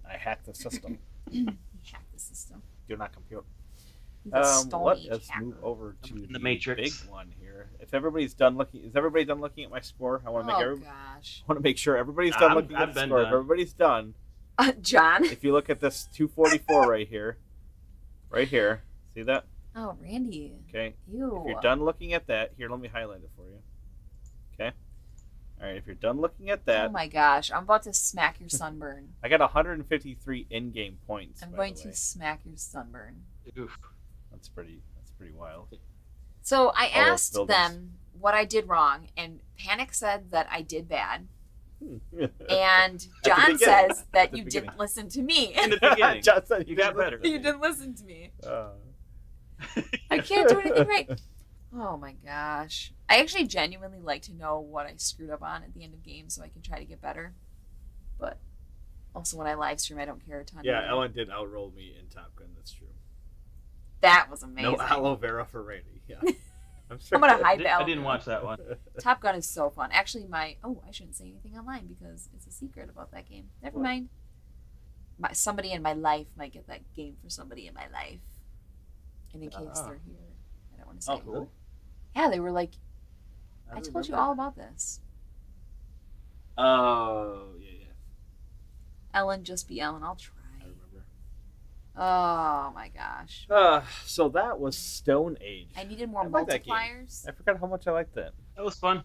I hacked the system. He hacked the system. Do not compute. He's a Stone Age Let's hacker. move over to In the Matrix. big one here. If everybody's done looking, is everybody done looking at my score? I want to make Oh gosh. I want to make sure everybody's done looking at I've the been score. If done. everybody's done, John. if you look at this 244 right here, see that? Oh, Randy. Okay. Ew. If you're done looking at that, here, let me highlight it for you. Okay. All right. If you're done looking at that, Oh my gosh, I'm about to smack your sunburn. I got 153 in-game points. I'm by going the to way. smack your sunburn. Oof. That's pretty wild. So I All those asked buildings. them what I did wrong, and Panic said that I did bad, and the John beginning. says that the you beginning. didn't listen to me. In the beginning. Just said You got didn't better. listen You to didn't listen to me. me. I can't do anything right. Oh my gosh. I actually genuinely like to know what I screwed up on at the end of games so I can try to get better. But also when I live stream, I don't care a ton. Yeah, either. Ellen did outroll me in Top Gun. That's true. That was amazing. No aloe vera for Randy. Yeah, I'm sure. I'm gonna hide the I aloe didn't vera. watch that one. Top Gun is so fun. Actually, I shouldn't say anything online because it's a secret about that game. Never What? mind. Somebody in my life might get that game for somebody in my life. And in case Ah. they're here, I don't want to say. Oh, cool. Yeah, they were like, I don't told you remember. all about this. Oh, yeah. Ellen, just be Ellen. I'll try. I remember. Oh my gosh. So that was Stone Age. I needed more I like that game. multipliers. I forgot how much I liked that. That was fun.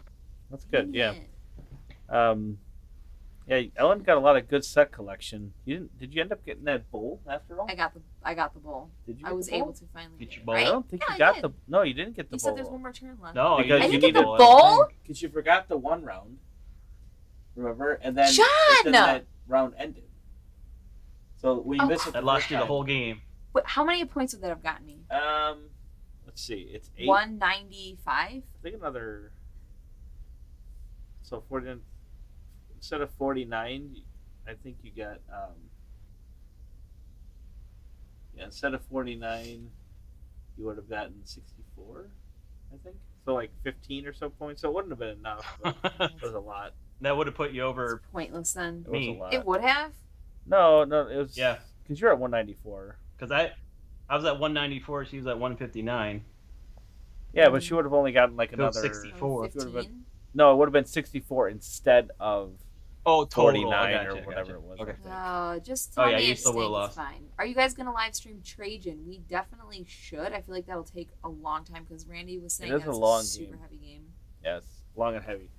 That's good. Yeah. Dang it. Yeah. Ellen got a lot of good set collection. Did you end up getting that bowl after all? I got the bowl. Did you? I get was the bowl? able to finally Get get your it. bowl. Right? I don't think Yeah, you I got did. the. No, you didn't get the You bowl. said there's one more turn left. No, Because I you didn't get need the to- bowl? Because you forgot the one round. Remember, and then John! then that round ended. So when you Oh, miss it, I lost you the whole game. But how many points would that have gotten me? Let's see. It's 8. 195? I think another. So 49 instead of 49, I think you got. Yeah, instead of 49, you would have gotten 64. I think so, like 15 or so points. So it wouldn't have been enough. But it was a lot. That would have put you over. It's pointless then. It was Me. a lot. It would have? No, it was. Yeah. Because you're at 194. Because I was at 194. She was at 159. Yeah, but she would have only gotten like It was another. 64. 15? No, it would have been 64 instead of Oh, total. 49 I or gotcha, whatever gotcha. it was. Okay. I think. Just Oh, tell yeah, me you if still would've Stank is lost. fine. Are you guys going to live stream Trajan? We definitely should. I feel like that'll take a long time because Randy was saying is that's a long super game. heavy game. Yes, long and heavy.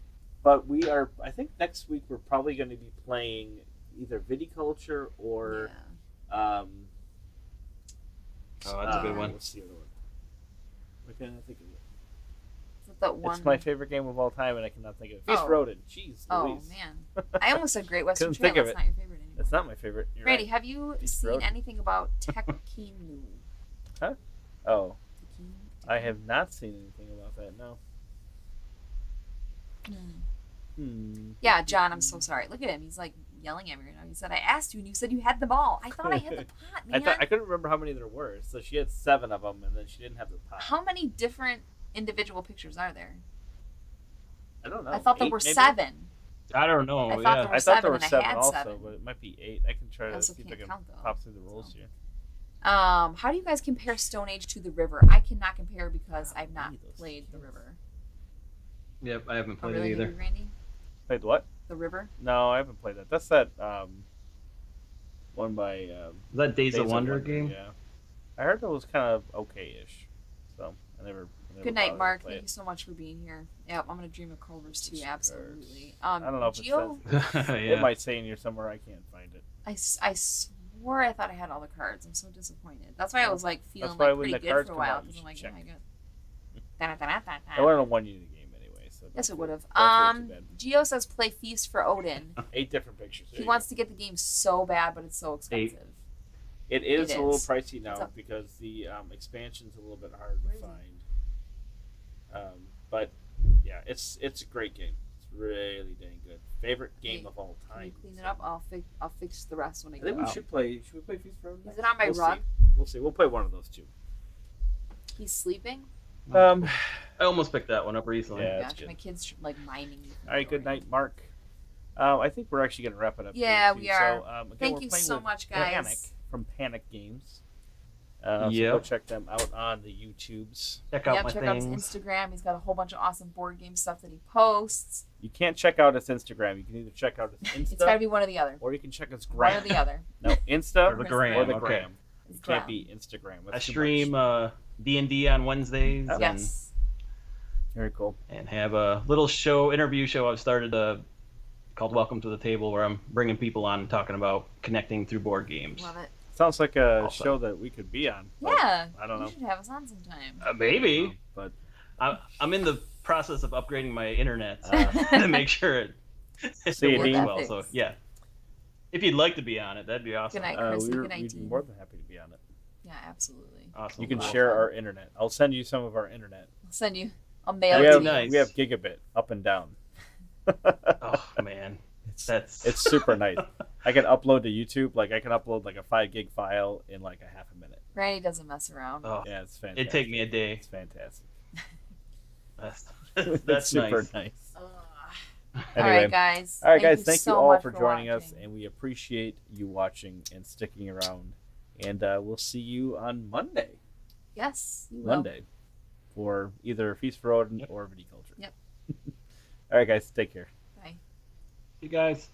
But we are. I think next week we're probably going to be playing either Viticulture or. Yeah. Oh, that's a good one. What's the other one? What can I think of it? Is it that one? It's my favorite game of all time, and I cannot think of it. Feast Oh. Rodent. Jeez. Oh, Louise. man. I almost said Great Western Couldn't Trail. think of That's it. not your favorite anymore. It's not my favorite. You're Randy, right. have you Feast seen Rodent. anything about Tekinu? Oh, Tekinu? I have not seen anything about that. No. Yeah, John, I'm so sorry. Look at him. He's like yelling at me right now. He said, I asked you and you said you had them all. I thought I had the pot, I man. I couldn't remember how many there were. So she had 7 of them, and then she didn't have the pot. How many different individual pictures are there? I don't know. I thought there 8 were maybe? 7. I don't know. I thought yeah. there were I thought there 7 were and I 7 had also, 7. but it might be 8. I can try I to also see if I can't can count, though. pop through the rules So. here. How do you guys compare Stone Age to The River? I cannot compare because I've not played The River. Yep, I haven't played really, it either. Have you, Randy? Played what? The River? No, I haven't played that. That's that one by Is that Days of Wonder game? Yeah, I heard that was kind of okay-ish. So I never Good night, bothered to Mark. play Thank it. you so much for being here. Yep, I'm gonna dream of Culver's too. Absolutely. I don't know if Gio, it says. Yeah. It might say in here somewhere. I can't find it. I swore I thought I had all the cards. I'm so disappointed. That's why I was like feeling That's why like when pretty the good cards for a come while out, you because I'm like, should yeah, I check. got. It wasn't a one-unit game anyway. So Yes, it would have. don't feel too bad. Gio says play Feast for Odin. 8 different pictures. He wants to get the game so bad, but it's so expensive. It is It a little is. pricey now It's because the expansion's a little bit hard Where to is it? find. But yeah, it's a great game. It's really dang good. Favorite game Hey, of all Can time. you clean it up? I'll fix the rest when I I get think we out. should play. Should we play Feast for Odin? Is it on my We'll rug? See. We'll see. We'll play one of those two. He's sleeping. I almost picked that one up recently. Yeah. Oh my that's gosh, good. my kid's like minding me. from All right. the Good door. night, Mark. I think we're actually going to wrap it up. Yeah, here, too. we are. So, again, Thank we're you playing so with much, Panik guys. from Panik Games. So Yep. go check them out on the YouTubes. Check out Yep, my check out his things. Instagram. He's got a whole bunch of awesome board game stuff that he posts. You can't check out his Instagram. You can either check out his Insta It's got to be one or the other. or you can check his One gram. or the other. No, Insta Or the Or gram. or the okay. gram. It's It can't brown. be Instagram. I That's too stream much. D&D on Wednesdays. Yep. Yes. Very cool. And have a little interview show I've started called Welcome to the Table, where I'm bringing people on and talking about connecting through board games. Love it. Sounds like a Also. show that we could be on. but Yeah. I don't know. You should have us on sometime. Maybe. But I'm in the process of upgrading my internet to make sure it See you, works Dean. well. So yeah, if you'd like to be on it, that'd be awesome. Good night, Chris. Good we'd night, be team. more than happy to be on it. Yeah, absolutely. Awesome. You can Wow. share our internet. I'll send you some of our internet. I'll send you. I'll mail We it to have, you. nice. we have gigabit up and down. Oh man, that's It's super nice. I can upload to YouTube. Like I can upload like a 5 gig file in like a half a minute. Randy doesn't mess around. Oh, Yeah, it's fantastic. it'd take me a day. It's fantastic. That's, It's that's super nice. nice. Ugh. Anyway. All right, guys. All right, guys. you Thank so you all much for joining us, watching. and we appreciate you watching and sticking around. And we'll see you on Monday. Yes, you will. Monday for either Feast for Odin or Viticulture. Yep. All right, guys. Take care. Bye. You guys.